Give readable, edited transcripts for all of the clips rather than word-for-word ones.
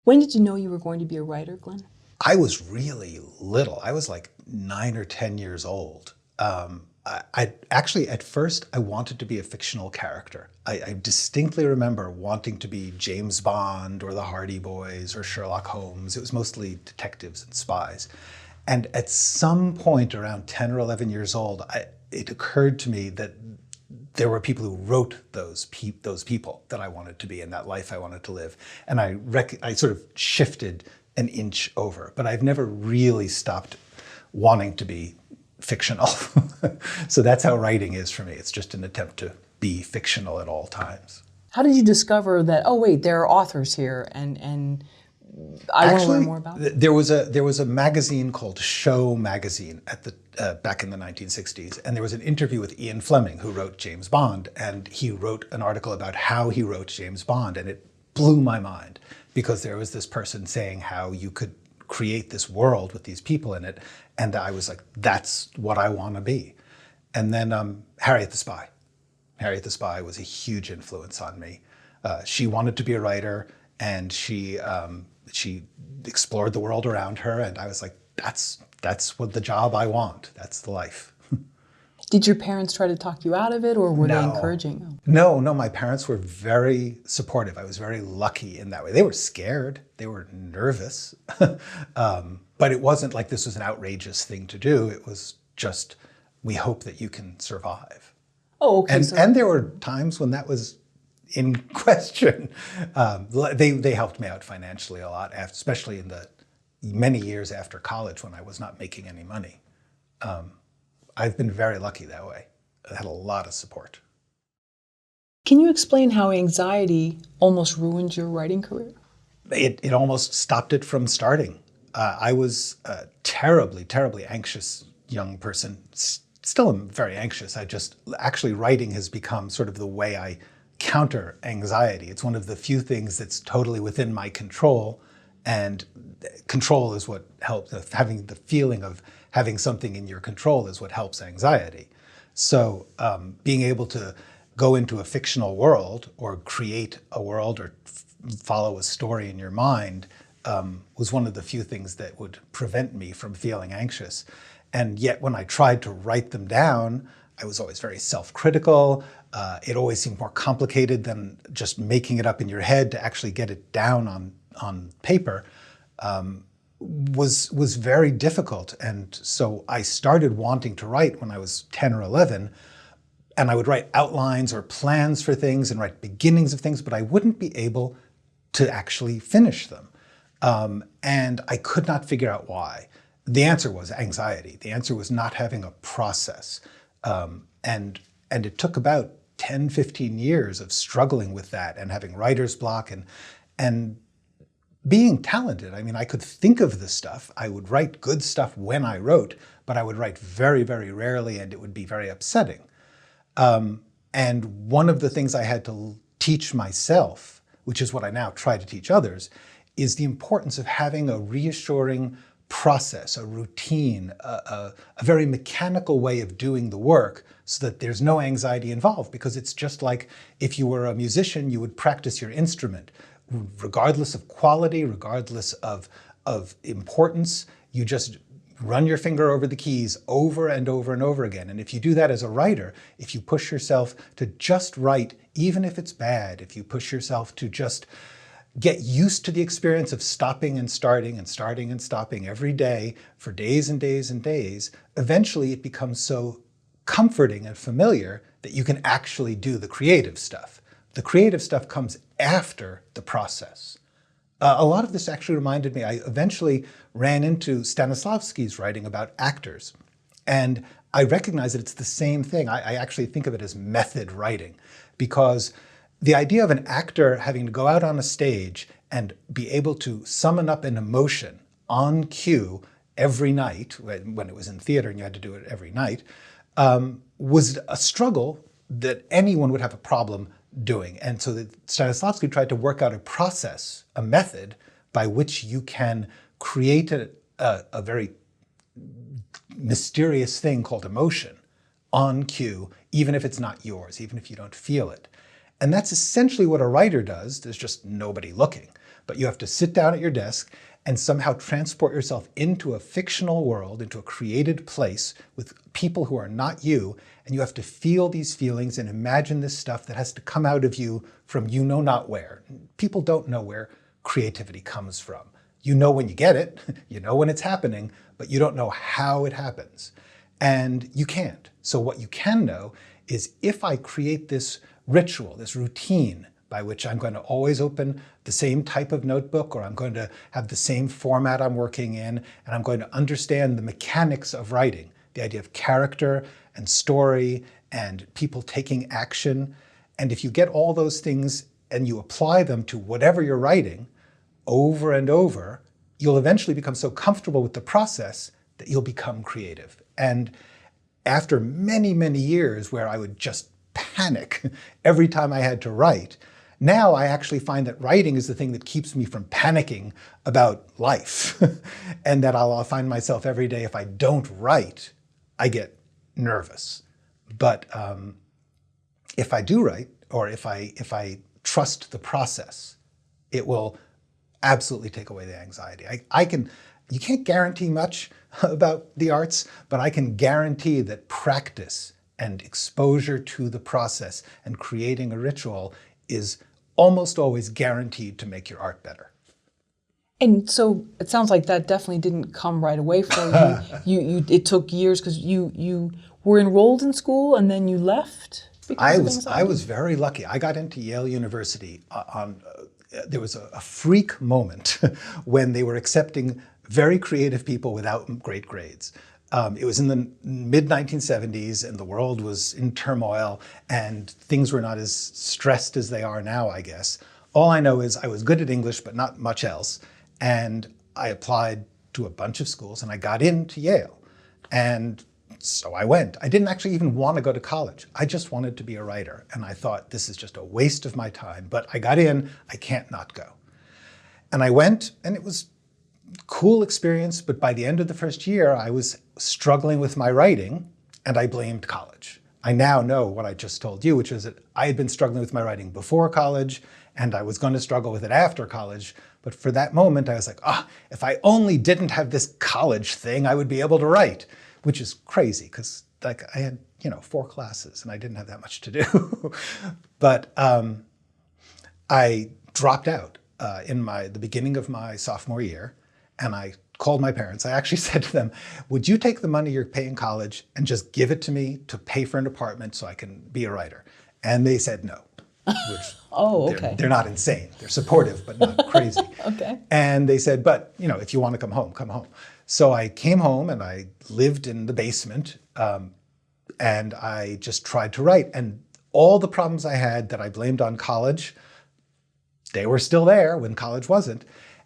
When did you know you were going to be a writer, Glenn? I was really little. I was like 9 or 10 years old. I actually, at first, I wanted to be a fictional character. I distinctly remember wanting to be James Bond or the Hardy Boys or Sherlock Holmes. It was mostly detectives and spies. And at some point around 10 or 11 years old, it occurred to me that there were people who wrote those people that I wanted to be and that life I wanted to live. And I sort of shifted an inch over, but I've never really stopped wanting to be fictional. So that's how writing is for me. It's just an attempt to be fictional at all times. How did you discover that, oh wait, there are authors here and I want to learn more about them? There was a magazine called Show Magazine at the back in the 1960s, and there was an interview with Ian Fleming, who wrote James Bond, and he wrote an article about how he wrote James Bond, and it blew my mind because there was this person saying how you could create this world with these people in it, and I was like, that's what I want to be. And then Harriet the Spy. Harriet the Spy was a huge influence on me. She wanted to be a writer, and she explored the world around her, and I was like, that's what the job I want. That's the life. Did your parents try to talk you out of it, or were they encouraging? No, my parents were very supportive. I was very lucky in that way. They were scared, they were nervous, but it wasn't like this was an outrageous thing to do. It was just, we hope that you can survive. Oh, okay. And there were times when that was in question. They helped me out financially a lot, especially in the many years after college when I was not making any money. I've been very lucky that way. I had a lot of support. Can you explain how anxiety almost ruined your writing career? It almost stopped it from starting. I was a terribly, terribly anxious young person. Still am very anxious. Actually writing has become sort of the way I counter anxiety. It's one of the few things that's totally within my control, and control is what helps. Having the feeling of having something in your control is what helps anxiety. So being able to go into a fictional world or create a world or follow a story in your mind was one of the few things that would prevent me from feeling anxious. And yet when I tried to write them down, I was always very self-critical. It always seemed more complicated than just making it up in your head to actually get it down on paper. Was very difficult. And so I started wanting to write when I was 10 or 11, and I would write outlines or plans for things and write beginnings of things, but I wouldn't be able to actually finish them. And I could not figure out why. The answer was anxiety. The answer was not having a process. And it took about 10, 15 years of struggling with that and having writer's block and being talented. I mean, I could think of the stuff. I would write good stuff when I wrote, but I would write very, very rarely, and it would be very upsetting. And one of the things I had to teach myself, which is what I now try to teach others, is the importance of having a reassuring process, a routine, a very mechanical way of doing the work so that there's no anxiety involved. Because it's just like if you were a musician, you would practice your instrument. Regardless of quality, regardless of importance, you just run your finger over the keys over and over and over again. And if you do that as a writer, if you push yourself to just write, even if it's bad, if you push yourself to just get used to the experience of stopping and starting and starting and stopping every day for days and days and days, eventually it becomes so comforting and familiar that you can actually do the creative stuff. The creative stuff comes after the process. A lot of this actually reminded me, I eventually ran into Stanislavski's writing about actors. And I recognize that it's the same thing. I actually think of it as method writing, because the idea of an actor having to go out on a stage and be able to summon up an emotion on cue every night, when it was in theater and you had to do it every night, was a struggle that anyone would have a problem doing. And so Stanislavski tried to work out a process, a method by which you can create a very mysterious thing called emotion on cue, even if it's not yours, even if you don't feel it. And that's essentially what a writer does. There's just nobody looking. But you have to sit down at your desk and somehow transport yourself into a fictional world, into a created place with people who are not you, and you have to feel these feelings and imagine this stuff that has to come out of you from you know not where. People don't know where creativity comes from. You know when you get it, you know when it's happening, but you don't know how it happens. And you can't. So what you can know is, if I create this ritual, this routine, by which I'm going to always open the same type of notebook, or I'm going to have the same format I'm working in, and I'm going to understand the mechanics of writing, the idea of character and story and people taking action. And if you get all those things and you apply them to whatever you're writing over and over, you'll eventually become so comfortable with the process that you'll become creative. And after many, many years where I would just panic every time I had to write, now I actually find that writing is the thing that keeps me from panicking about life. And that I'll find myself every day, if I don't write, I get nervous. But if I do write, or if I trust the process, it will absolutely take away the anxiety. You can't guarantee much about the arts, but I can guarantee that practice and exposure to the process and creating a ritual is almost always guaranteed to make your art better. And so it sounds like that definitely didn't come right away for you. It took years, because you were enrolled in school and then you left because of anxiety? I was very lucky. I got into Yale University there was a freak moment when they were accepting very creative people without great grades. It was in the mid-1970s, and the world was in turmoil, and things were not as stressed as they are now, I guess. All I know is I was good at English, but not much else. And I applied to a bunch of schools, and I got into Yale. And so I went. I didn't actually even want to go to college. I just wanted to be a writer. And I thought, this is just a waste of my time. But I got in, I can't not go. And I went, and it was cool experience, but by the end of the first year, I was struggling with my writing, and I blamed college. I now know what I just told you, which is that I had been struggling with my writing before college, and I was going to struggle with it after college. But for that moment, I was like, if I only didn't have this college thing, I would be able to write, which is crazy, because like I had 4 classes, and I didn't have that much to do. But I dropped out in the beginning of my sophomore year. And I called my parents. I actually said to them, would you take the money you're paying college and just give it to me to pay for an apartment so I can be a writer? And they said no. Which okay. They're not insane. They're supportive, but not crazy. Okay. And they said, but if you want to come home, come home. So I came home, and I lived in the basement, and I just tried to write. And all the problems I had that I blamed on college, they were still there when college wasn't.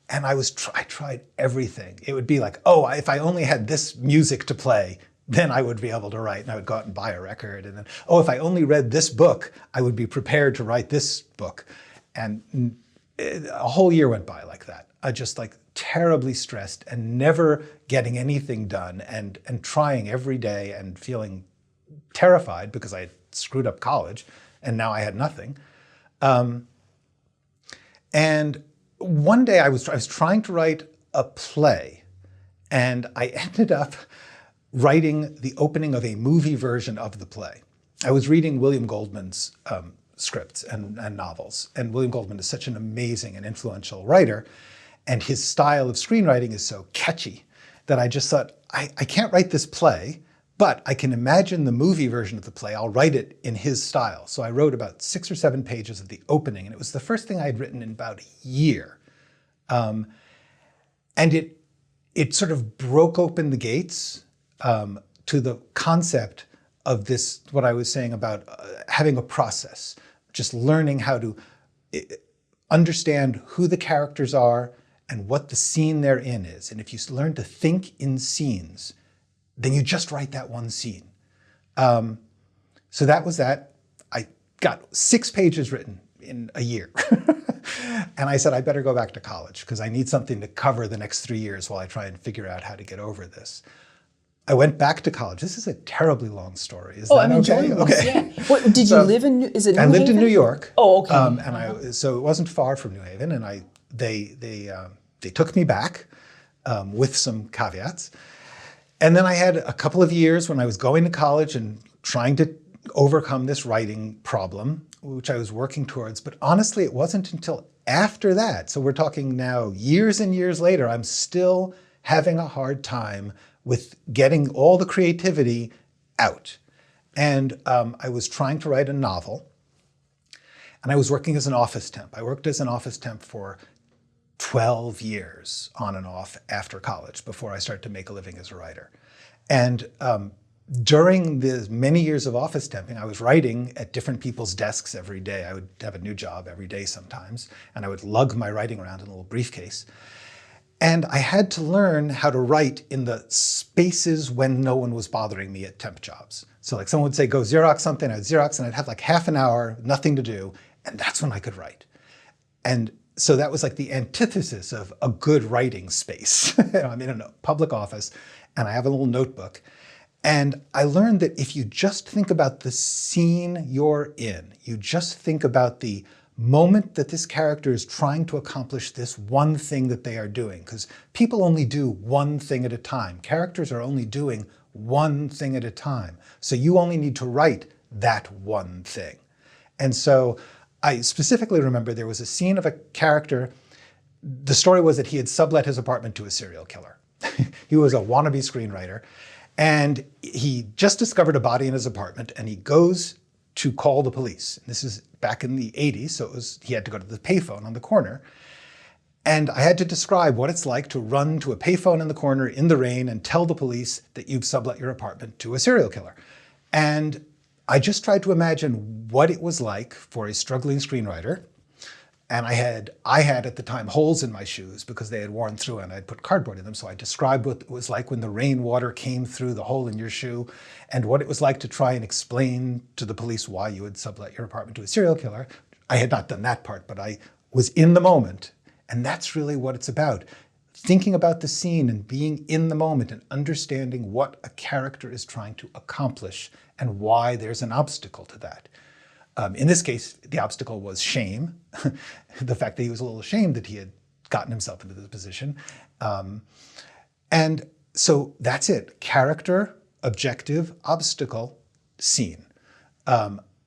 And I tried everything. It would be like, if I only had this music to play, then I would be able to write. And I would go out and buy a record. And then, if I only read this book, I would be prepared to write this book. And a whole year went by like that. I just terribly stressed and never getting anything done, and trying every day and feeling terrified because I had screwed up college and now I had nothing. And one day I was trying to write a play, and I ended up writing the opening of a movie version of the play. I was reading William Goldman's scripts and novels, and William Goldman is such an amazing and influential writer, and his style of screenwriting is so catchy that I just thought, I can't write this play, but I can imagine the movie version of the play. I'll write it in his style. So I wrote about 6 or 7 pages of the opening, and it was the first thing I had written in about a year. And it sort of broke open the gates to the concept of this, what I was saying about having a process, just learning how to understand who the characters are and what the scene they're in is. And if you learn to think in scenes, then you just write that one scene. So that was that. I got 6 pages written in a year. And I said, I better go back to college because I need something to cover the next 3 years while I try and figure out how to get over this. I went back to college. This is a terribly long story. Is Oh, that I'm okay? enjoying Okay. this. Yeah. What, did you live in? Is it New I lived in Haven? New York. Oh, okay. So it wasn't far from New Haven, and they took me back with some caveats. And then I had a couple of years when I was going to college and trying to overcome this writing problem, which I was working towards. But honestly, it wasn't until after that, so we're talking now years and years later, I'm still having a hard time with getting all the creativity out. And I was trying to write a novel, and I was working as an office temp. I worked as an office temp for 12 years on and off after college before I started to make a living as a writer. And during the many years of office temping, I was writing at different people's desks every day. I would have a new job every day sometimes, and I would lug my writing around in a little briefcase. And I had to learn how to write in the spaces when no one was bothering me at temp jobs. So like someone would say, go Xerox something, I'd Xerox, and I'd have like half an hour, nothing to do, and that's when I could write. And so that was like the antithesis of a good writing space. I'm in a public office, and I have a little notebook. And I learned that if you just think about the scene you're in, you just think about the moment that this character is trying to accomplish this one thing that they are doing, because people only do one thing at a time. Characters are only doing one thing at a time. So you only need to write that one thing. And so I specifically remember there was a scene of a character. The story was that he had sublet his apartment to a serial killer. He was a wannabe screenwriter, and he just discovered a body in his apartment, and he goes to call the police. And this is back in the 80s, so he had to go to the payphone on the corner. And I had to describe what it's like to run to a payphone in the corner in the rain and tell the police that you've sublet your apartment to a serial killer. And I just tried to imagine what it was like for a struggling screenwriter. And I had at the time holes in my shoes because they had worn through and I'd put cardboard in them. So I described what it was like when the rainwater came through the hole in your shoe and what it was like to try and explain to the police why you had sublet your apartment to a serial killer. I had not done that part, but I was in the moment. And that's really what it's about. Thinking about the scene and being in the moment and understanding what a character is trying to accomplish and why there's an obstacle to that. In this case, the obstacle was shame, the fact that he was a little ashamed that he had gotten himself into this position. And so that's it. Character, objective, obstacle, scene.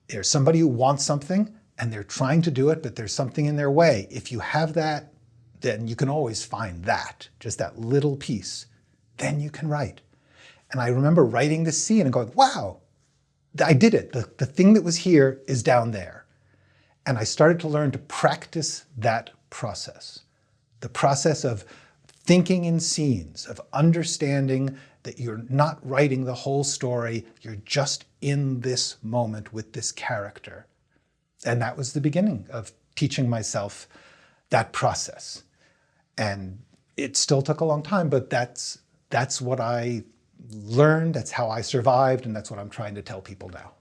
There's somebody who wants something and they're trying to do it, but there's something in their way. If you have that, then you can always find that, just that little piece. Then you can write. And I remember writing this scene and going, wow, I did it. The thing that was here is down there. And I started to learn to practice that process. The process of thinking in scenes, of understanding that you're not writing the whole story, you're just in this moment with this character. And that was the beginning of teaching myself that process. And it still took a long time, but that's what I learned, that's how I survived, and that's what I'm trying to tell people now.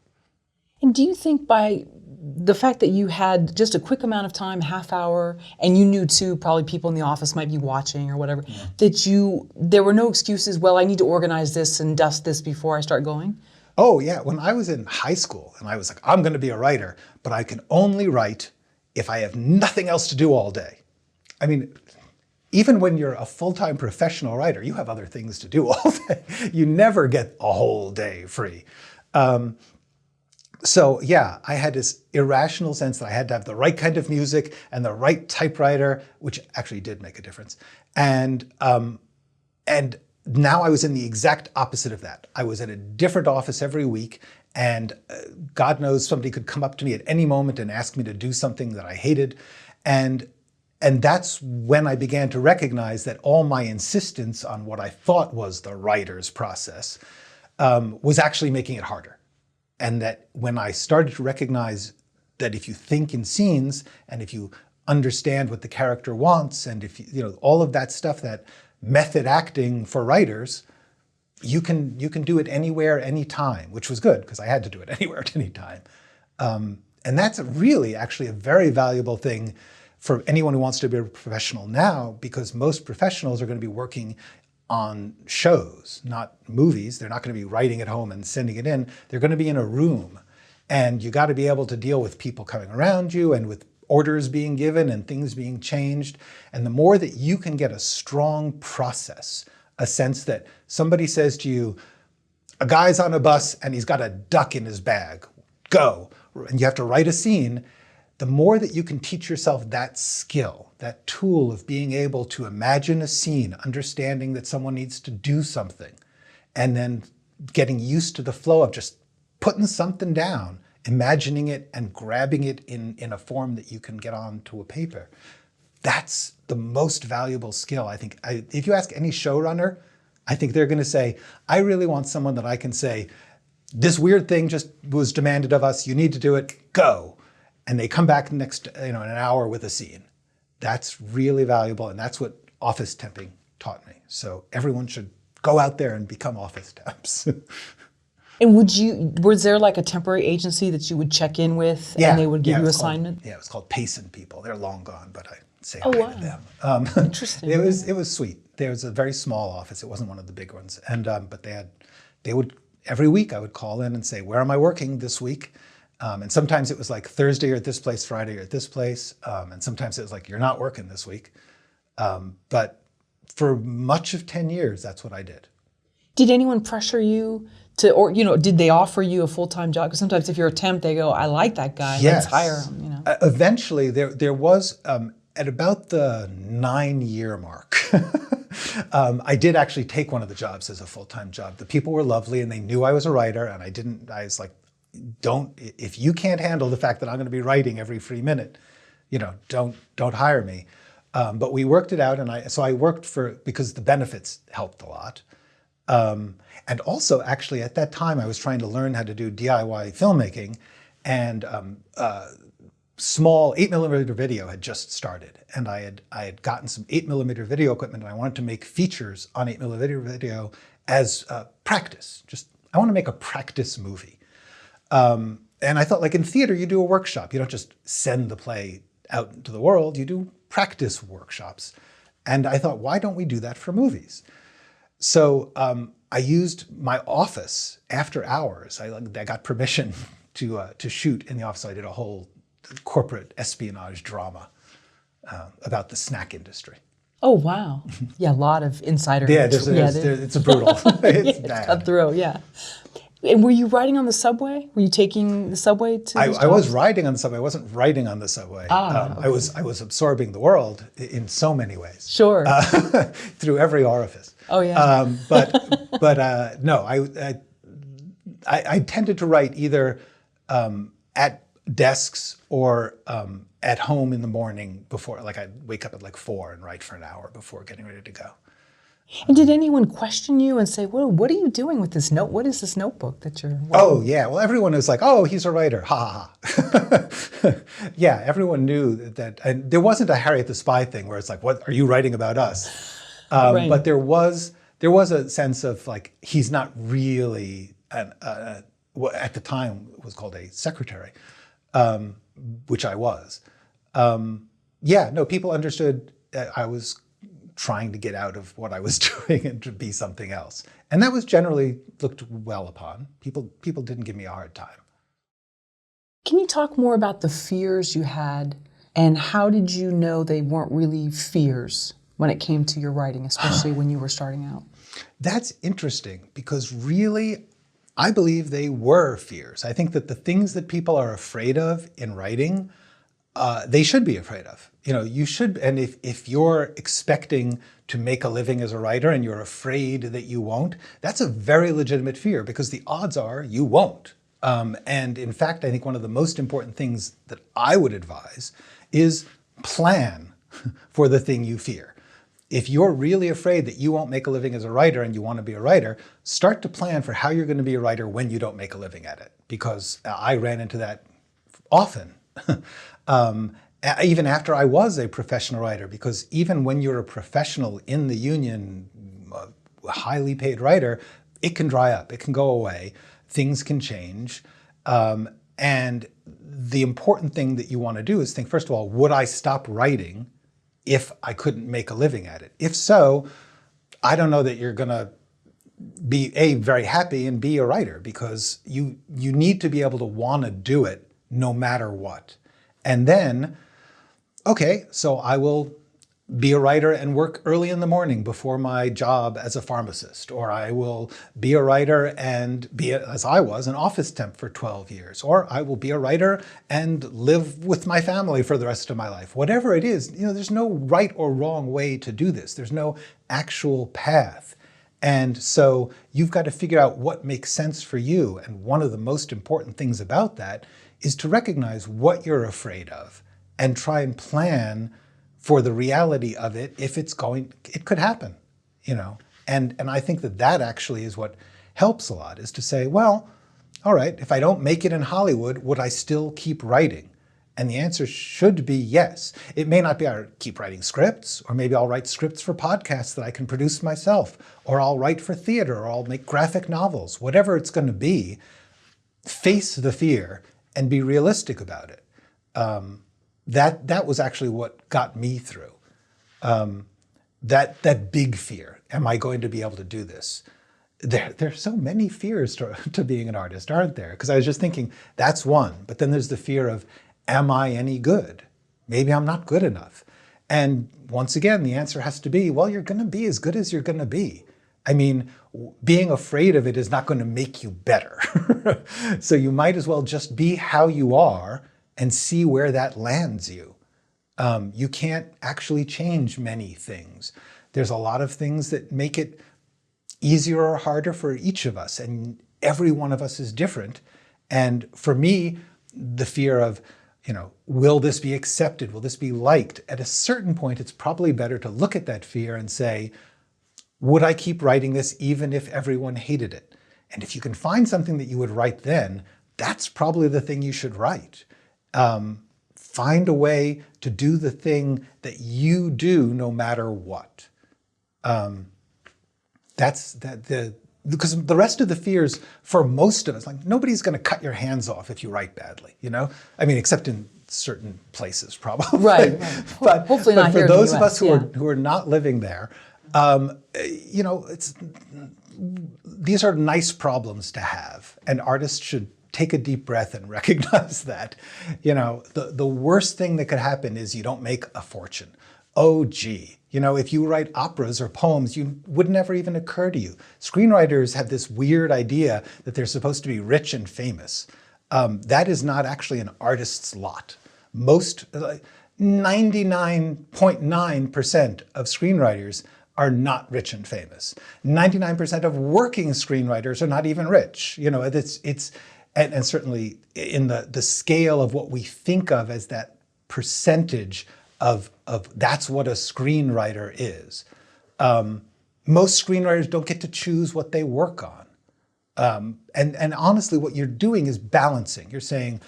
And do you think by the fact that you had just a quick amount of time, half hour, and you knew too, probably people in the office might be watching or whatever, that there were no excuses, well, I need to organize this and dust this before I start going? Oh yeah, when I was in high school and I was like, I'm gonna be a writer, but I can only write if I have nothing else to do all day. I mean, even when you're a full-time professional writer, you have other things to do all day. You never get a whole day free. So yeah, I had this irrational sense that I had to have the right kind of music and the right typewriter, which actually did make a difference. And now I was in the exact opposite of that. I was at a different office every week, and God knows somebody could come up to me at any moment and ask me to do something that I hated. And that's when I began to recognize that all my insistence on what I thought was the writer's process was actually making it harder. And that when I started to recognize that if you think in scenes and if you understand what the character wants and if you know all of that stuff, that method acting for writers, you can do it anywhere, anytime, which was good because I had to do it anywhere at any time. And that's really actually a very valuable thing for anyone who wants to be a professional now, because most professionals are going to be working on shows, not movies. They're not going to be writing at home and sending it in. They're going to be in a room. And you got to be able to deal with people coming around you and with orders being given and things being changed. And the more that you can get a strong process, a sense that somebody says to you, a guy's on a bus and he's got a duck in his bag, go. And you have to write a scene. The more that you can teach yourself that skill, that tool of being able to imagine a scene, understanding that someone needs to do something, and then getting used to the flow of just putting something down, imagining it and grabbing it in a form that you can get onto a paper. That's the most valuable skill, I think. If you ask any showrunner, I think they're going to say, I really want someone that I can say, this weird thing just was demanded of us, you need to do it, go. And they come back next, in an hour with a scene. That's really valuable, and that's what office temping taught me. So everyone should go out there and become office temps. And was there like a temporary agency that you would check in with and they would give you assignment? It was called Payson People. They're long gone, but I say Oh, hi wow. to them. Interesting. It was sweet. There was a very small office. It wasn't one of the big ones. And but they would every week I would call in and say, where am I working this week? And sometimes it was like Thursday you're at this place, Friday you're at this place. And sometimes it was like, you're not working this week. But for much of 10 years, that's what I did. Did anyone pressure you to, or did they offer you a full-time job? Because sometimes if you're a temp, they go, I like that guy, Yes. let's hire him. Eventually, there was, at about the 9-year mark, I did actually take one of the jobs as a full-time job. The people were lovely and they knew I was a writer, and I was like, if you can't handle the fact that I'm going to be writing every free minute, don't hire me. But we worked it out, and I worked because the benefits helped a lot. And also, actually, at that time, I was trying to learn how to do DIY filmmaking, and small 8mm video had just started, and I had gotten some 8mm video equipment, and I wanted to make features on 8mm video as practice. I want to make a practice movie. And I thought, like in theater, you do a workshop. You don't just send the play out into the world. You do practice workshops. And I thought, why don't we do that for movies? So I used my office after hours. I got permission to shoot in the office. I did a whole corporate espionage drama about the snack industry. Oh, wow. Yeah, a lot of insider. It's a brutal. It's bad. Cutthroat, yeah. And were you riding on the subway? Were you taking the subway to I was riding on the subway. I wasn't writing on the subway. Okay. I was absorbing the world in so many ways. Sure. Through every orifice. Oh, yeah. No, I tended to write either at desks or at home in the morning before, like I'd wake up at like 4 and write for an hour before getting ready to go. And did anyone question you and say, well, what are you doing with this note? What is this notebook that you're writing? Oh, yeah. Well, everyone was like, oh, he's a writer. Ha, ha, ha. Yeah, everyone knew that. And there wasn't a Harriet the Spy thing where it's like, what are you writing about us? Right. But there was a sense of like, he's not really, what at the time was called a secretary, which I was. People understood I was trying to get out of what I was doing and to be something else. And that was generally looked well upon. People didn't give me a hard time. Can you talk more about the fears you had, and how did you know they weren't really fears when it came to your writing, especially when you were starting out? That's interesting, because really, I believe they were fears. I think that the things that people are afraid of in writing, they should be afraid of. You should, and if you're expecting to make a living as a writer and you're afraid that you won't, that's a very legitimate fear, because the odds are you won't. And in fact, I think one of the most important things that I would advise is plan for the thing you fear. If you're really afraid that you won't make a living as a writer and you want to be a writer, start to plan for how you're going to be a writer when you don't make a living at it, because I ran into that often. Even after I was a professional writer, because even when you're a professional in the union, a highly paid writer, it can dry up, it can go away, things can change. And the important thing that you want to do is think, first of all, would I stop writing if I couldn't make a living at it? If so, I don't know that you're going to be very happy and be a writer, because you need to be able to want to do it no matter what. And then, okay, so I will be a writer and work early in the morning before my job as a pharmacist, or I will be a writer and be, as I was, an office temp for 12 years, or I will be a writer and live with my family for the rest of my life. Whatever it is, there's no right or wrong way to do this. There's no actual path. And so you've got to figure out what makes sense for you. And one of the most important things about that is to recognize what you're afraid of and try and plan for the reality of it. If it could happen, And I think that actually is what helps a lot, is to say, well, all right, if I don't make it in Hollywood, would I still keep writing? And the answer should be yes. It may not be I'll keep writing scripts, or maybe I'll write scripts for podcasts that I can produce myself, or I'll write for theater, or I'll make graphic novels. Whatever it's going to be, face the fear and be realistic about it. That was actually what got me through. That big fear. Am I going to be able to do this? There's so many fears to being an artist, aren't there? Because I was just thinking, that's one. But then there's the fear of, am I any good? Maybe I'm not good enough. And once again, the answer has to be, well, you're going to be as good as you're going to be. I mean, being afraid of it is not going to make you better. So you might as well just be how you are and see where that lands you. You can't actually change many things. There's a lot of things that make it easier or harder for each of us, and every one of us is different. And for me, the fear of, will this be accepted? Will this be liked? At a certain point, it's probably better to look at that fear and say, would I keep writing this even if everyone hated it? And if you can find something that you would write then, that's probably the thing you should write. Find a way to do the thing that you do no matter what. Because the rest of the fears, for most of us, like, nobody's going to cut your hands off if you write badly, I mean, except in certain places, probably. Right. But hopefully not for here in the those of US, us who are not living there, these are nice problems to have, and artists should take a deep breath and recognize that. The worst thing that could happen is you don't make a fortune. Oh, gee. If you write operas or poems, you would never even occur to you. Screenwriters have this weird idea that they're supposed to be rich and famous. That is not actually an artist's lot. 99.9% of screenwriters are not rich and famous. 99% of working screenwriters are not even rich. And certainly in the scale of what we think of as that percentage of that's what a screenwriter is. Most screenwriters don't get to choose what they work on. And honestly, what you're doing is balancing. You're saying,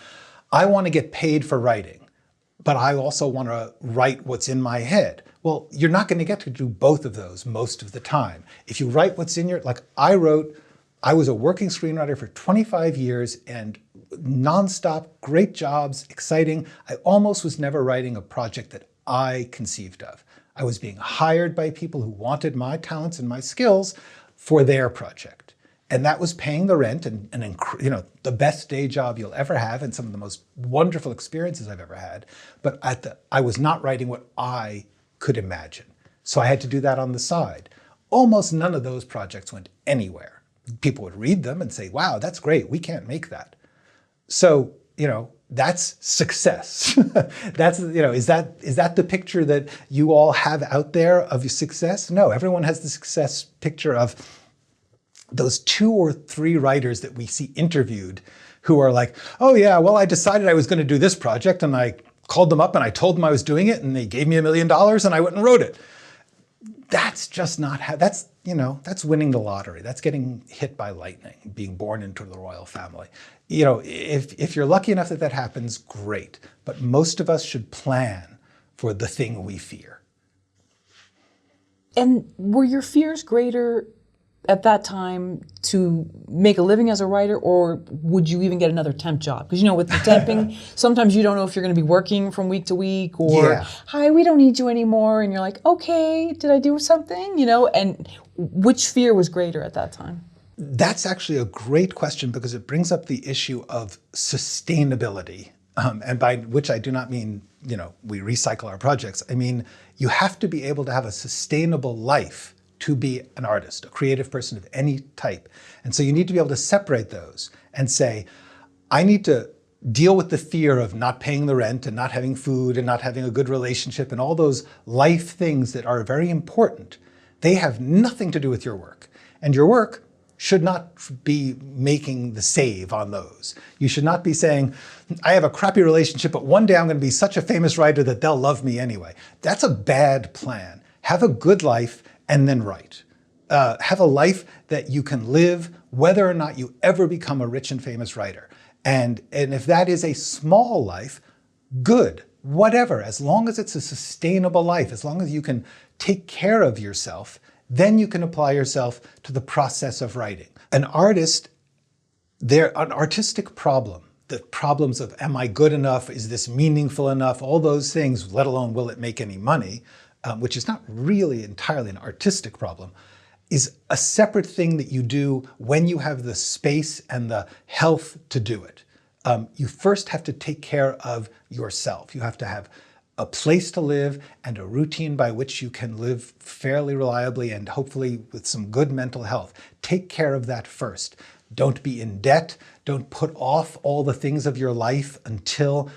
I want to get paid for writing, but I also want to write what's in my head. Well, you're not going to get to do both of those most of the time. If you write what's in your, like I was a working screenwriter for 25 years and nonstop, great jobs, exciting. I almost was never writing a project that I conceived of. I was being hired by people who wanted my talents and my skills for their project. And that was paying the rent and the best day job you'll ever have and some of the most wonderful experiences I've ever had. But I was not writing what I could imagine. So I had to do that on the side. Almost none of those projects went anywhere. People would read them and say, wow, that's great. We can't make that. So, that's success. That's, is that the picture that you all have out there of success? No, everyone has the success picture of those 2 or 3 writers that we see interviewed who are like, oh yeah, well, I decided I was going to do this project and I called them up and I told them I was doing it and they gave me $1 million and I went and wrote it. That's just not how, that's winning the lottery. That's getting hit by lightning, being born into the royal family. If you're lucky enough that happens, great. But most of us should plan for the thing we fear. And were your fears greater at that time to make a living as a writer, or would you even get another temp job? Because with the temping, sometimes you don't know if you're going to be working from week to week, or Yeah. hi, we don't need you anymore, and you're like, okay, did I do something? And which fear was greater at that time? That's actually a great question because it brings up the issue of sustainability. And by which I do not mean, we recycle our projects. I mean, you have to be able to have a sustainable life to be an artist, a creative person of any type. And so you need to be able to separate those and say, I need to deal with the fear of not paying the rent and not having food and not having a good relationship and all those life things that are very important. They have nothing to do with your work. And your work should not be making the save on those. You should not be saying, I have a crappy relationship, but one day I'm going to be such a famous writer that they'll love me anyway. That's a bad plan. Have a good life and then write. Have a life that you can live whether or not you ever become a rich and famous writer. And if that is a small life, good, whatever, as long as it's a sustainable life, as long as you can take care of yourself, then you can apply yourself to the process of writing. An artist, an artistic problem, the problems of am I good enough, is this meaningful enough, all those things, let alone will it make any money, which is not really entirely an artistic problem, is a separate thing that you do when you have the space and the health to do it. You first have to take care of yourself. You have to have a place to live and a routine by which you can live fairly reliably and hopefully with some good mental health. Take care of that first. Don't be in debt. Don't put off all the things of your life until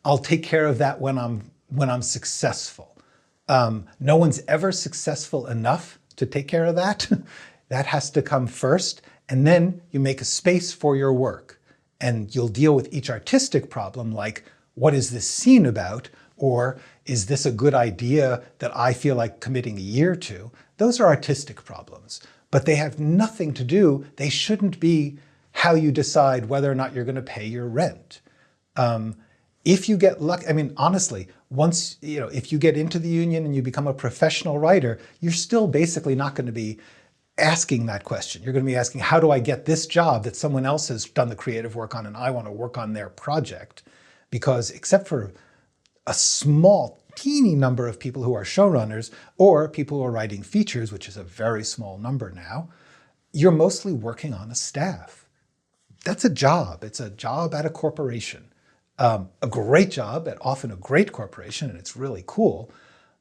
I'll take care of that when I'm successful. No one's ever successful enough to take care of that. That has to come first. And then you make a space for your work. And you'll deal with each artistic problem like, what is this scene about? Or is this a good idea that I feel like committing a year to? Those are artistic problems. But they have nothing to do, they shouldn't be how you decide whether or not you're going to pay your rent. If you get lucky, I mean, honestly, once, if you get into the union and you become a professional writer, you're still basically not going to be asking that question. You're going to be asking, how do I get this job that someone else has done the creative work on and I want to work on their project? Because except for a small, teeny number of people who are showrunners or people who are writing features, which is a very small number now, you're mostly working on a staff. That's a job. It's a job at a corporation. A great job at often a great corporation, and it's really cool,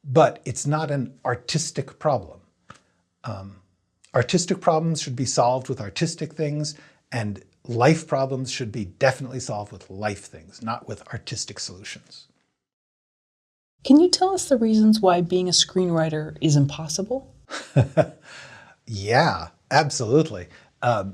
but it's not an artistic problem. Artistic problems should be solved with artistic things, and life problems should be definitely solved with life things, not with artistic solutions. Can you tell us the reasons why being a screenwriter is impossible? Yeah, absolutely. In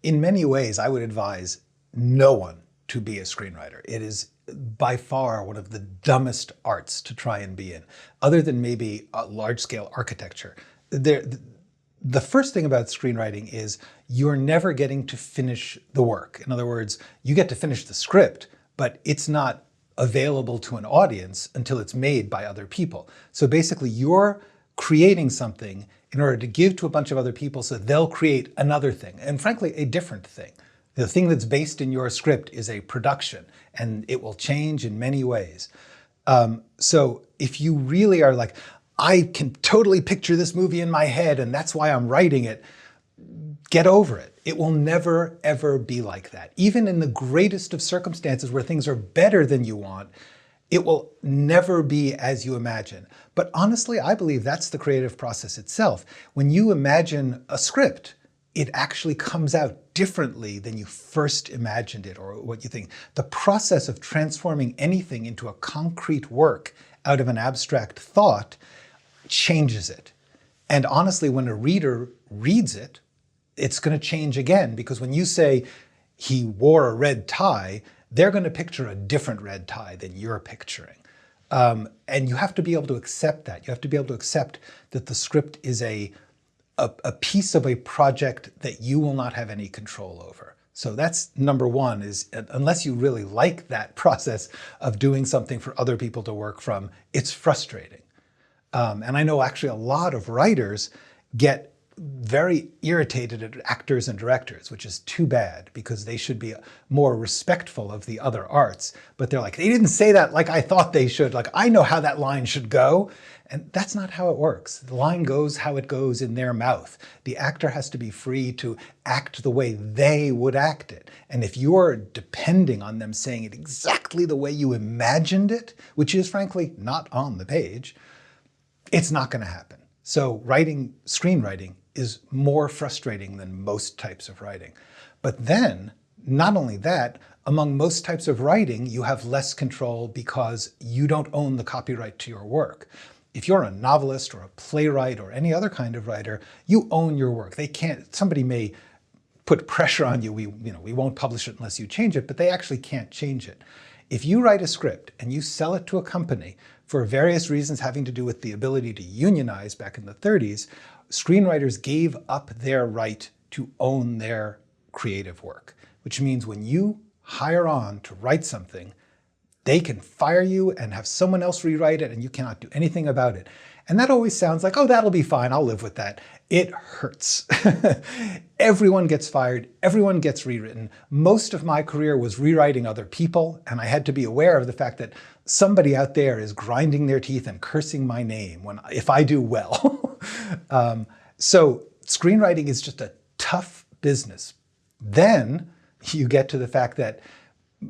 many ways, I would advise no one to be a screenwriter. It is by far one of the dumbest arts to try and be in, other than maybe large-scale architecture. The first thing about screenwriting is you're never getting to finish the work. In other words, you get to finish the script, but it's not available to an audience until it's made by other people. So basically, you're creating something in order to give to a bunch of other people so they'll create another thing, and frankly, a different thing. The thing that's based in your script is a production, and it will change in many ways. So if you really are like, I can totally picture this movie in my head, and that's why I'm writing it, get over it. It will never, ever be like that. Even in the greatest of circumstances where things are better than you want, it will never be as you imagine. But honestly, I believe that's the creative process itself. When you imagine a script, it actually comes out differently than you first imagined it or what you think. The process of transforming anything into a concrete work out of an abstract thought changes it. And honestly, when a reader reads it, it's going to change again, because when you say he wore a red tie, they're going to picture a different red tie than you're picturing. And you have to be able to accept that. You have to be able to accept that the script is a piece of a project that you will not have any control over. So that's number one, is unless you really like that process of doing something for other people to work from, it's frustrating. And I know actually a lot of writers get very irritated at actors and directors, which is too bad because they should be more respectful of the other arts. But they're like, they didn't say that like I thought they should. Like, I know how that line should go. And that's not how it works. The line goes how it goes in their mouth. The actor has to be free to act the way they would act it. And if you're depending on them saying it exactly the way you imagined it, which is frankly not on the page, it's not going to happen. So screenwriting is more frustrating than most types of writing. But then, not only that, among most types of writing, you have less control because you don't own the copyright to your work. If you're a novelist or a playwright or any other kind of writer, you own your work. Somebody may put pressure on you, we won't publish it unless you change it, but they actually can't change it. If you write a script and you sell it to a company for various reasons having to do with the ability to unionize back in the 30s, screenwriters gave up their right to own their creative work, which means when you hire on to write something, they can fire you and have someone else rewrite it and you cannot do anything about it. And that always sounds like, oh, that'll be fine, I'll live with that. It hurts. Everyone gets fired, everyone gets rewritten. Most of my career was rewriting other people, and I had to be aware of the fact that somebody out there is grinding their teeth and cursing my name if I do well. So screenwriting is just a tough business. Then you get to the fact that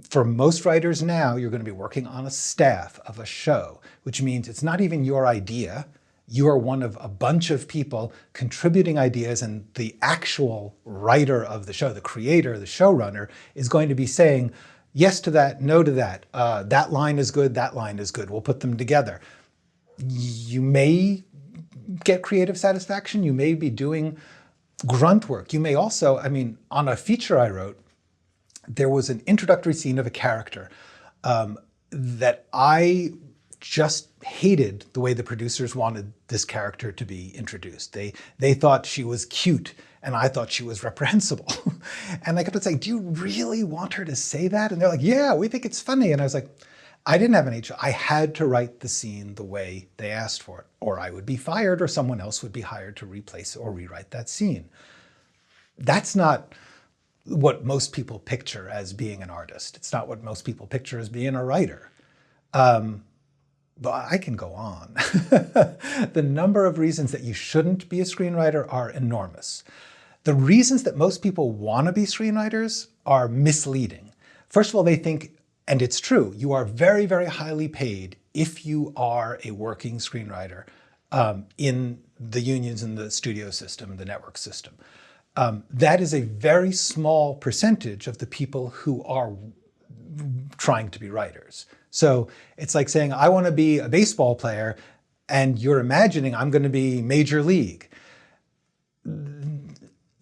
for most writers now, you're going to be working on a staff of a show, which means it's not even your idea. You are one of a bunch of people contributing ideas, and the actual writer of the show, the creator, the showrunner, is going to be saying yes to that, no to that. That line is good, that line is good. We'll put them together. You may get creative satisfaction. You may be doing grunt work. You may also, on a feature I wrote, there was an introductory scene of a character that I just hated the way the producers wanted this character to be introduced. They thought she was cute and I thought she was reprehensible. And I kept saying, do you really want her to say that? And they're like, yeah, we think it's funny. And I was like, I didn't have an agent. I had to write the scene the way they asked for it, or I would be fired or someone else would be hired to replace or rewrite that scene. That's not what most people picture as being an artist. It's not what most people picture as being a writer. But I can go on. The number of reasons that you shouldn't be a screenwriter are enormous. The reasons that most people want to be screenwriters are misleading. First of all, they think, and it's true, you are very, very highly paid if you are a working screenwriter in the unions and the studio system, the network system. That is a very small percentage of the people who are trying to be writers. So it's like saying, I want to be a baseball player, and you're imagining I'm going to be major league.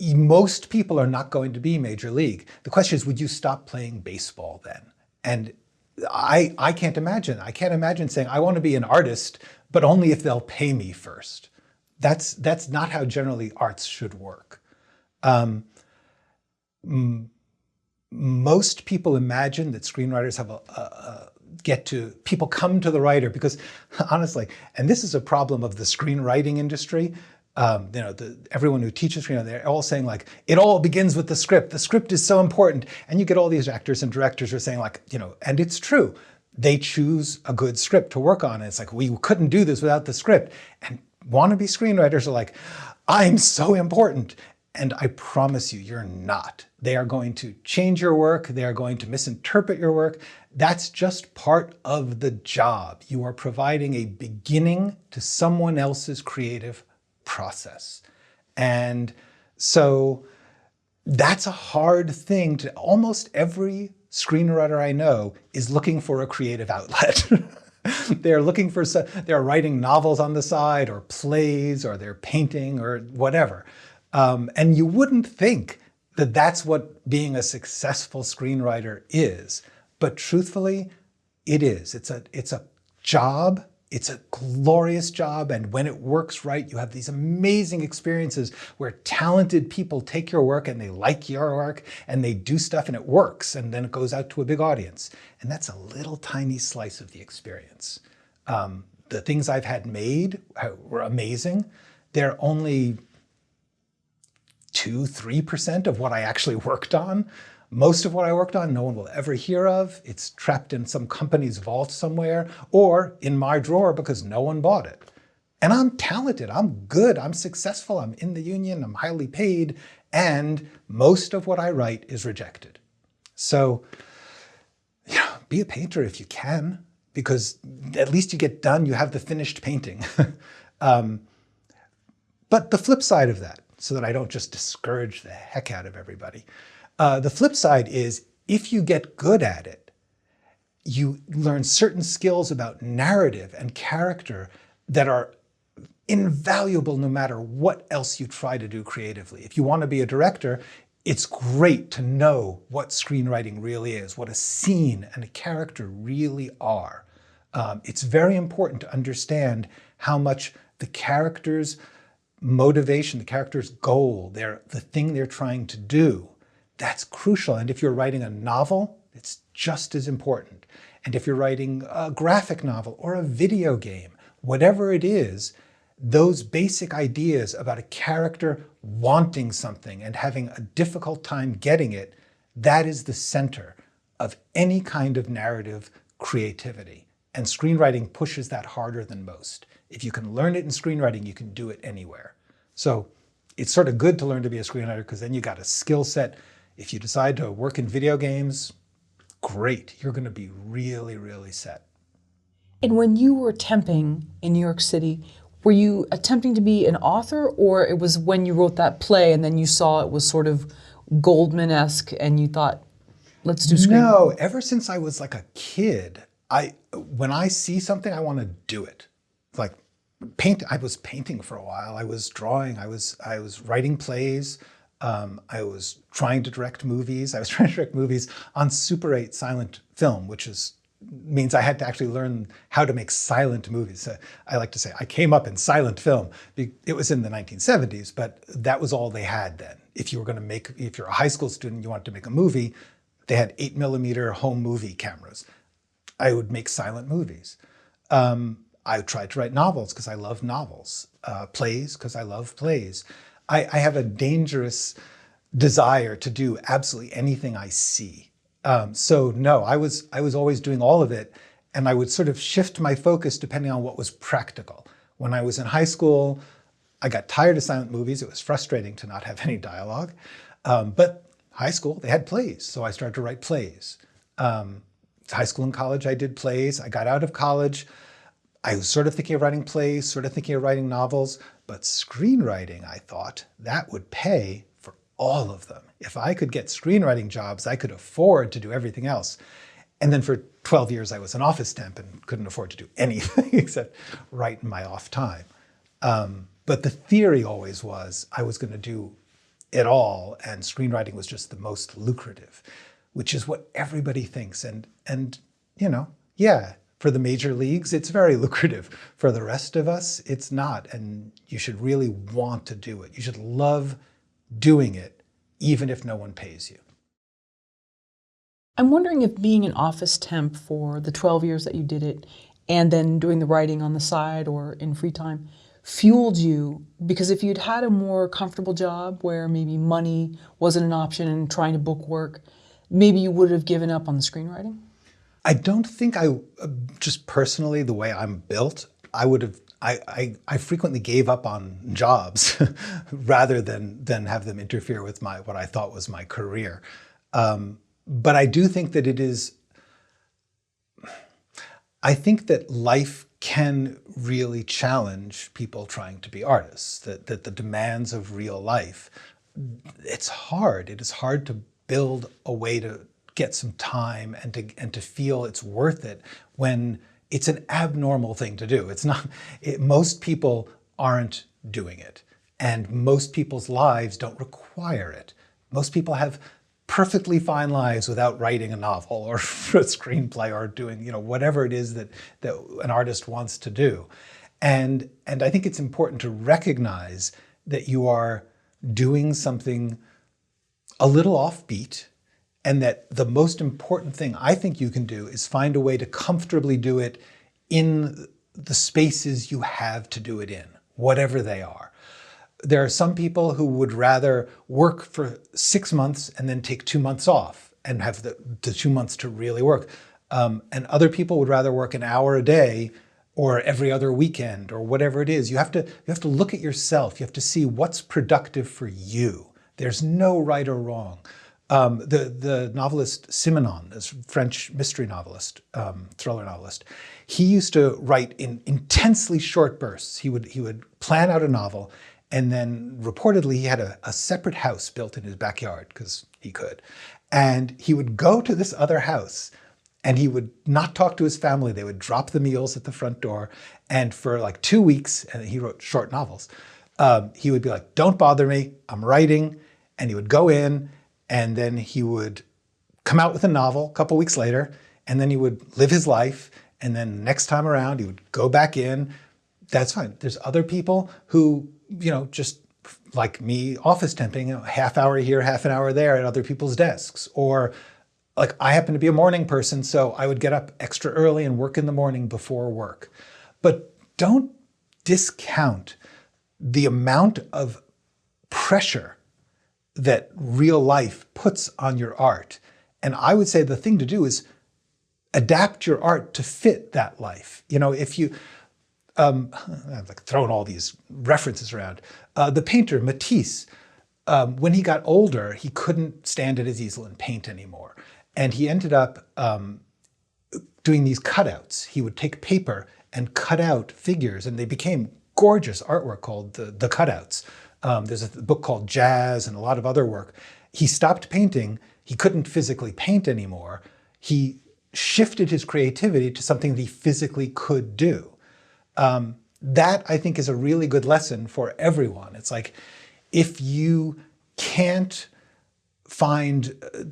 Most people are not going to be major league. The question is, would you stop playing baseball then? And I can't imagine. I can't imagine saying, I want to be an artist, but only if they'll pay me first. That's not how generally arts should work. Most people imagine that screenwriters have people come to the writer because, honestly, and this is a problem of the screenwriting industry. Everyone who teaches screenwriting, they're all saying like, it all begins with the script. The script is so important. And you get all these actors and directors who are saying like, and it's true. They choose a good script to work on. And it's like, we couldn't do this without the script. And wannabe screenwriters are like, I'm so important. And I promise you, you're not. They are going to change your work. They are going to misinterpret your work. That's just part of the job. You are providing a beginning to someone else's creative process. And so that's a hard thing to, almost every screenwriter I know is looking for a creative outlet. They're writing novels on the side or plays, or they're painting or whatever. And you wouldn't think that that's what being a successful screenwriter is. But truthfully, it is. It's a job. It's a glorious job. And when it works right, you have these amazing experiences where talented people take your work and they like your work and they do stuff and it works. And then it goes out to a big audience. And that's a little tiny slice of the experience. the things I've had made were amazing. They're only 2-3% of what I actually worked on. Most of what I worked on, no one will ever hear of. It's trapped in some company's vault somewhere or in my drawer because no one bought it. And I'm talented, I'm good, I'm successful, I'm in the union, I'm highly paid, and most of what I write is rejected. So, be a painter if you can, because at least you get done, you have the finished painting. But the flip side of that, so that I don't just discourage the heck out of everybody, the flip side is if you get good at it, you learn certain skills about narrative and character that are invaluable no matter what else you try to do creatively. If you want to be a director, it's great to know what screenwriting really is, what a scene and a character really are. It's very important to understand how much the character's motivation, the character's goal, the thing they're trying to do, that's crucial. And if you're writing a novel, it's just as important. And if you're writing a graphic novel or a video game, whatever it is, those basic ideas about a character wanting something and having a difficult time getting it, that is the center of any kind of narrative creativity. And screenwriting pushes that harder than most. If you can learn it in screenwriting, you can do it anywhere. So it's sort of good to learn to be a screenwriter because then you got a skill set. If you decide to work in video games, great. You're going to be really, really set. And when you were temping in New York City, were you attempting to be an author, or it was when you wrote that play and then you saw it was sort of Goldman-esque and you thought, let's do screenwriting? No, ever since I was like a kid, when I see something, I want to do it. Like I was painting for a while. I was drawing. I was writing plays. I was trying to direct movies. I was trying to direct movies on Super 8 silent film, which means I had to actually learn how to make silent movies. I like to say I came up in silent film. It was in the 1970s, but that was all they had then. If you're a high school student, you wanted to make a movie, they had 8mm home movie cameras. I would make silent movies. I tried to write novels because I love novels, plays because I love plays. I have a dangerous desire to do absolutely anything I see. So no, I was always doing all of it, and I would sort of shift my focus depending on what was practical. When I was in high school, I got tired of silent movies. It was frustrating to not have any dialogue. But high school, they had plays, so I started to write plays. High school and college, I did plays. I got out of college. I was sort of thinking of writing plays, sort of thinking of writing novels, but screenwriting, I thought, that would pay for all of them. If I could get screenwriting jobs, I could afford to do everything else. And then for 12 years, I was an office temp and couldn't afford to do anything except write in my off time. But the theory always was I was going to do it all, and screenwriting was just the most lucrative, which is what everybody thinks. And yeah, for the major leagues, it's very lucrative. For the rest of us, it's not. And you should really want to do it. You should love doing it, even if no one pays you. I'm wondering if being an office temp for the 12 years that you did it, and then doing the writing on the side or in free time, fueled you, because if you'd had a more comfortable job where maybe money wasn't an option and trying to book work, maybe you would have given up on the screenwriting? I don't think just personally, the way I'm built, I would have, I frequently gave up on jobs rather than have them interfere with what I thought was my career. But I do think that I think that life can really challenge people trying to be artists, that the demands of real life, it's hard. It is hard to build a way to get some time and to feel it's worth it when it's an abnormal thing to do. It's not, most people aren't doing it, and most people's lives don't require it. Most people have perfectly fine lives without writing a novel or a screenplay or doing, whatever it is that an artist wants to do. And I think it's important to recognize that you are doing something a little offbeat, and that the most important thing I think you can do is find a way to comfortably do it in the spaces you have to do it in, whatever they are. There are some people who would rather work for 6 months and then take 2 months off and have the 2 months to really work. And other people would rather work an hour a day or every other weekend or whatever it is. You have to look at yourself. You have to see what's productive for you. There's no right or wrong. The novelist Simenon, this French mystery novelist, thriller novelist, he used to write in intensely short bursts. He would plan out a novel, and then reportedly he had a separate house built in his backyard because he could. And he would go to this other house and he would not talk to his family. They would drop the meals at the front door. And for like 2 weeks, and he wrote short novels, he would be like, don't bother me, I'm writing. And he would go in, and then he would come out with a novel a couple weeks later, and then he would live his life. And then next time around, he would go back in. That's fine. There's other people who, just like me, office temping, half hour here, half an hour there at other people's desks. Or like I happen to be a morning person, so I would get up extra early and work in the morning before work. But don't discount the amount of pressure that real life puts on your art. And I would say the thing to do is adapt your art to fit that life. If you, I'm like throwing all these references around. The painter Matisse, when he got older, he couldn't stand at his easel and paint anymore. And he ended up doing these cutouts. He would take paper and cut out figures, and they became gorgeous artwork called the cutouts. There's a book called Gers and a lot of other work. He stopped painting. He couldn't physically paint anymore. He shifted his creativity to something that he physically could do. That, I think, is a really good lesson for everyone. It's like, if you can't find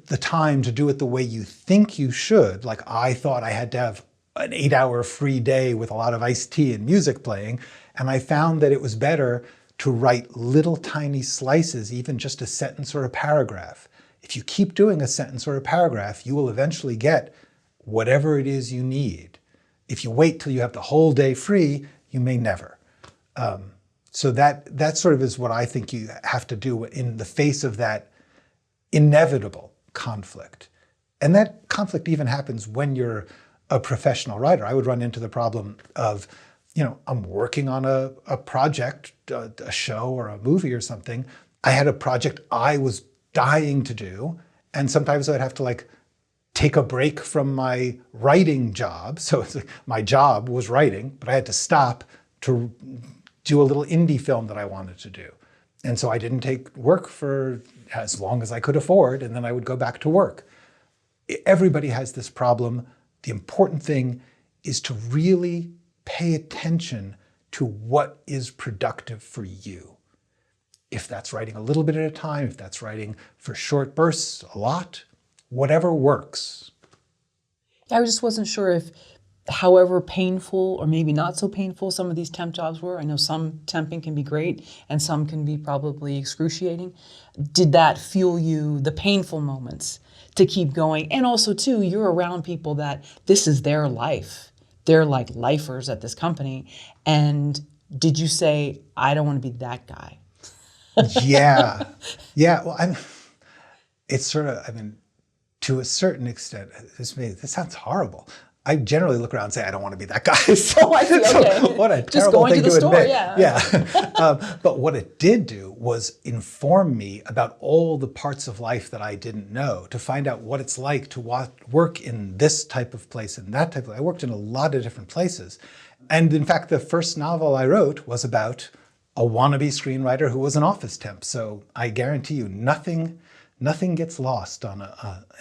the time to do it the way you think you should, like I thought I had to have an 8-hour free day with a lot of iced tea and music playing, and I found that it was better to write little tiny slices, even just a sentence or a paragraph. If you keep doing a sentence or a paragraph, you will eventually get whatever it is you need. If you wait till you have the whole day free, you may never. So that sort of is what I think you have to do in the face of that inevitable conflict. And that conflict even happens when you're a professional writer. I would run into the problem of, I'm working on a project, a show or a movie or something. I had a project I was dying to do, and sometimes I'd have to take a break from my writing job. So it's like my job was writing, but I had to stop to do a little indie film that I wanted to do. And so I didn't take work for as long as I could afford, and then I would go back to work. Everybody has this problem. The important thing is to really pay attention to what is productive for you. If that's writing a little bit at a time, if that's writing for short bursts, a lot, whatever works. I just wasn't sure if, however painful or maybe not so painful some of these temp jobs were. I know some temping can be great and some can be probably excruciating. Did that fuel you, the painful moments, to keep going? And also, too, you're around people that this is their life. They're like lifers at this company. And did you say, I don't want to be that guy? Yeah. Well, it's sort of, to a certain extent, this sounds horrible. I generally look around and say, I don't want to be that guy. So, I see, okay. So what a Just terrible going thing to the store, admit. yeah. But what it did do was inform me about all the parts of life that I didn't know, to find out what it's like to work in this type of place and that type of place. I worked in a lot of different places. And in fact, the first novel I wrote was about a wannabe screenwriter who was an office temp. So I guarantee you, nothing gets lost on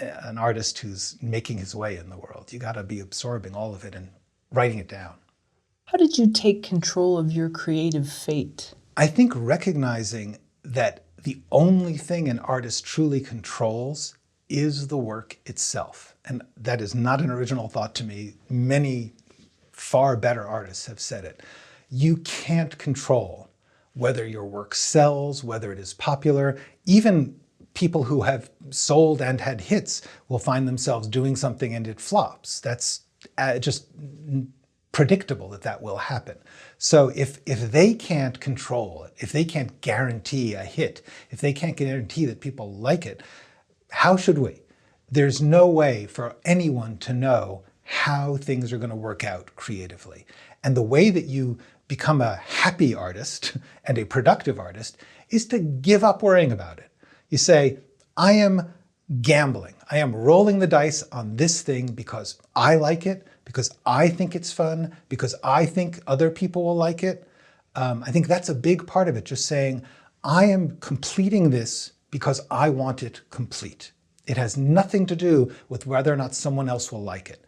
an artist who's making his way in the world. You got to be absorbing all of it and writing it down. How did you take control of your creative fate? I think recognizing that the only thing an artist truly controls is the work itself. And that is not an original thought to me. Many far better artists have said it. You can't control whether your work sells, whether it is popular. Even people who have sold and had hits will find themselves doing something and it flops. That's just predictable that that will happen. So if they can't control it, if they can't guarantee a hit, if they can't guarantee that people like it, how should we? There's no way for anyone to know how things are going to work out creatively. And the way that you become a happy artist and a productive artist is to give up worrying about it. You say, I am gambling. I am rolling the dice on this thing because I like it, because I think it's fun, because I think other people will like it. I think that's a big part of it, just saying, I am completing this because I want it complete. It has nothing to do with whether or not someone else will like it.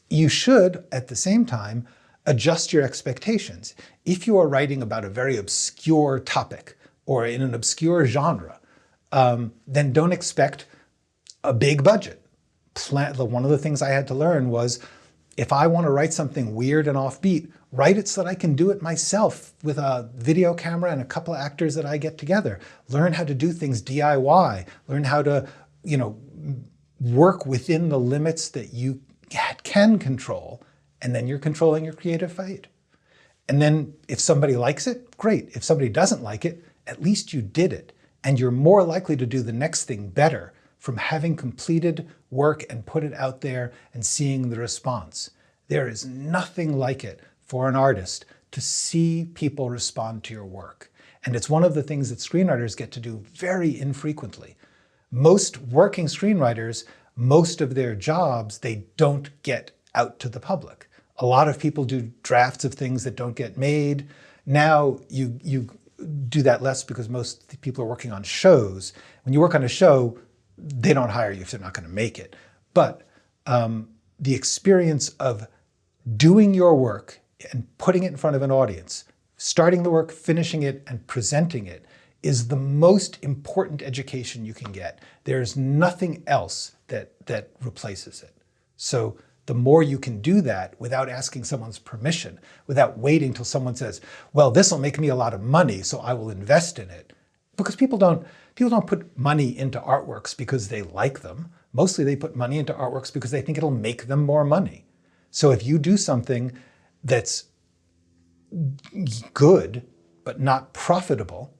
You should, at the same time, adjust your expectations. If you are writing about a very obscure topic or in an obscure genre, then don't expect a big budget. One of the things I had to learn was, if I want to write something weird and offbeat, write it so that I can do it myself with a video camera and a couple of actors that I get together. Learn how to do things DIY. Learn how to, work within the limits that you can control, and then you're controlling your creative fate. And then if somebody likes it, great. If somebody doesn't like it, at least you did it. And you're more likely to do the next thing better from having completed work and put it out there and seeing the response. There is nothing like it for an artist to see people respond to your work. And it's one of the things that screenwriters get to do very infrequently. Most working screenwriters, most of their jobs, they don't get out to the public. A lot of people do drafts of things that don't get made. Now you do that less because most people are working on shows. When you work on a show, they don't hire you if they're not going to make it. But the experience of doing your work and putting it in front of an audience, starting the work, finishing it, and presenting it, is the most important education you can get. There's nothing else that replaces it. So the more you can do that without asking someone's permission, without waiting till someone says, well, this will make me a lot of money, so I will invest in it. Because people don't put money into artworks because they like them. Mostly they put money into artworks because they think it'll make them more money. So if you do something that's good but not profitable,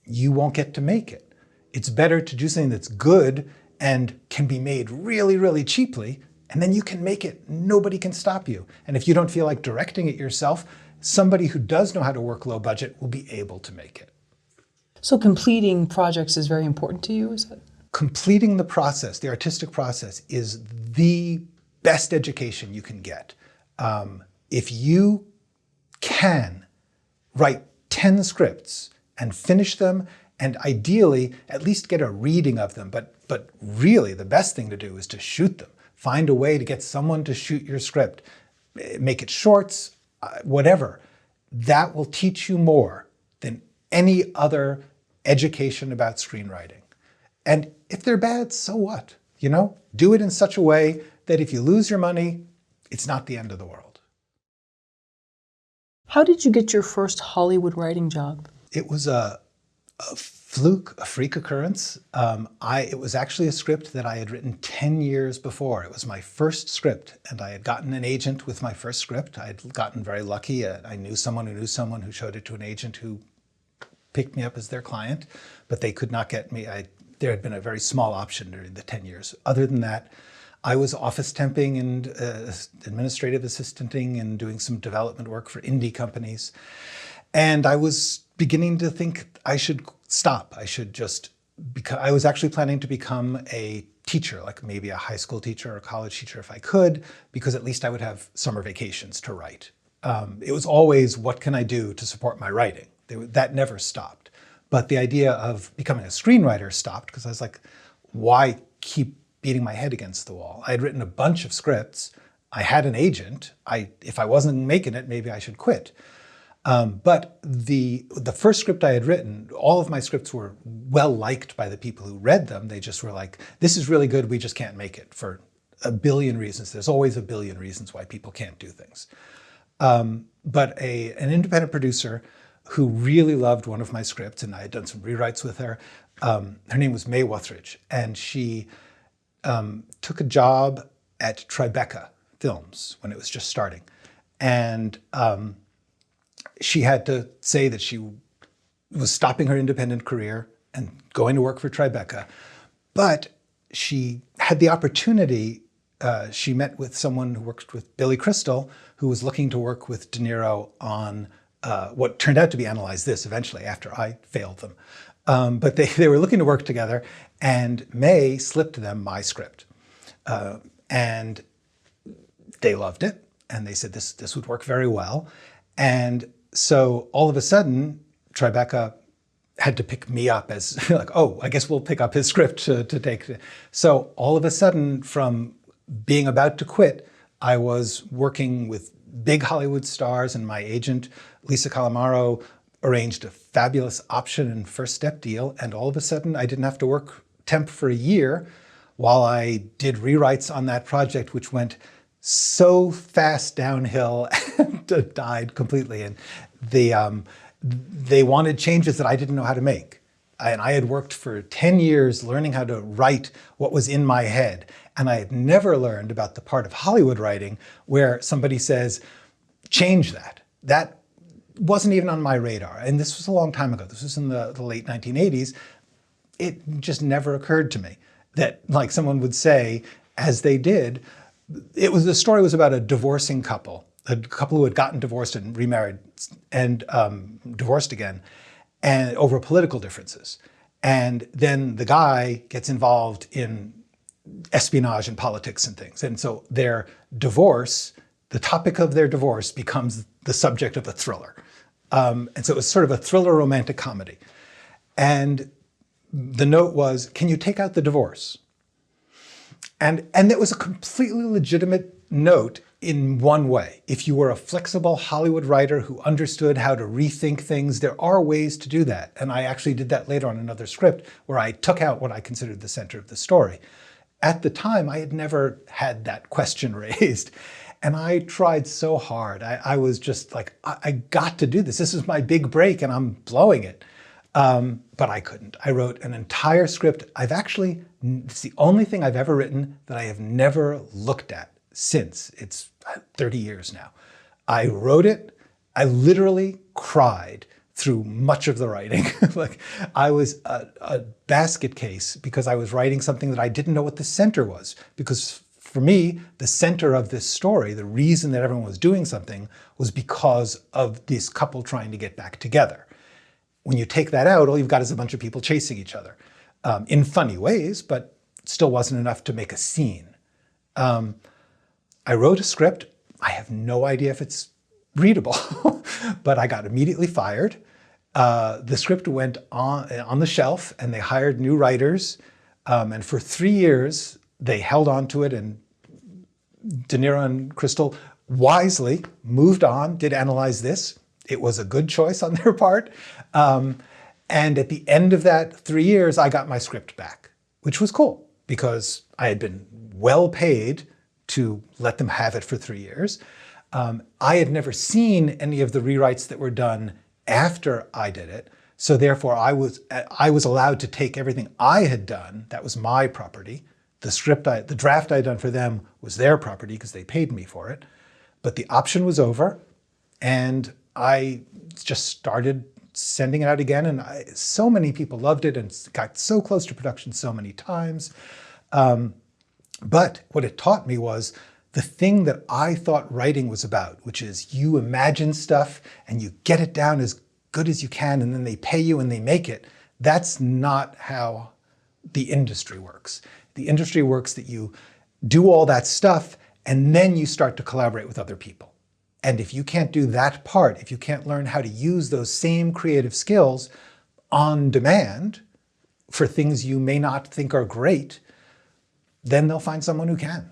you won't get to make it. It's better to do something that's good and can be made really, really cheaply, and then you can make it. Nobody can stop you. And if you don't feel like directing it yourself, somebody who does know how to work low budget will be able to make it. So completing projects is very important to you, is it? Completing the process, the artistic process, is the best education you can get. If you can write 10 scripts and finish them, and ideally at least get a reading of them, but really the best thing to do is to shoot them. Find a way to get someone to shoot your script. Make it shorts, whatever. That will teach you more than any other education about screenwriting. And if they're bad, so what? Do it in such a way that if you lose your money, it's not the end of the world. How did you get your first Hollywood writing job? It was a fluke, a freak occurrence. It was actually a script that I had written 10 years before. It was my first script, and I had gotten an agent with my first script. I had gotten very lucky. I knew someone who showed it to an agent who picked me up as their client, but they could not get me. There had been a very small option during the 10 years. Other than that, I was office temping and administrative assistanting and doing some development work for indie companies. And I was beginning to think I should stop. I was actually planning to become a teacher, like maybe a high school teacher or a college teacher if I could, because at least I would have summer vacations to write. It was always, what can I do to support my writing? That never stopped. But the idea of becoming a screenwriter stopped, because I was like, why keep beating my head against the wall? I had written a bunch of scripts. I had an agent. If I wasn't making it, maybe I should quit. But the first script I had written, all of my scripts were well liked by the people who read them. They just were like, this is really good, we just can't make it for a billion reasons. There's always a billion reasons why people can't do things. But an independent producer who really loved one of my scripts, and I had done some rewrites with her, her name was Mae Wuthridge, and she took a job at Tribeca Films when it was just starting. And she had to say that she was stopping her independent career and going to work for Tribeca. But she had the opportunity, she met with someone who worked with Billy Crystal, who was looking to work with De Niro on what turned out to be Analyze This eventually, after I failed them. But they were looking to work together, and May slipped them my script. And they loved it, and they said this would work very well. And so all of a sudden, Tribeca had to pick me up as like, oh, I guess we'll pick up his script to take. So all of a sudden, from being about to quit, I was working with big Hollywood stars, and my agent, Lisa Calamaro, arranged a fabulous option and first step deal. And all of a sudden, I didn't have to work temp for a year while I did rewrites on that project, which went so fast downhill and died completely. And they wanted changes that I didn't know how to make. And I had worked for 10 years learning how to write what was in my head. And I had never learned about the part of Hollywood writing where somebody says, change that. That wasn't even on my radar. And this was a long time ago. This was in the late 1980s. It just never occurred to me that like someone would say, as they did, the story was about a divorcing couple, a couple who had gotten divorced and remarried and divorced again, and over political differences. And then the guy gets involved in espionage and politics and things. And so their divorce, the topic of their divorce becomes the subject of a thriller. And so it was sort of a thriller romantic comedy. And the note was, can you take out the divorce? And it was a completely legitimate note in one way. If you were a flexible Hollywood writer who understood how to rethink things, there are ways to do that. And I actually did that later on another script where I took out what I considered the center of the story. At the time, I had never had that question raised. And I tried so hard. I was just like, I got to do this. This is my big break and I'm blowing it. But I couldn't. I wrote an entire script. It's the only thing I've ever written that I have never looked at since. It's 30 years now. I wrote it. I literally cried through much of the writing. Like I was a basket case because I was writing something that I didn't know what the center was. Because for me, the center of this story, the reason that everyone was doing something was because of this couple trying to get back together. When you take that out, all you've got is a bunch of people chasing each other in funny ways, but it still wasn't enough to make a scene. I wrote a script. I have no idea if it's readable, but I got immediately fired. The script went on the shelf and they hired new writers. And for 3 years, they held on to it, and De Niro and Crystal wisely moved on, did Analyze This. It was a good choice on their part. And at the end of that 3 years, I got my script back, which was cool because I had been well paid to let them have it for 3 years. I had never seen any of the rewrites that were done after I did it. So therefore, I was allowed to take everything I had done. That was my property. The draft I had done for them was their property because they paid me for it. But the option was over, and I just started sending it out again. And so many people loved it and got so close to production so many times. But what it taught me was the thing that I thought writing was about, which is you imagine stuff and you get it down as good as you can, and then they pay you and they make it. That's not how the industry works. The industry works that you do all that stuff and then you start to collaborate with other people. And if you can't do that part, if you can't learn how to use those same creative skills on demand for things you may not think are great, then they'll find someone who can.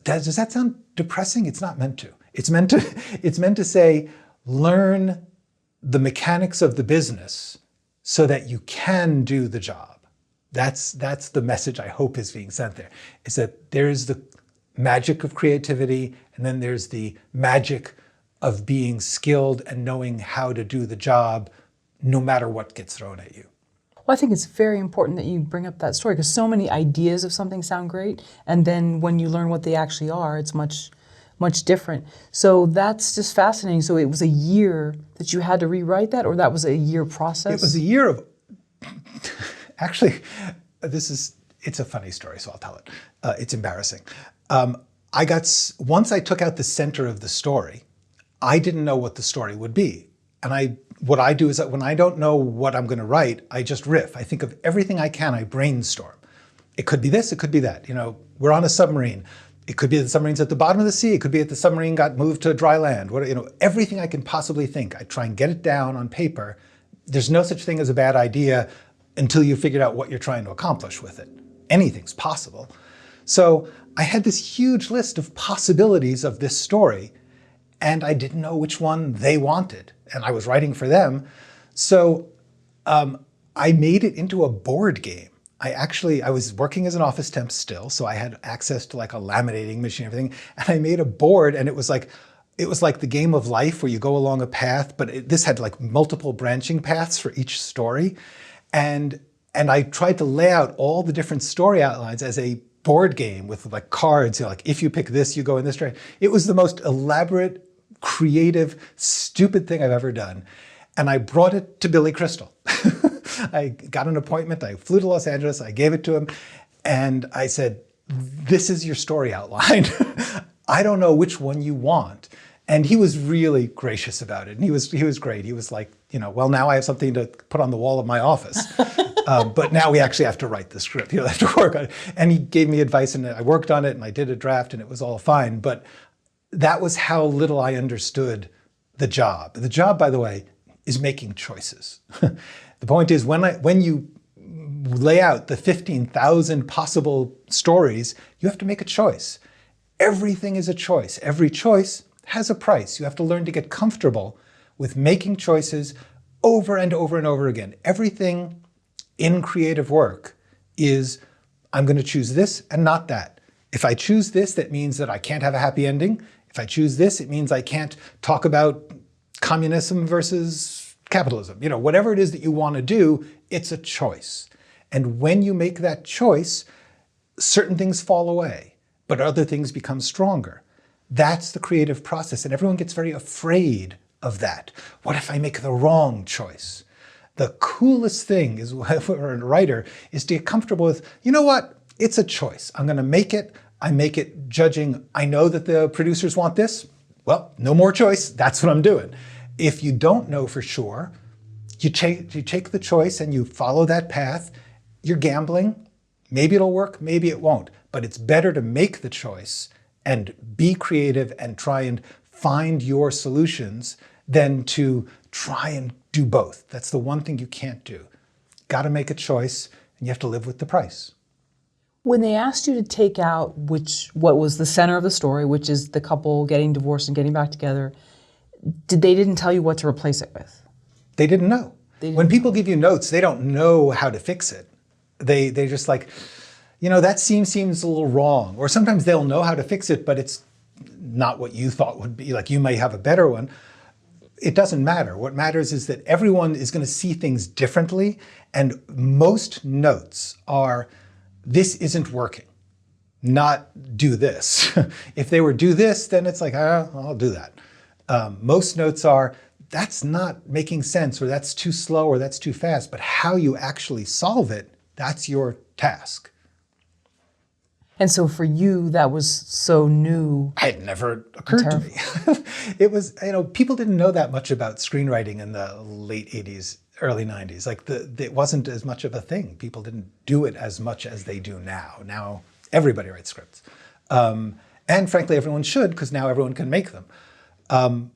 Does that sound depressing? It's not meant to. It's meant to say, learn the mechanics of the business so that you can do the job. That's the message I hope is being sent there, is that there's the magic of creativity, and then there's the magic of being skilled and knowing how to do the job no matter what gets thrown at you. Well, I think it's very important that you bring up that story because so many ideas of something sound great, and then when you learn what they actually are, it's much much different. So that's just fascinating. So it was a year that you had to rewrite that, or that was a year process? It was a year of, actually, it's a funny story, so I'll tell it. It's embarrassing. Once I took out the center of the story, I didn't know what the story would be. And what I do is that when I don't know what I'm going to write, I just riff. I think of everything I can, I brainstorm. It could be this, it could be that. We're on a submarine. It could be the submarine's at the bottom of the sea. It could be that the submarine got moved to dry land. Everything I can possibly think. I try and get it down on paper. There's no such thing as a bad idea until you figured out what you're trying to accomplish with it. Anything's possible. So I had this huge list of possibilities of this story, and I didn't know which one they wanted. And I was writing for them. So I made it into a board game. I was working as an office temp still, so I had access to like a laminating machine and everything. And I made a board, and it was like the game of life where you go along a path, but this had like multiple branching paths for each story. And I tried to lay out all the different story outlines as a board game with like cards, like if you pick this, you go in this direction. It was the most elaborate, creative, stupid thing I've ever done. And I brought it to Billy Crystal. I got an appointment, I flew to Los Angeles, I gave it to him, and I said, this is your story outline. I don't know which one you want. And he was really gracious about it. And he was great. He was like, well, now I have something to put on the wall of my office. But now we actually have to write the script. I have to work on it. And he gave me advice, and I worked on it, and I did a draft, and it was all fine. But that was how little I understood the job. The job, by the way, is making choices. The point is, when you lay out the 15,000 possible stories, you have to make a choice. Everything is a choice. Every choice has a price. You have to learn to get comfortable with making choices over and over and over again. Everything in creative work is, I'm going to choose this and not that. If I choose this, that means that I can't have a happy ending. If I choose this, it means I can't talk about communism versus capitalism. Whatever it is that you want to do, it's a choice. And when you make that choice, certain things fall away, but other things become stronger. That's the creative process, and everyone gets very afraid of that. What if I make the wrong choice? The coolest thing is for a writer is to get comfortable with, what? It's a choice. I'm going to make it. I make it judging, I know that the producers want this. Well, no more choice. That's what I'm doing. If you don't know for sure, you take the choice and you follow that path. You're gambling. Maybe it'll work, maybe it won't. But it's better to make the choice and be creative and try and find your solutions than to try and do both. That's the one thing you can't do. Got to make a choice, and you have to live with the price. When they asked you to take out what was the center of the story, which is the couple getting divorced and getting back together, they didn't tell you what to replace it with? They didn't know. When people give you notes, they don't know how to fix it. They just like, that seems a little wrong. Or sometimes they'll know how to fix it, but it's not what you thought would be. Like you may have a better one. It doesn't matter. What matters is that everyone is going to see things differently. And most notes are, this isn't working, not do this. If they were do this, then it's like, I'll do that. Most notes are, that's not making sense, or that's too slow, or that's too fast. But how you actually solve it, that's your task. And so for you, that was so new. It never occurred to me. It was, people didn't know that much about screenwriting in the late 80s, early 90s. Like it wasn't as much of a thing. People didn't do it as much as they do now. Now everybody writes scripts. And frankly, everyone should, because now everyone can make them.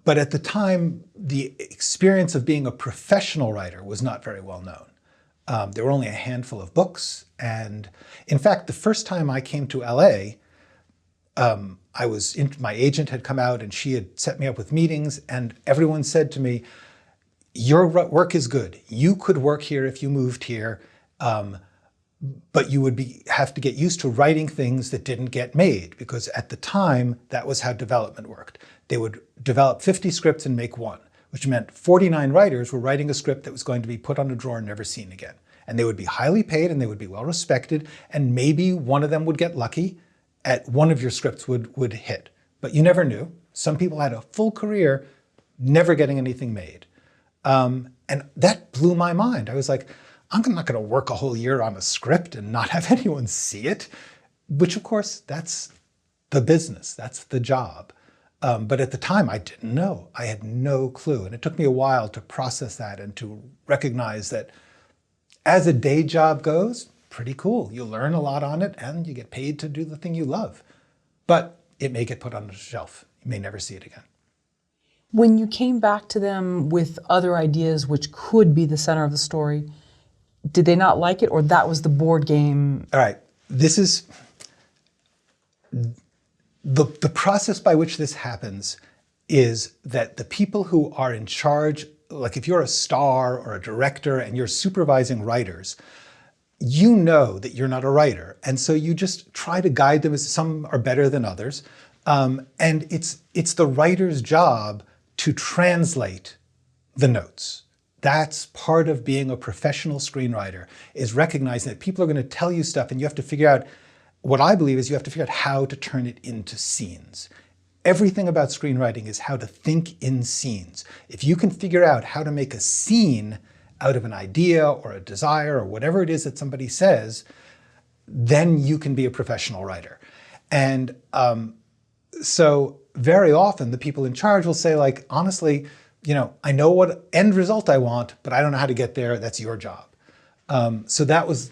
But at the time, the experience of being a professional writer was not very well known. There were only a handful of books. And in fact, the first time I came to LA, my agent had come out and she had set me up with meetings, and everyone said to me, your work is good. You could work here if you moved here, but you would have to get used to writing things that didn't get made, because at the time, that was how development worked. They would develop 50 scripts and make one, which meant 49 writers were writing a script that was going to be put on a drawer and never seen again. And they would be highly paid and they would be well respected, and maybe one of them would get lucky at one of your scripts would hit. but you never knew. Some people had a full career never getting anything made. And that blew my mind. I was like, I'm not going to work a whole year on a script and not have anyone see it, which of course, that's the business, that's the job. But at the time, I didn't know. I had no clue. And it took me a while to process that and to recognize that as a day job goes, pretty cool. You learn a lot on it and you get paid to do the thing you love. But it may get put on the shelf. You may never see it again. When you came back to them with other ideas which could be the center of the story, did they not like it, or that was the board game? All right, this is the process by which this happens is that the people who are in charge, like if you're a star or a director and you're supervising writers, you know that you're not a writer. And so you just try to guide them, as some are better than others. And it's the writer's job to translate the notes. That's part of being a professional screenwriter, is recognizing that people are going to tell you stuff and you have to figure out, what I believe is you have to figure out how to turn it into scenes. Everything about screenwriting is how to think in scenes. If you can figure out how to make a scene out of an idea or a desire or whatever it is that somebody says, then you can be a professional writer. And so very often the people in charge will say, like, honestly, I know what end result I want, but I don't know how to get there. That's your job. So that was,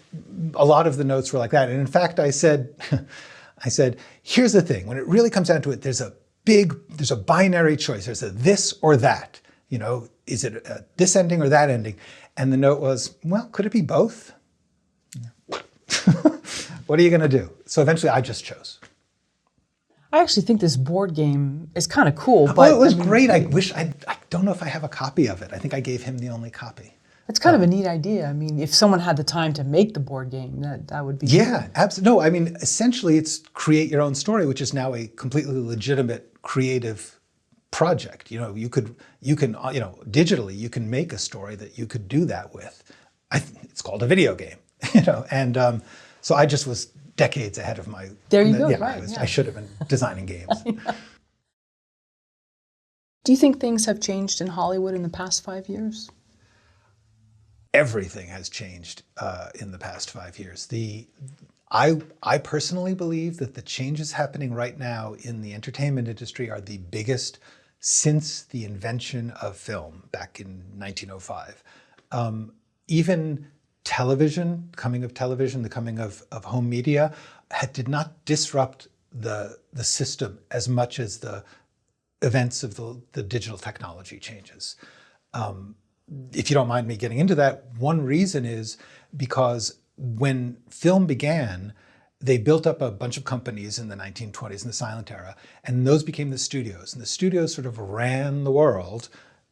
a lot of the notes were like that. And in fact, I said, here's the thing. When it really comes down to it, there's a binary choice. There's a this or that. Is it this ending or that ending? And the note was, well, could it be both? What are you going to do? So eventually I just chose. I actually think this board game is kind of cool. But Well, it was great. I don't know if I have a copy of it. I think I gave him the only copy. It's kind of a neat idea. I mean, if someone had the time to make the board game, that would be... Yeah, absolutely. No, I mean, essentially it's create your own story, which is now a completely legitimate creative project. You can, digitally, you can make a story that you could do that with. It's called a video game, and so I just was decades ahead of my... There you go, yeah, right. I should have been designing games. Do you think things have changed in Hollywood in the past 5 years? Everything has changed in the past 5 years. I personally believe that the changes happening right now in the entertainment industry are the biggest since the invention of film back in 1905. Even television, the coming of television, the coming of home media, did not disrupt the system as much as the events of the digital technology changes. If you don't mind me getting into that, one reason is because when film began, they built up a bunch of companies in the 1920s in the silent era, and those became the studios. And the studios sort of ran the world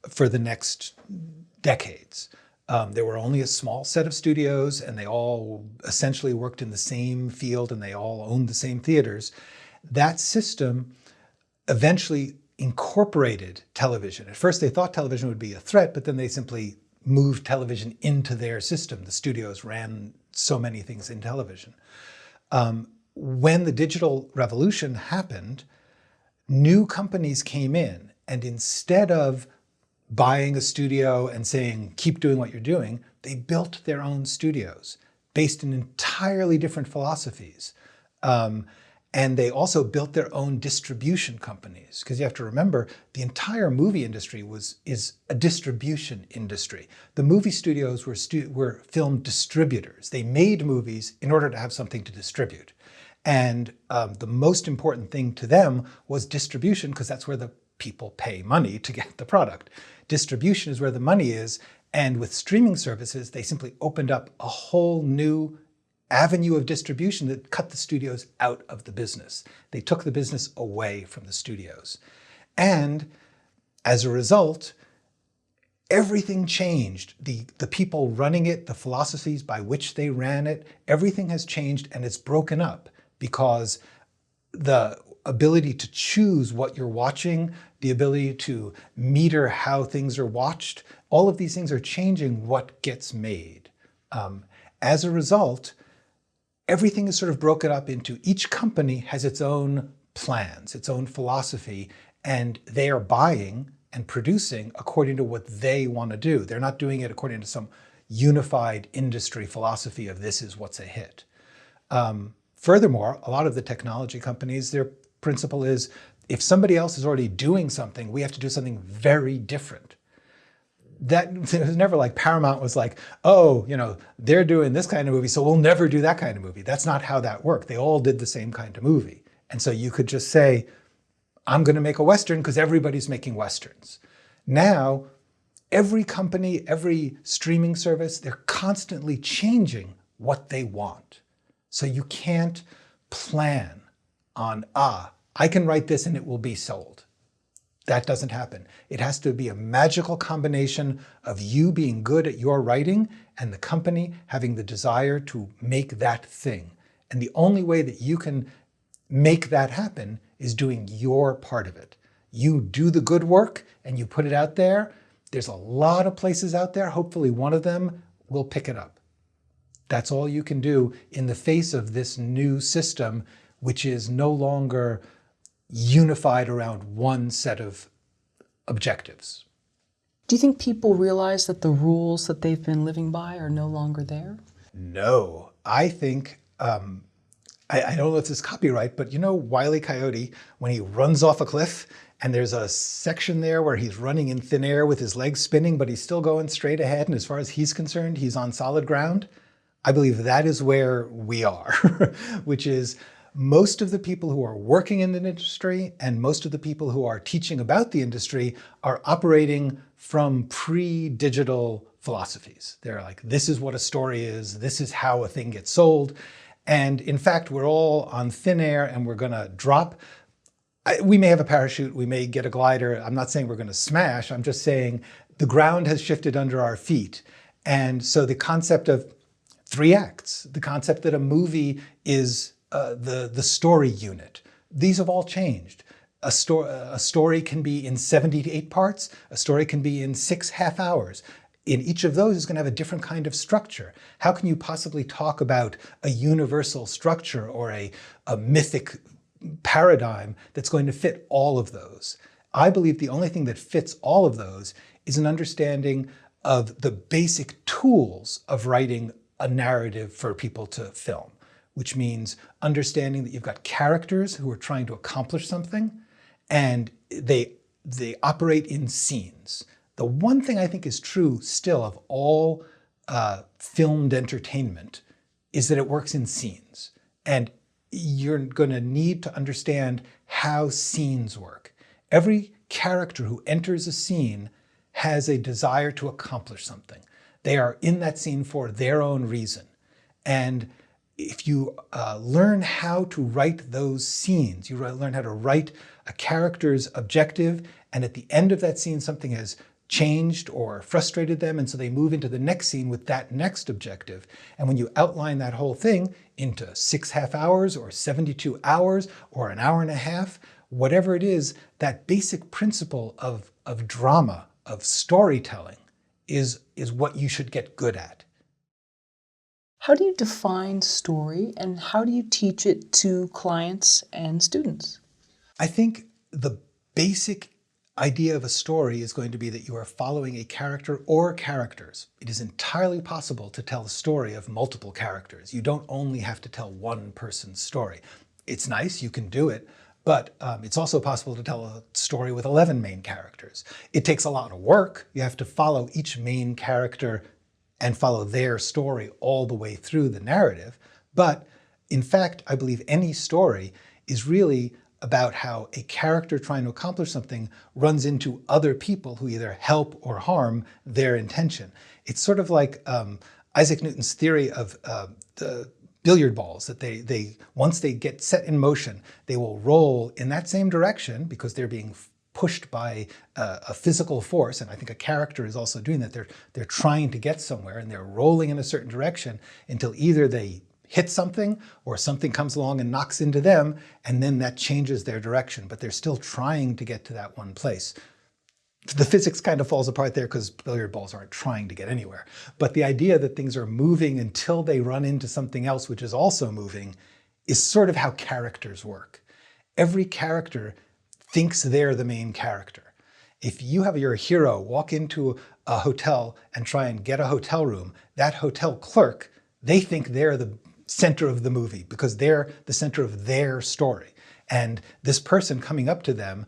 for the next decades. There were only a small set of studios, and they all essentially worked in the same field, and they all owned the same theaters. That system eventually incorporated television. At first they thought television would be a threat, but then they simply moved television into their system. The studios ran so many things in television. When the digital revolution happened, new companies came in, and instead of buying a studio and saying, keep doing what you're doing, they built their own studios based in entirely different philosophies. And they also built their own distribution companies, because you have to remember the entire movie industry is a distribution industry. The movie studios were film distributors. They made movies in order to have something to distribute. And the most important thing to them was distribution, because that's where the people pay money to get the product. Distribution is where the money is. And with streaming services, they simply opened up a whole new avenue of distribution that cut the studios out of the business. They took the business away from the studios. And as a result, everything changed. The people running it, the philosophies by which they ran it, everything has changed, and it's broken up because the ability to choose what you're watching, the ability to meter how things are watched, all of these things are changing what gets made. As a result, everything is sort of broken up into each company has its own plans, its own philosophy, and they are buying and producing according to what they want to do. They're not doing it according to some unified industry philosophy of this is what's a hit. Furthermore, a lot of the technology companies, their principle is if somebody else is already doing something, we have to do something very different. That it was never like Paramount was like, oh, they're doing this kind of movie, so we'll never do that kind of movie. That's not how that worked. They all did the same kind of movie. And so you could just say, I'm going to make a Western because everybody's making Westerns. Now, every company, every streaming service, they're constantly changing what they want. So you can't plan on, I can write this and it will be sold. That doesn't happen. It has to be a magical combination of you being good at your writing and the company having the desire to make that thing. And the only way that you can make that happen is doing your part of it. You do the good work and you put it out there. There's a lot of places out there. Hopefully one of them will pick it up. That's all you can do in the face of this new system, which is no longer unified around one set of objectives. Do you think people realize that the rules that they've been living by are no longer there? No, I think, I don't know if this is copyright, but Wile E. Coyote, when he runs off a cliff and there's a section there where he's running in thin air with his legs spinning, but he's still going straight ahead. And as far as he's concerned, he's on solid ground. I believe that is where we are, which is most of the people who are working in the industry and most of the people who are teaching about the industry are operating from pre-digital philosophies. They're like, this is what a story is, this is how a thing gets sold. And in fact, we're all on thin air and we're going to drop. We may have a parachute, we may get a glider. I'm not saying we're going to smash, I'm just saying the ground has shifted under our feet. And so the concept of 3 acts, the concept that a movie is the story unit. These have all changed. A story can be in 78 parts. A story can be in 6 half hours. In each of those is going to have a different kind of structure. How can you possibly talk about a universal structure or a mythic paradigm that's going to fit all of those? I believe the only thing that fits all of those is an understanding of the basic tools of writing a narrative for people to film, which means understanding that you've got characters who are trying to accomplish something and they operate in scenes. The one thing I think is true still of all filmed entertainment is that it works in scenes. And you're going to need to understand how scenes work. Every character who enters a scene has a desire to accomplish something. They are in that scene for their own reason. And if you learn how to write those scenes, you learn how to write a character's objective, and at the end of that scene something has changed or frustrated them, and so they move into the next scene with that next objective. And when you outline that whole thing into 6 half hours or 72 hours or an hour and a half, whatever it is, that basic principle of drama, of storytelling, is what you should get good at. How do you define story and how do you teach it to clients and students? I think the basic idea of a story is going to be that you are following a character or characters. It is entirely possible to tell a story of multiple characters. You don't only have to tell one person's story. It's nice, you can do it, but it's also possible to tell a story with 11 main characters. It takes a lot of work. You have to follow each main character and follow their story all the way through the narrative. But in fact, I believe any story is really about how a character trying to accomplish something runs into other people who either help or harm their intention. It's sort of like Isaac Newton's theory of the billiard balls, that they once they get set in motion, they will roll in that same direction because they're being pushed by a physical force, and I think a character is also doing that. They're trying to get somewhere and they're rolling in a certain direction until either they hit something or something comes along and knocks into them, and then that changes their direction, but they're still trying to get to that one place. The physics kind of falls apart there because billiard balls aren't trying to get anywhere. But the idea that things are moving until they run into something else which is also moving is sort of how characters work. Every character thinks they're the main character. If you have your hero walk into a hotel and try and get a hotel room, that hotel clerk, they think they're the center of the movie because they're the center of their story. And this person coming up to them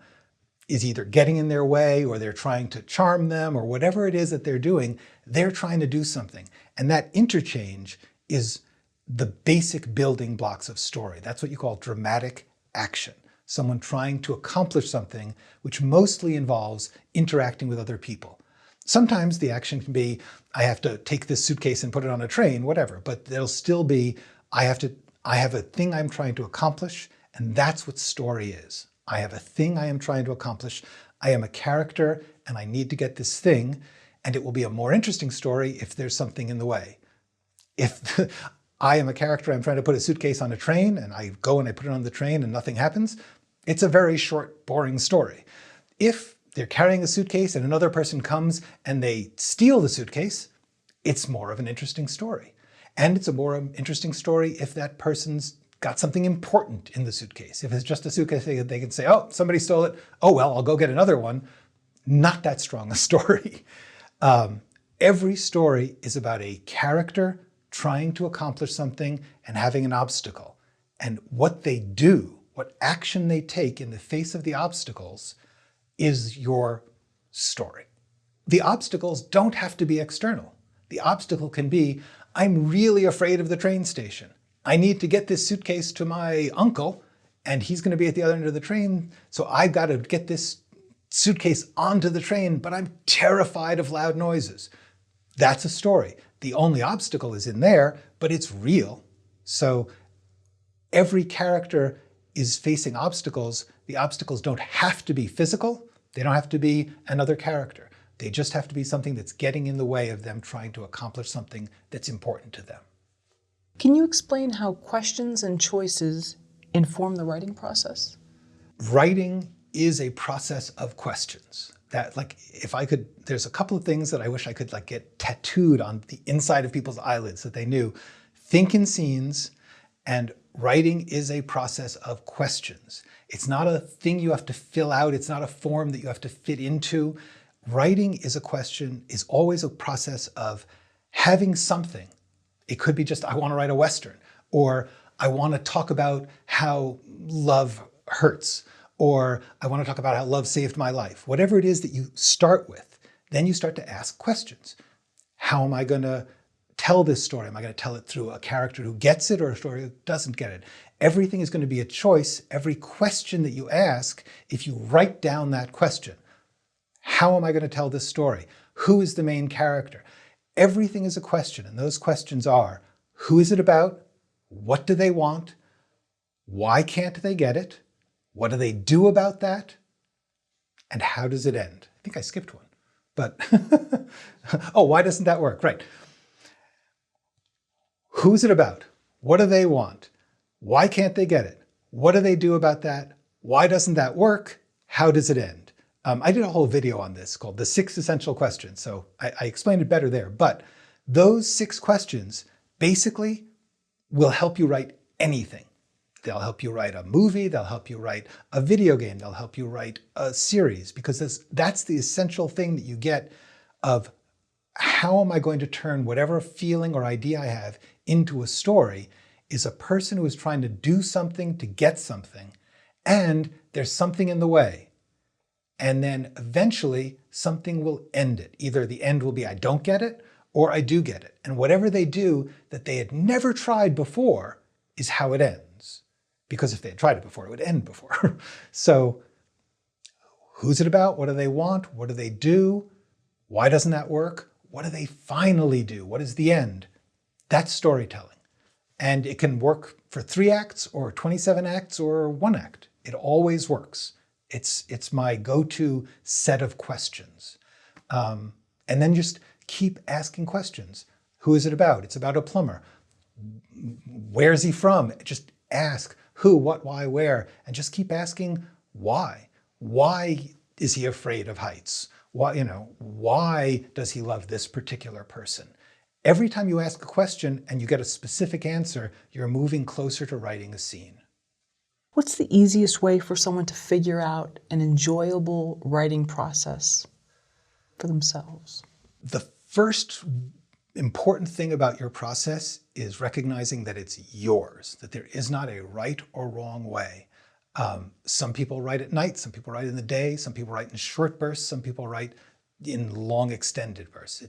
is either getting in their way or they're trying to charm them or whatever it is that they're doing, they're trying to do something. And that interchange is the basic building blocks of story. That's what you call dramatic action. Someone trying to accomplish something which mostly involves interacting with other people. Sometimes the action can be, I have to take this suitcase and put it on a train, whatever, but there'll still be, I have a thing I'm trying to accomplish, and that's what story is. I have a thing I am trying to accomplish. I am a character and I need to get this thing, and it will be a more interesting story if there's something in the way. If I am a character, I'm trying to put a suitcase on a train and I go and I put it on the train and nothing happens, it's a very short, boring story. If they're carrying a suitcase and another person comes and they steal the suitcase, it's more of an interesting story. And it's a more interesting story if that person's got something important in the suitcase. If it's just a suitcase, they can say, oh, somebody stole it. Oh, well, I'll go get another one. Not that strong a story. Every story is about a character trying to accomplish something and having an obstacle. And what they do, what action they take in the face of the obstacles is your story. The obstacles don't have to be external. The obstacle can be, I'm really afraid of the train station. I need to get this suitcase to my uncle and he's going to be at the other end of the train. So I've got to get this suitcase onto the train, but I'm terrified of loud noises. That's a story. The only obstacle is in there, but it's real. So every character is facing obstacles. The obstacles don't have to be physical. They don't have to be another character. They just have to be something that's getting in the way of them trying to accomplish something that's important to them. Can you explain how questions and choices inform the writing process? Writing is a process of questions. That, like, if I could, there's a couple of things that I wish I could like get tattooed on the inside of people's eyelids that they knew. Think in scenes, and writing is a process of questions. It's not a thing you have to fill out. It's not a form that you have to fit into. Writing is a question, is always a process of having something. It could be just, I want to write a Western, or I want to talk about how love hurts, or I want to talk about how love saved my life. Whatever it is that you start with, then you start to ask questions. How am I going to tell this story? Am I going to tell it through a character who gets it or a story who doesn't get it? Everything is going to be a choice. Every question that you ask, if you write down that question, how am I going to tell this story? Who is the main character? Everything is a question, and those questions are, who is it about? What do they want? Why can't they get it? What do they do about that? And how does it end? I think I skipped one, but oh, why doesn't that work? Right. Who's it about? What do they want? Why can't they get it? What do they do about that? Why doesn't that work? How does it end? I did a whole video on this called The 6 Essential Questions, so I explained it better there. But those 6 questions basically will help you write anything. They'll help you write a movie, they'll help you write a video game, they'll help you write a series, because that's the essential thing that you get of how am I going to turn whatever feeling or idea I have into a story is a person who is trying to do something to get something, and there's something in the way. And then eventually something will end it. Either the end will be I don't get it, or I do get it. And whatever they do that they had never tried before is how it ends. Because if they had tried it before, it would end before. So who's it about? What do they want? What do they do? Why doesn't that work? What do they finally do? What is the end? That's storytelling. And it can work for 3 acts or 27 acts or 1 act. It always works. It's my go-to set of questions. And then just keep asking questions. Who is it about? It's about a plumber. Where's he from? Just ask who, what, why, where, and just keep asking why. Why is he afraid of heights? Why does he love this particular person? Every time you ask a question and you get a specific answer, you're moving closer to writing a scene. What's the easiest way for someone to figure out an enjoyable writing process for themselves? The first important thing about your process is recognizing that it's yours, that there is not a right or wrong way. Some people write at night, some people write in the day, some people write in short bursts, some people write in long extended bursts.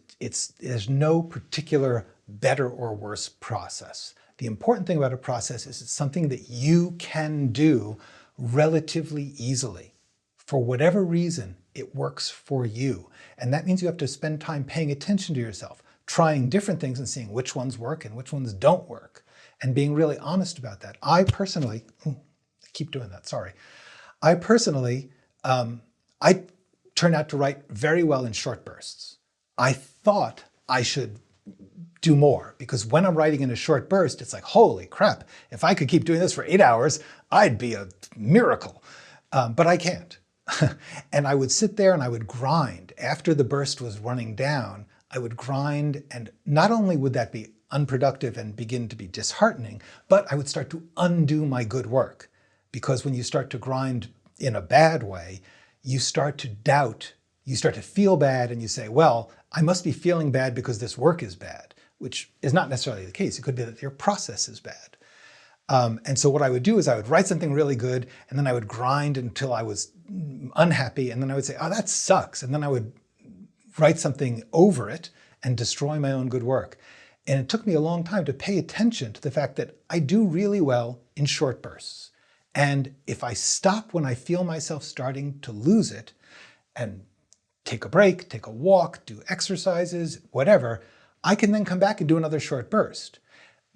There's no particular better or worse process. The important thing about a process is it's something that you can do relatively easily. For whatever reason, it works for you. And that means you have to spend time paying attention to yourself, trying different things and seeing which ones work and which ones don't work, and being really honest about that. I personally, I keep doing that, sorry. I personally, I turned out to write very well in short bursts. I thought I should do more, because when I'm writing in a short burst, it's like, holy crap, if I could keep doing this for 8 hours, I'd be a miracle. But I can't. And I would sit there and I would grind. After the burst was running down, I would grind, and not only would that be unproductive and begin to be disheartening, but I would start to undo my good work. Because when you start to grind in a bad way, you start to doubt, you start to feel bad, and you say, well, I must be feeling bad because this work is bad, which is not necessarily the case. It could be that your process is bad. And so what I would do is I would write something really good, and then I would grind until I was unhappy, and then I would say, oh, that sucks. And then I would write something over it and destroy my own good work. And it took me a long time to pay attention to the fact that I do really well in short bursts. And if I stop when I feel myself starting to lose it and take a break, take a walk, do exercises, whatever, I can then come back and do another short burst.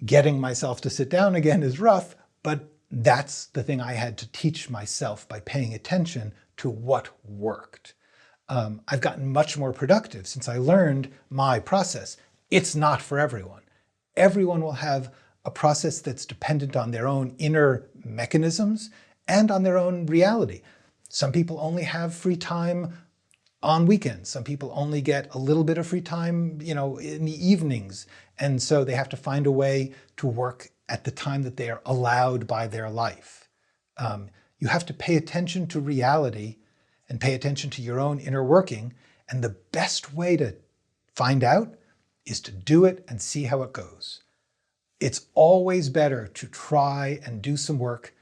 Getting myself to sit down again is rough, but that's the thing I had to teach myself by paying attention to what worked. I've gotten much more productive since I learned my process. It's not for everyone. Everyone will have a process that's dependent on their own inner mechanisms and on their own reality. Some people only have free time on weekends. Some people only get a little bit of free time, in the evenings. And so they have to find a way to work at the time that they are allowed by their life. You have to pay attention to reality and pay attention to your own inner working. And the best way to find out is to do it and see how it goes. It's always better to try and do some work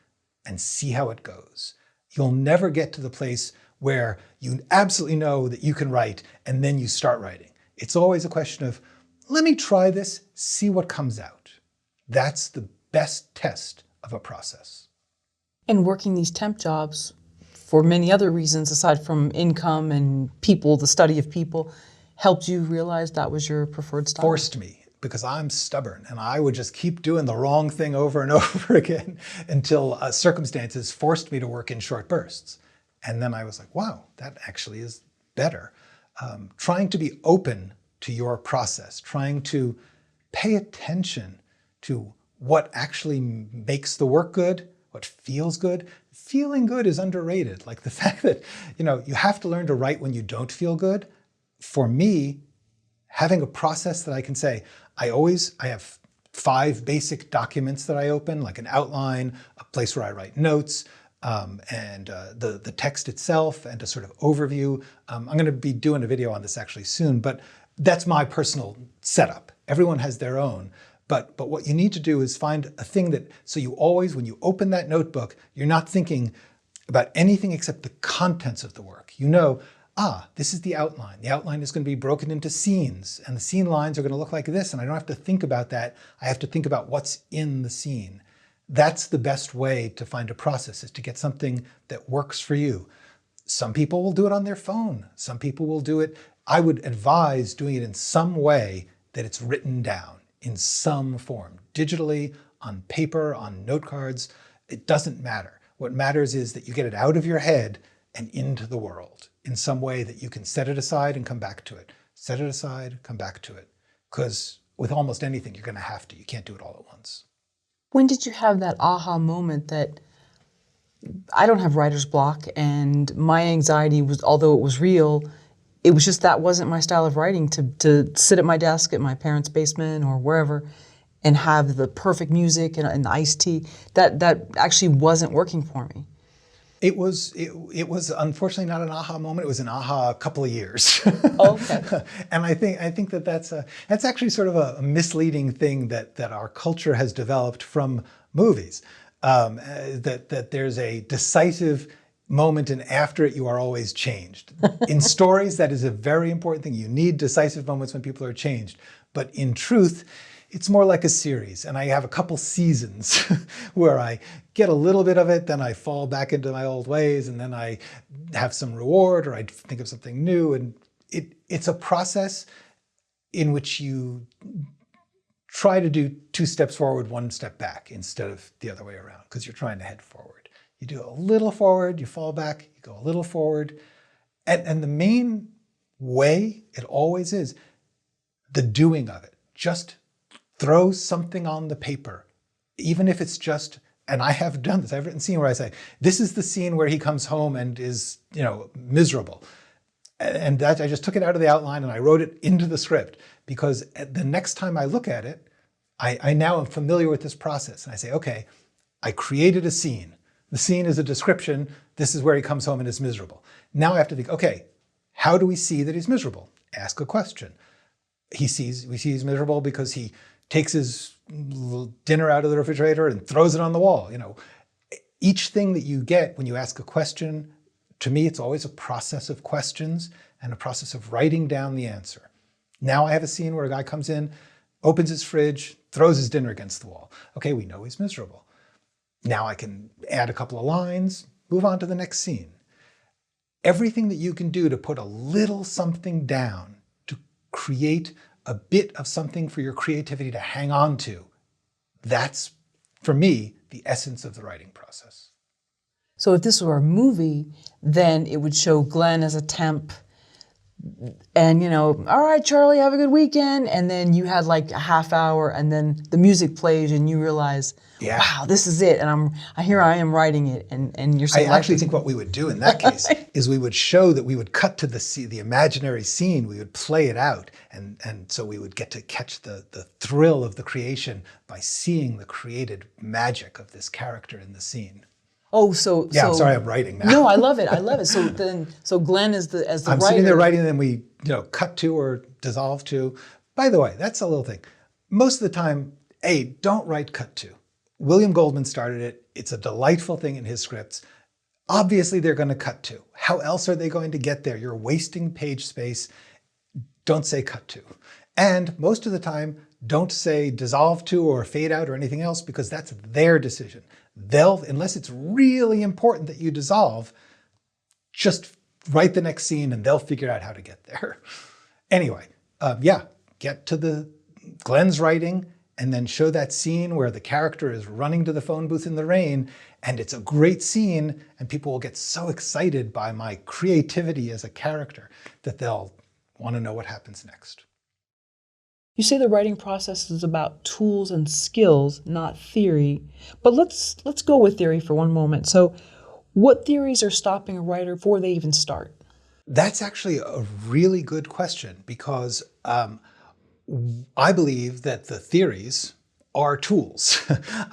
and see how it goes. You'll never get to the place where you absolutely know that you can write and then you start writing. It's always a question of, let me try this, see what comes out. That's the best test of a process. And working these temp jobs for many other reasons aside from income and people, the study of people, helped you realize that was your preferred style? Forced me, because I'm stubborn and I would just keep doing the wrong thing over and over again until circumstances forced me to work in short bursts. And then I was like, wow, that actually is better. Trying to be open to your process, trying to pay attention to what actually makes the work good, what feels good. Feeling good is underrated. Like the fact that, you have to learn to write when you don't feel good. For me, having a process that I can say, I have 5 basic documents that I open, like an outline, a place where I write notes, and the text itself, and a sort of overview. I'm going to be doing a video on this actually soon, but that's my personal setup. Everyone has their own. But what you need to do is find a thing that, so you always, when you open that notebook, you're not thinking about anything except the contents of the work. This is the outline. The outline is going to be broken into scenes, and the scene lines are going to look like this, and I don't have to think about that. I have to think about what's in the scene. That's the best way to find a process, is to get something that works for you. Some people will do it on their phone. Some people will do it. I would advise doing it in some way that it's written down in some form, digitally, on paper, on note cards. It doesn't matter. What matters is that you get it out of your head and into the world in some way that you can set it aside and come back to it. Set it aside, come back to it. Because with almost anything, you're going to have to. You can't do it all at once. When did you have that aha moment that I don't have writer's block, and my anxiety was, although it was real, it was just that wasn't my style of writing, to sit at my desk at my parents' basement or wherever and have the perfect music and the iced tea. That actually wasn't working for me. It was unfortunately not an aha moment. It was an aha a couple of years. Oh, okay. And I think that that's actually sort of a misleading thing that our culture has developed from movies. That there's a decisive moment, and after it you are always changed. In stories, that is a very important thing. You need decisive moments when people are changed. But in truth, it's more like a series, and I have a couple seasons where I get a little bit of it, then I fall back into my old ways, and then I have some reward, or I think of something new, and it's a process in which you try to do 2 steps forward, 1 step back, instead of the other way around, because you're trying to head forward. You do a little forward, you fall back, you go a little forward, and the main way it always is the doing of it. Just throw something on the paper, even if it's just, and I have done this, I've written a scene where I say, this is the scene where he comes home and is, miserable. And that I just took it out of the outline and I wrote it into the script, because the next time I look at it, I now am familiar with this process. And I say, okay, I created a scene. The scene is a description. This is where he comes home and is miserable. Now I have to think, okay, how do we see that he's miserable? Ask a question. We see he's miserable because he takes his dinner out of the refrigerator and throws it on the wall. Each thing that you get when you ask a question, to me, it's always a process of questions and a process of writing down the answer. Now I have a scene where a guy comes in, opens his fridge, throws his dinner against the wall. Okay, we know he's miserable. Now I can add a couple of lines, move on to the next scene. Everything that you can do to put a little something down, to create a bit of something for your creativity to hang on to, that's, for me, the essence of the writing process. So if this were a movie, then it would show Glenn as a temp and, all right, Charlie, have a good weekend. And then you had like a half hour and then the music plays and you realize, yeah, wow, this is it. And here I am writing it. And you're saying, I actually think what we would do in that case is we would show that we would cut to the imaginary scene. We would play it out. And so we would get to catch the thrill of the creation by seeing the created magic of this character in the scene. Oh, so yeah, I'm sorry, I'm writing now. No, I love it. I love it. So Glenn is the writer. I'm sitting there writing, and then we cut to or dissolve to. By the way, that's a little thing. Most of the time, don't write cut to. William Goldman started it. It's a delightful thing in his scripts. Obviously, they're going to cut to. How else are they going to get there? You're wasting page space. Don't say cut to. And most of the time, don't say dissolve to or fade out or anything else, because that's their decision. Unless it's really important that you dissolve, just write the next scene and they'll figure out how to get there. Anyway, get to Glenn's writing and then show that scene where the character is running to the phone booth in the rain, and it's a great scene and people will get so excited by my creativity as a character that they'll want to know what happens next. You say the writing process is about tools and skills, not theory. But let's go with theory for one moment. So what theories are stopping a writer before they even start? That's actually a really good question, because I believe that the theories are tools.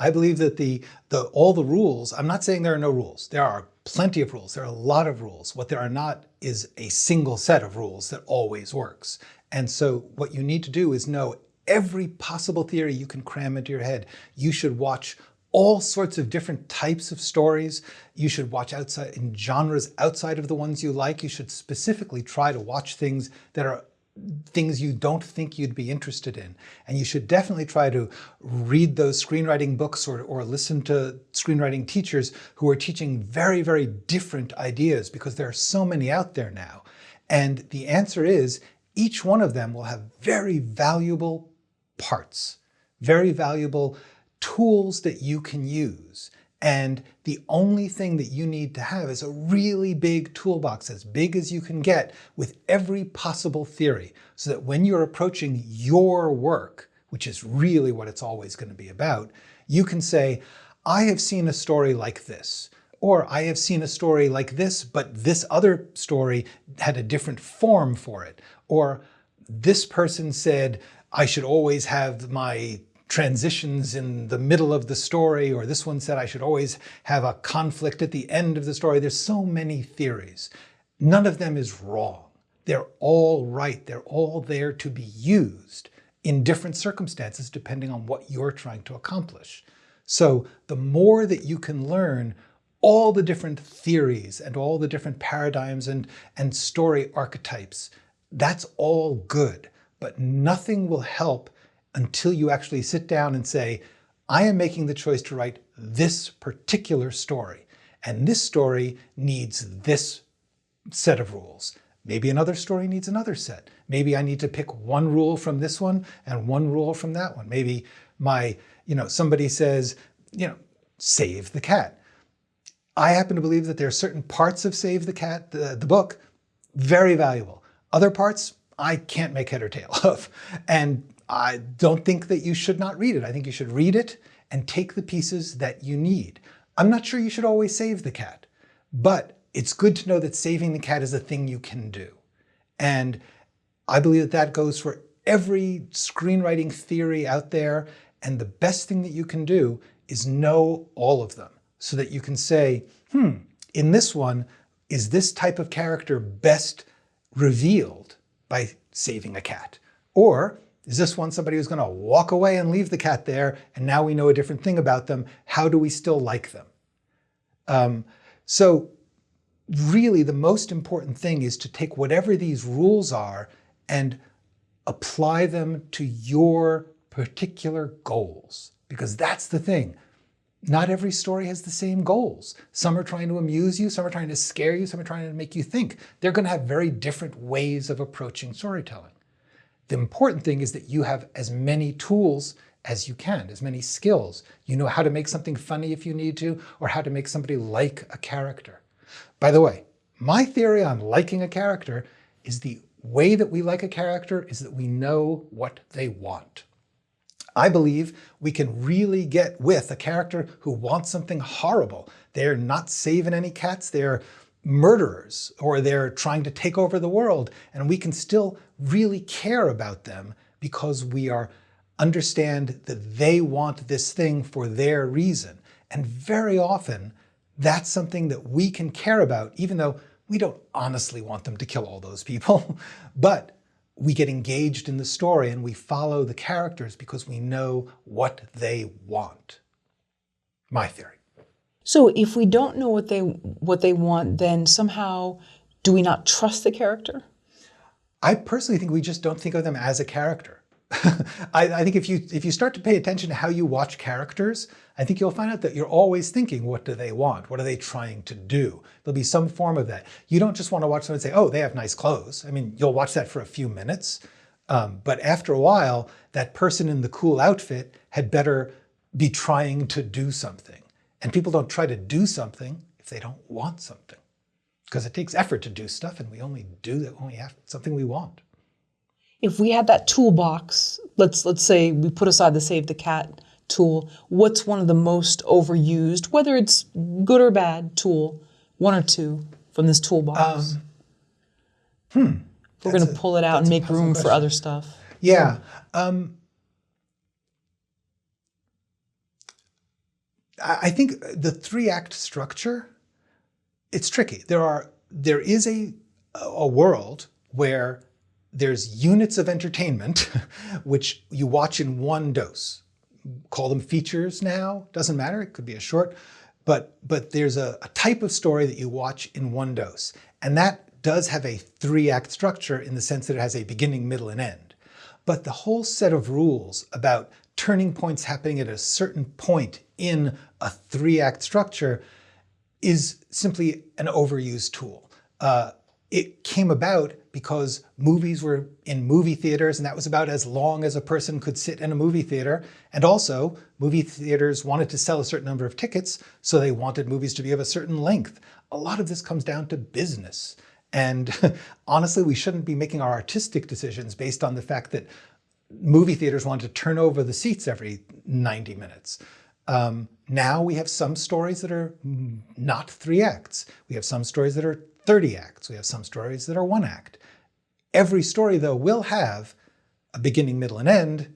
I believe that all the rules, I'm not saying there are no rules. There are plenty of rules. There are a lot of rules. What there are not is a single set of rules that always works. And so what you need to do is know every possible theory you can cram into your head. You should watch all sorts of different types of stories. You should watch in genres outside of the ones you like. You should specifically try to watch things that are things you don't think you'd be interested in. And you should definitely try to read those screenwriting books or listen to screenwriting teachers who are teaching very, very different ideas, because there are so many out there now. And the answer is, each one of them will have very valuable parts, very valuable tools that you can use. And the only thing that you need to have is a really big toolbox, as big as you can get, with every possible theory, so that when you're approaching your work, which is really what it's always going to be about, you can say, I have seen a story like this. Or I have seen a story like this, but this other story had a different form for it. Or this person said, I should always have my transitions in the middle of the story, or this one said I should always have a conflict at the end of the story. There's so many theories. None of them is wrong. They're all right. They're all there to be used in different circumstances depending on what you're trying to accomplish. So the more that you can learn all the different theories and all the different paradigms and story archetypes, that's all good. But nothing will help until you actually sit down and say, I am making the choice to write this particular story, and this story needs this set of rules. Maybe another story needs another set. Maybe I need to pick one rule from this one and one rule from that one. Maybe somebody says, save the cat. I happen to believe that there are certain parts of Save the Cat, the book, very valuable. Other parts, I can't make head or tail of. And I don't think that you should not read it. I think you should read it and take the pieces that you need. I'm not sure you should always save the cat, but it's good to know that saving the cat is a thing you can do. And I believe that that goes for every screenwriting theory out there. And the best thing that you can do is know all of them so that you can say, in this one, is this type of character best revealed by saving a cat? Or is this one somebody who's going to walk away and leave the cat there, and now we know a different thing about them? How do we still like them? So really the most important thing is to take whatever these rules are and apply them to your particular goals. Because that's the thing. Not every story has the same goals. Some are trying to amuse you, some are trying to scare you, some are trying to make you think. They're going to have very different ways of approaching storytelling. The important thing is that you have as many tools as you can, as many skills. You know how to make something funny if you need to, or how to make somebody like a character. By the way, my theory on liking a character is the way that we like a character is that we know what they want. I believe we can really get with a character who wants something horrible. They're not saving any cats, they're murderers, or they're trying to take over the world, and we can still really care about them because we understand that they want this thing for their reason. And very often, that's something that we can care about, even though we don't honestly want them to kill all those people. But we get engaged in the story and we follow the characters because we know what they want. My theory. So if we don't know what they want, then somehow do we not trust the character? I personally think we just don't think of them as a character. I think if you start to pay attention to how you watch characters, I think you'll find out that you're always thinking, what do they want? What are they trying to do? There'll be some form of that. You don't just want to watch someone and say, oh, they have nice clothes. I mean, you'll watch that for a few minutes, but after a while, that person in the cool outfit had better be trying to do something. And people don't try to do something if they don't want something. Because it takes effort to do stuff, and we only do that when we have something we want. If we had that toolbox, let's say we put aside the Save the Cat tool, what's one of the most overused, whether it's good or bad tool, one or two from this toolbox? We're going to pull it out and make room for other stuff. Yeah. I think the 3-act structure, it's tricky. There is a world where there's units of entertainment which you watch in one dose. Call them features now, doesn't matter, it could be a short, but there's a type of story that you watch in one dose. And that does have a 3-act structure in the sense that it has a beginning, middle, and end. But the whole set of rules about turning points happening at a certain point in a 3-act structure is simply an overused tool. It came about because movies were in movie theaters, and that was about as long as a person could sit in a movie theater. And also, movie theaters wanted to sell a certain number of tickets, so they wanted movies to be of a certain length. A lot of this comes down to business. And honestly, we shouldn't be making our artistic decisions based on the fact that movie theaters want to turn over the seats every 90 minutes. Now we have some stories that are not 3 acts. We have some stories that are 30 acts. We have some stories that are 1 act. Every story, though, will have a beginning, middle, and end.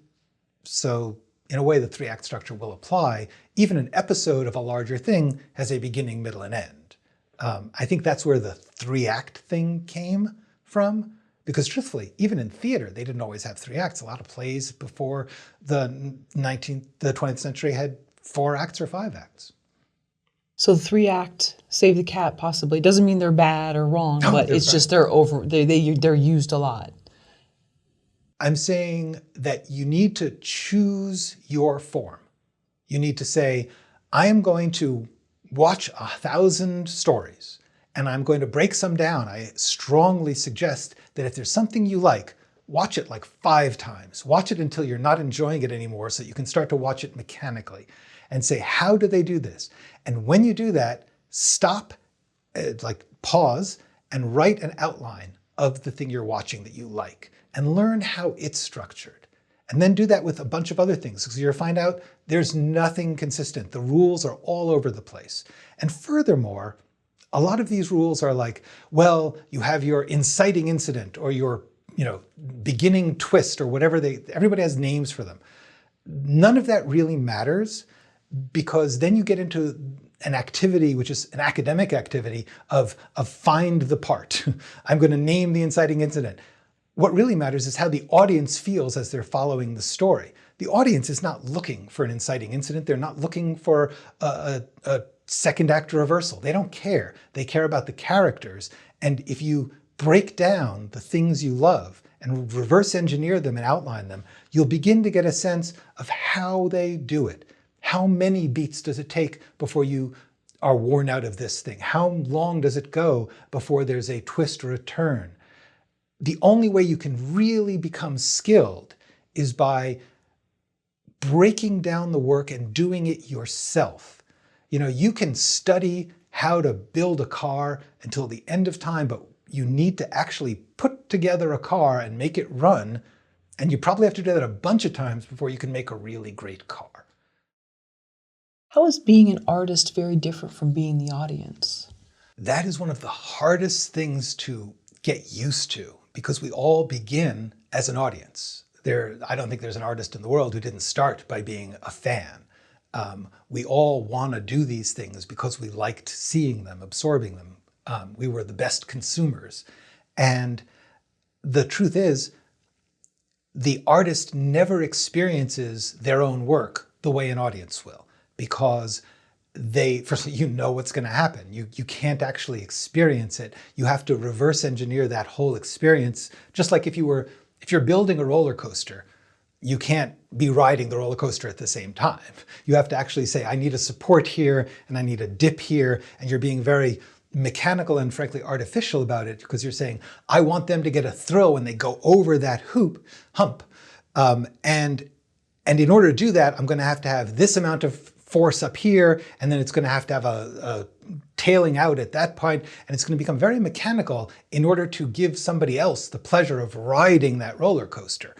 So in a way, the three-act structure will apply. Even an episode of a larger thing has a beginning, middle, and end. I think that's where the three-act thing came from. Because truthfully, even in theater, they didn't always have three acts. A lot of plays before the 20th century had 4 acts or 5 acts. So the 3-act Save the Cat possibly doesn't mean they're bad or wrong, but it's just they're used a lot. I'm saying that you need to choose your form. You need to say, I am going to watch 1,000 stories and I'm going to break some down. I strongly suggest that if there's something you like, watch it like 5 times. Watch it until you're not enjoying it anymore so that you can start to watch it mechanically and say, how do they do this? And when you do that, stop, pause and write an outline of the thing you're watching that you like and learn how it's structured. And then do that with a bunch of other things because you'll find out there's nothing consistent. The rules are all over the place. And furthermore, a lot of these rules are like, well, you have your inciting incident or your beginning twist or whatever everybody has names for them. None of that really matters because then you get into an activity, which is an academic activity of find the part. I'm going to name the inciting incident. What really matters is how the audience feels as they're following the story. The audience is not looking for an inciting incident. They're not looking for a second act reversal. They don't care. They care about the characters. And if you break down the things you love and reverse engineer them and outline them, you'll begin to get a sense of how they do it. How many beats does it take before you are worn out of this thing? How long does it go before there's a twist or a turn? The only way you can really become skilled is by breaking down the work and doing it yourself. You can study how to build a car until the end of time, but you need to actually put together a car and make it run. And you probably have to do that a bunch of times before you can make a really great car. How is being an artist very different from being the audience? That is one of the hardest things to get used to because we all begin as an audience. I don't think there's an artist in the world who didn't start by being a fan. We all want to do these things because we liked seeing them, absorbing them. We were the best consumers. And the truth is, the artist never experiences their own work the way an audience will, because first of all, you know what's going to happen. You can't actually experience it. You have to reverse engineer that whole experience. Just like if you're building a roller coaster, you can't be riding the roller coaster at the same time. You have to actually say, I need a support here and I need a dip here. And you're being very mechanical and frankly artificial about it because you're saying, I want them to get a thrill when they go over that hump. And in order to do that, I'm going to have this amount of force up here, and then it's going to have a tailing out at that point, and it's going to become very mechanical in order to give somebody else the pleasure of riding that roller coaster.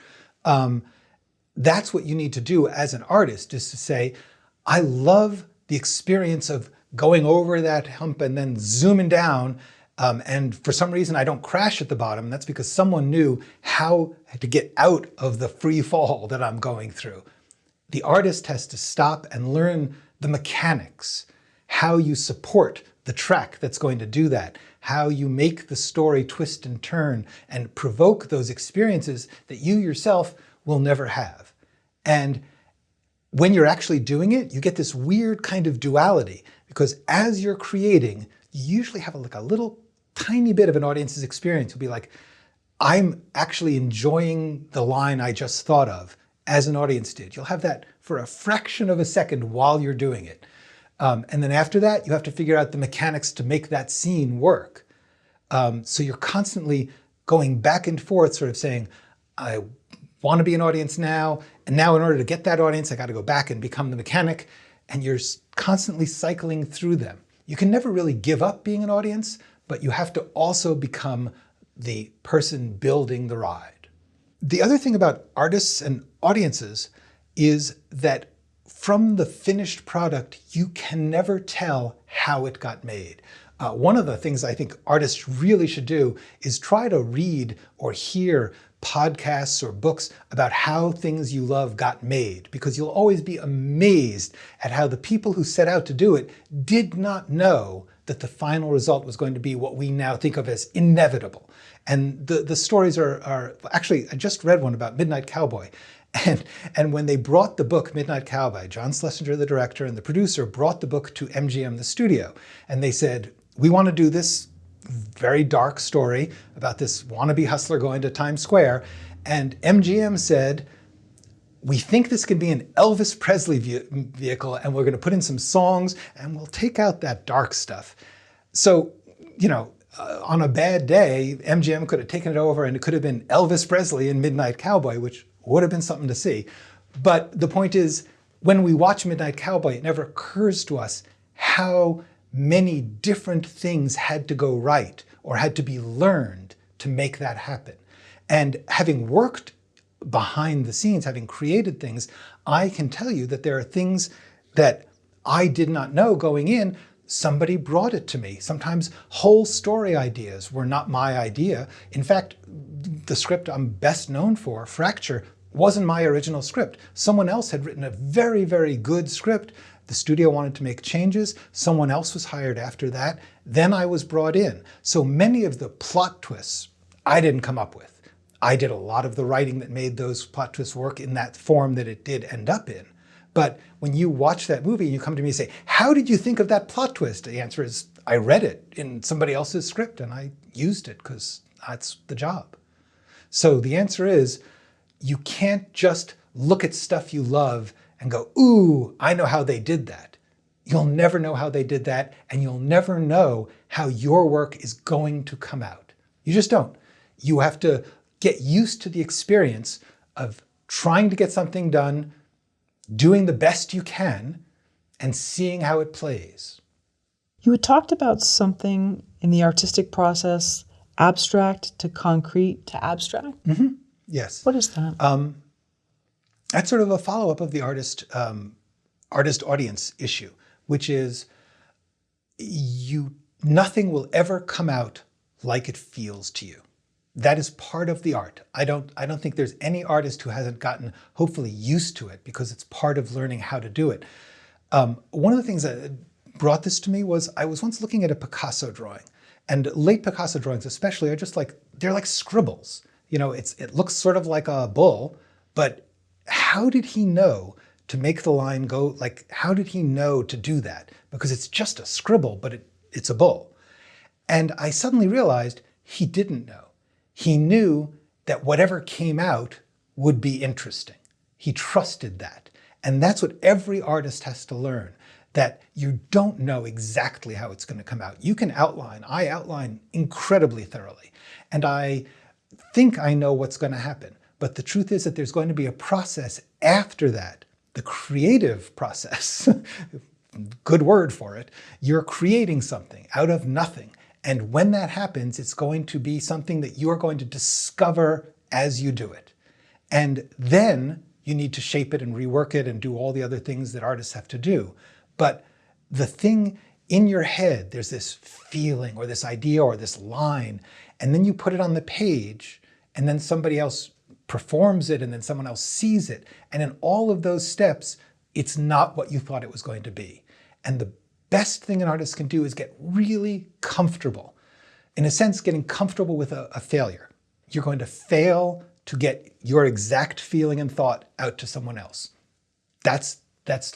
That's what you need to do as an artist, is to say, I love the experience of going over that hump and then zooming down, and for some reason I don't crash at the bottom. That's because someone knew how to get out of the free fall that I'm going through. The artist has to stop and learn the mechanics, how you support the track that's going to do that, how you make the story twist and turn and provoke those experiences that you yourself will never have. And when you're actually doing it, you get this weird kind of duality, because as you're creating, you usually have a little tiny bit of an audience's experience. You'll be like, I'm actually enjoying the line I just thought of, as an audience did. You'll have that for a fraction of a second while you're doing it. And then after that, you have to figure out the mechanics to make that scene work. So you're constantly going back and forth, sort of saying, I want to be an audience now, and now in order to get that audience, I got to go back and become the mechanic. And you're constantly cycling through them. You can never really give up being an audience, but you have to also become the person building the ride. The other thing about artists and audiences is that from the finished product, you can never tell how it got made. One of the things I think artists really should do is try to read or hear podcasts or books about how things you love got made, because you'll always be amazed at how the people who set out to do it did not know that the final result was going to be what we now think of as inevitable. And the stories are actually, I just read one about Midnight Cowboy. And when they brought the book Midnight Cowboy, John Schlesinger, the director, and the producer brought the book to MGM, the studio, and they said, we want to do this very dark story about this wannabe hustler going to Times Square. And MGM said, we think this could be an Elvis Presley vehicle, and we're going to put in some songs, and we'll take out that dark stuff. So, you know, on a bad day, MGM could have taken it over, and it could have been Elvis Presley in Midnight Cowboy, which would have been something to see. But the point is, when we watch Midnight Cowboy, it never occurs to us how many different things had to go right or had to be learned to make that happen. And having worked behind the scenes, having created things, I can tell you that there are things that I did not know going in. Somebody brought it to me. Sometimes whole story ideas were not my idea. In fact, the script I'm best known for, Fracture, wasn't my original script. Someone else had written a very, very good script. The studio wanted to make changes. Someone else was hired after that. Then I was brought in. So many of the plot twists I didn't come up with. I did a lot of the writing that made those plot twists work in that form that it did end up in. But when you watch that movie and you come to me and say, how did you think of that plot twist? The answer is, I read it in somebody else's script and I used it because that's the job. So the answer is, you can't just look at stuff you love and go, ooh, I know how they did that. You'll never know how they did that, and you'll never know how your work is going to come out. You just don't. You have to get used to the experience of trying to get something done, doing the best you can, and seeing how it plays. You had talked about something in the artistic process, abstract to concrete to abstract? Mm-hmm. Yes. What is that? That's sort of a follow-up of the artist-audience issue, which is nothing will ever come out like it feels to you. That is part of the art. I don't think there's any artist who hasn't gotten, hopefully, used to it, because it's part of learning how to do it. One of the things that brought this to me was I was once looking at a Picasso drawing, and late Picasso drawings especially are just like, they're like scribbles. You know, it looks sort of like a bull, but how did he know to make the line go, like, how did he know to do that? Because it's just a scribble, but it's a bull. And I suddenly realized he didn't know. He knew that whatever came out would be interesting. He trusted that. And that's what every artist has to learn, that you don't know exactly how it's going to come out. You can outline. I outline incredibly thoroughly. And I think I know what's going to happen. But the truth is that there's going to be a process after that, the creative process, good word for it. You're creating something out of nothing. And when that happens, it's going to be something that you're going to discover as you do it. And then you need to shape it and rework it and do all the other things that artists have to do. But the thing in your head, there's this feeling or this idea or this line, and then you put it on the page, and then somebody else performs it, and then someone else sees it. And in all of those steps, it's not what you thought it was going to be. And the best thing an artist can do is get really comfortable. In a sense, getting comfortable with a failure. You're going to fail to get your exact feeling and thought out to someone else. That's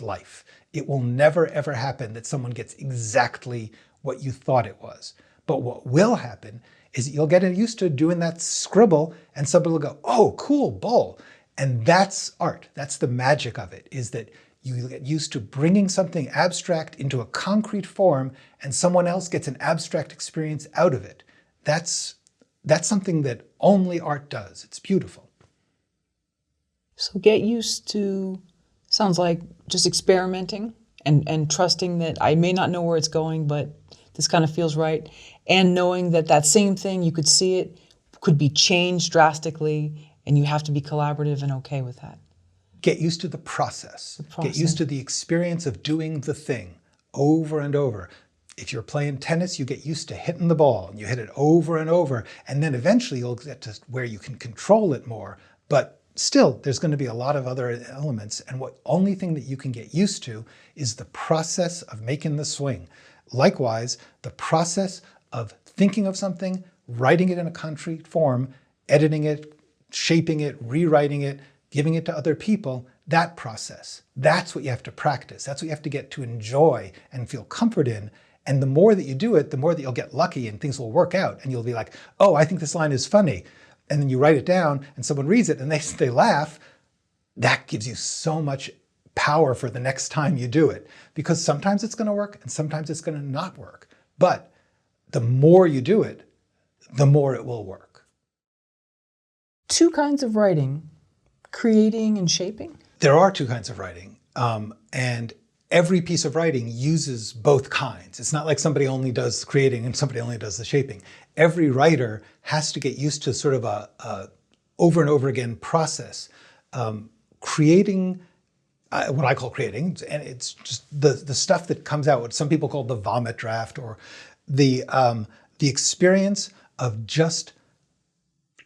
life. It will never, ever happen that someone gets exactly what you thought it was. But what will happen is you'll get used to doing that scribble, and somebody will go, oh, cool, bull. And that's art. That's the magic of it, is that you get used to bringing something abstract into a concrete form, and someone else gets an abstract experience out of it. That's something that only art does. It's beautiful. So get used to, sounds like just experimenting and trusting that I may not know where it's going, but this kind of feels right. And knowing that that same thing, you could see it, could be changed drastically, and you have to be collaborative and okay with that. Get used to the process. Get used to the experience of doing the thing over and over. If you're playing tennis, you get used to hitting the ball and you hit it over and over. And then eventually you'll get to where you can control it more. But still, there's going to be a lot of other elements. And what only thing that you can get used to is the process of making the swing. Likewise, the process of thinking of something, writing it in a concrete form, editing it, shaping it, rewriting it, giving it to other people, that process, that's what you have to practice. That's what you have to get to enjoy and feel comfort in. And the more that you do it, the more that you'll get lucky and things will work out. And you'll be like, oh, I think this line is funny. And then you write it down and someone reads it and they laugh. That gives you so much power for the next time you do it. Because sometimes it's going to work and sometimes it's going to not work. But the more you do it, the more it will work. Two kinds of writing, creating and shaping? There are two kinds of writing. And every piece of writing uses both kinds. It's not like somebody only does creating and somebody only does the shaping. Every writer has to get used to sort of a over and over again process. Creating, what I call creating, and it's just the stuff that comes out, what some people call the vomit draft, or the experience of just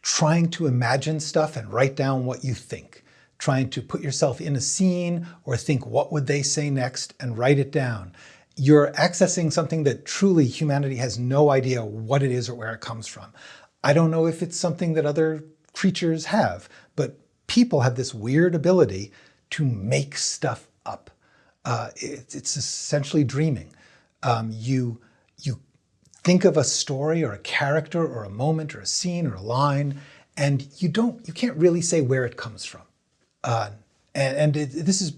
trying to imagine stuff and write down what you think. Trying to put yourself in a scene or think what would they say next and write it down. You're accessing something that truly humanity has no idea what it is or where it comes from. I don't know if it's something that other creatures have, but people have this weird ability to make stuff up. It's essentially dreaming. You think of a story or a character or a moment or a scene or a line, and you can't really say where it comes from. This is,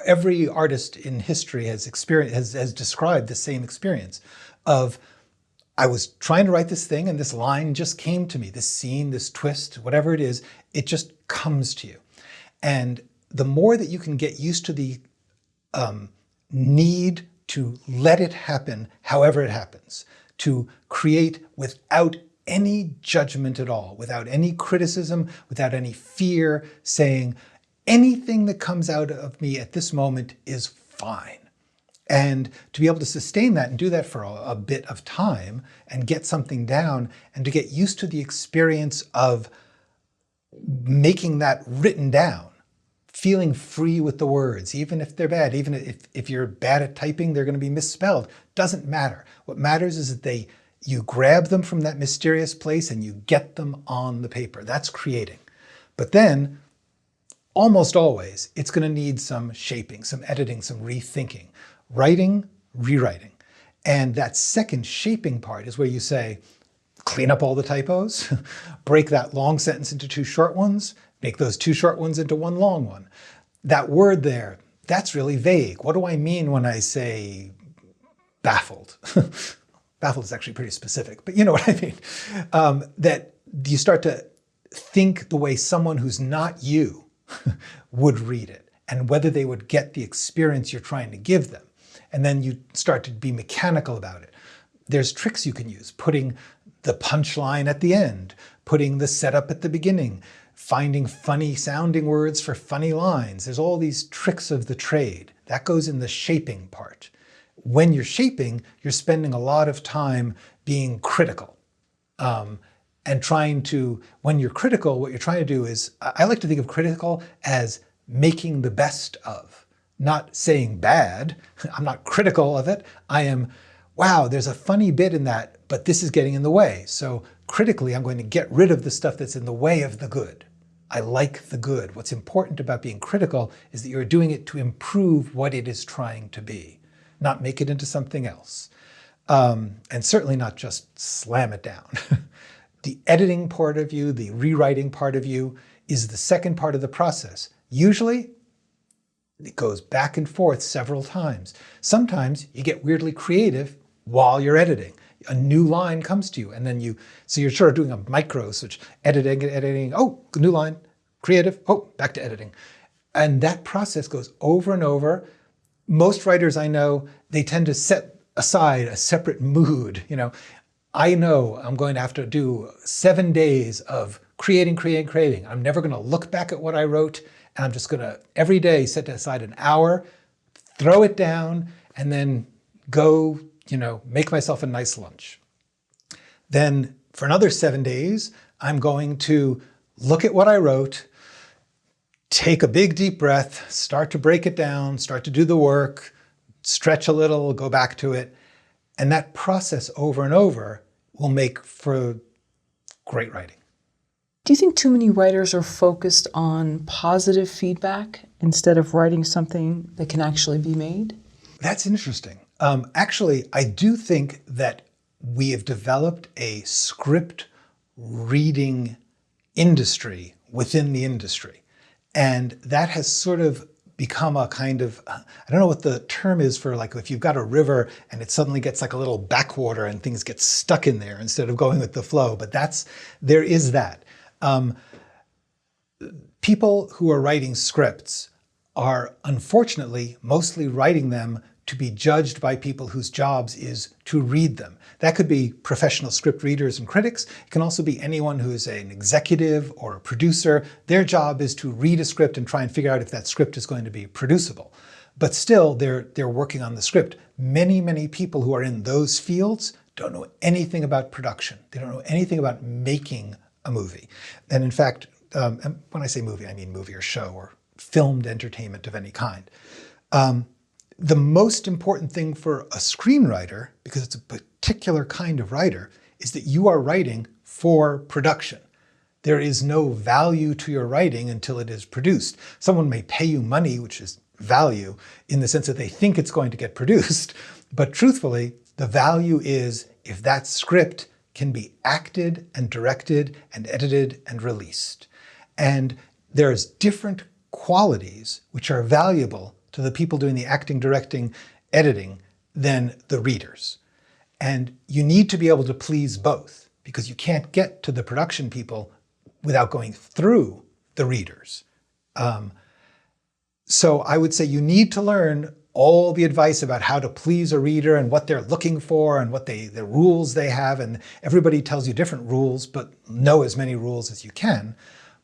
every artist in history has described the same experience of, I was trying to write this thing and this line just came to me, this scene, this twist, whatever it is, it just comes to you. And the more that you can get used to the need to let it happen however it happens, to create without any judgment at all, without any criticism, without any fear, saying, anything that comes out of me at this moment is fine. And to be able to sustain that and do that for a bit of time and get something down and to get used to the experience of making that written down, feeling free with the words, even if they're bad, even if you're bad at typing, they're going to be misspelled. Doesn't matter. What matters is that you grab them from that mysterious place and you get them on the paper. That's creating. But then, almost always, it's going to need some shaping, some editing, some rethinking, writing, rewriting. And that second shaping part is where you say, clean up all the typos, break that long sentence into two short ones, make those two short ones into one long one. That word there, that's really vague. What do I mean when I say baffled? Baffled is actually pretty specific, but you know what I mean. That you start to think the way someone who's not you would read it and whether they would get the experience you're trying to give them. And then you start to be mechanical about it. There's tricks you can use, putting the punchline at the end, putting the setup at the beginning, finding funny sounding words for funny lines. There's all these tricks of the trade. That goes in the shaping part. When you're shaping, you're spending a lot of time being critical. And trying to, when you're critical, what you're trying to do is, I like to think of critical as making the best of, not saying bad. I'm not critical of it. I am, wow, there's a funny bit in that, but this is getting in the way. So critically, I'm going to get rid of the stuff that's in the way of the good. I like the good. What's important about being critical is that you're doing it to improve what it is trying to be, not make it into something else. And certainly not just slam it down. The editing part of you, the rewriting part of you, is the second part of the process. Usually, it goes back and forth several times. Sometimes you get weirdly creative while you're editing. A new line comes to you, and then so you're sort of doing a micro switch, editing, oh, new line, creative, oh, back to editing. And that process goes over and over. Most writers I know, they tend to set aside a separate mood, I know I'm going to have to do 7 days of creating. I'm never going to look back at what I wrote, and I'm just going to every day set aside an hour, throw it down, and then go make myself a nice lunch. Then for another 7 days, I'm going to look at what I wrote, take a big deep breath, start to break it down, start to do the work, stretch a little, go back to it. And that process over and over will make for great writing. Do you think too many writers are focused on positive feedback instead of writing something that can actually be made? That's interesting. Actually, I do think that we have developed a script reading industry within the industry. And that has sort of become a kind of, I don't know what the term is for, like if you've got a river and it suddenly gets like a little backwater and things get stuck in there instead of going with the flow, but there is that. People who are writing scripts are unfortunately mostly writing them to be judged by people whose jobs is to read them. That could be professional script readers and critics. It can also be anyone who is an executive or a producer. Their job is to read a script and try and figure out if that script is going to be producible. But still, they're working on the script. Many, many people who are in those fields don't know anything about production. They don't know anything about making a movie. And in fact, when I say movie, I mean movie or show or filmed entertainment of any kind. The most important thing for a screenwriter, because it's a particular kind of writer, is that you are writing for production. There is no value to your writing until it is produced. Someone may pay you money, which is value, in the sense that they think it's going to get produced. But truthfully, the value is if that script can be acted and directed and edited and released. And there's different qualities which are valuable to the people doing the acting, directing, editing than the readers. And you need to be able to please both, because you can't get to the production people without going through the readers. So I would say you need to learn all the advice about how to please a reader and what they're looking for and what the rules they have. And everybody tells you different rules, but know as many rules as you can.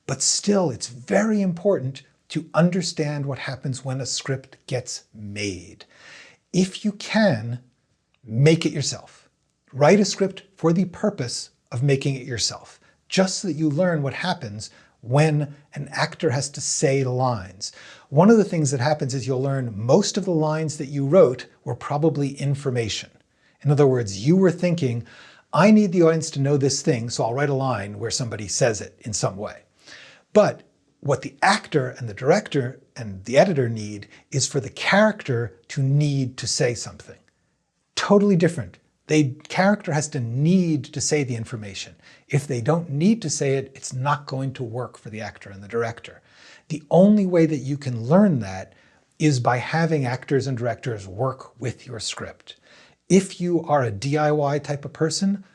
But still, it's very important to understand what happens when a script gets made. If you can, make it yourself. Write a script for the purpose of making it yourself, just so that you learn what happens when an actor has to say the lines. One of the things that happens is you'll learn most of the lines that you wrote were probably information. In other words, you were thinking, I need the audience to know this thing, so I'll write a line where somebody says it in some way. But what the actor and the director and the editor need is for the character to need to say something. Totally different. The character has to need to say the information. If they don't need to say it, it's not going to work for the actor and the director. The only way that you can learn that is by having actors and directors work with your script. If you are a DIY type of person,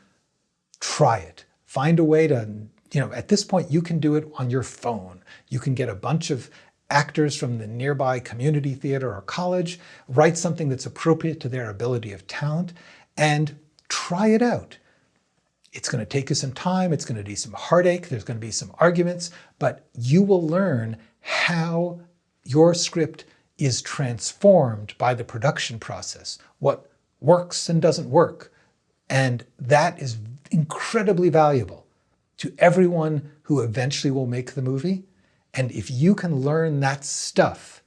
try it. Find a way to, at this point, you can do it on your phone. You can get a bunch of actors from the nearby community theater or college, write something that's appropriate to their ability of talent, and try it out. It's going to take you some time, it's going to be some heartache, there's going to be some arguments, but you will learn how your script is transformed by the production process, what works and doesn't work. And that is incredibly valuable to everyone who eventually will make the movie. And if you can learn that stuff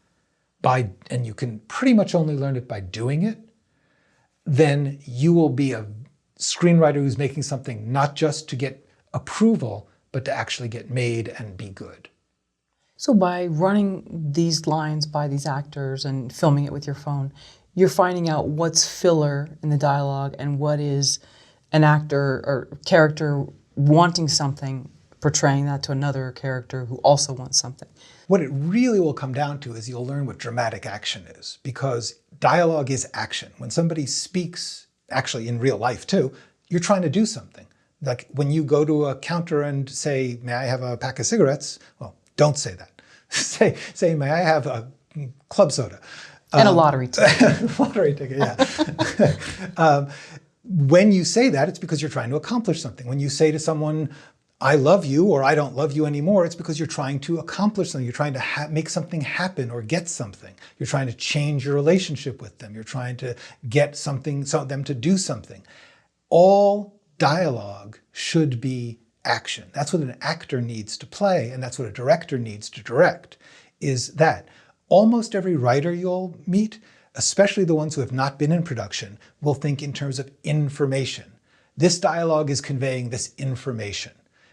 and you can pretty much only learn it by doing it, then you will be a screenwriter who's making something not just to get approval, but to actually get made and be good. So by running these lines by these actors and filming it with your phone, you're finding out what's filler in the dialogue and what is an actor or character wanting something, portraying that to another character who also wants something. What it really will come down to is you'll learn what dramatic action is, because dialogue is action. When somebody speaks, actually in real life too, you're trying to do something. Like when you go to a counter and say, may I have a pack of cigarettes? Well, don't say that. say, may I have a club soda? And a lottery ticket. Lottery ticket, yeah. When you say that, it's because you're trying to accomplish something. When you say to someone, I love you or I don't love you anymore, it's because you're trying to accomplish something. You're trying to make something happen or get something. You're trying to change your relationship with them. You're trying to get something, so them to do something. All dialogue should be action. That's what an actor needs to play, and that's what a director needs to direct, is that almost every writer you'll meet, especially the ones who have not been in production, will think in terms of information. This dialogue is conveying this information.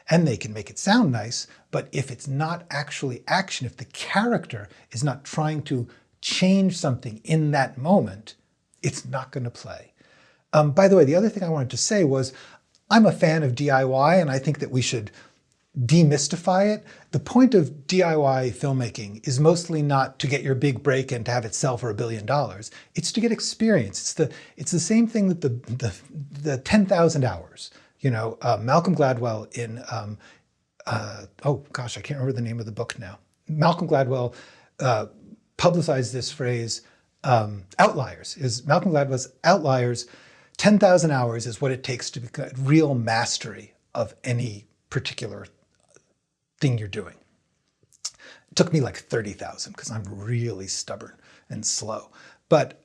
And they can make it sound nice, but if it's not actually action, if the character is not trying to change something in that moment, it's not going to play. By the way, the other thing I wanted to say was, I'm a fan of DIY, and I think that we should demystify it. The point of DIY filmmaking is mostly not to get your big break and to have it sell for $1 billion. It's to get experience. It's the same thing that the 10,000 hours. You know, Malcolm Gladwell in, oh gosh, I can't remember the name of the book now. Malcolm Gladwell publicized this phrase, outliers. Malcolm Gladwell's outliers, 10,000 hours is what it takes to become real mastery of any particular thing you're doing. It took me like 30,000 because I'm really stubborn and slow. But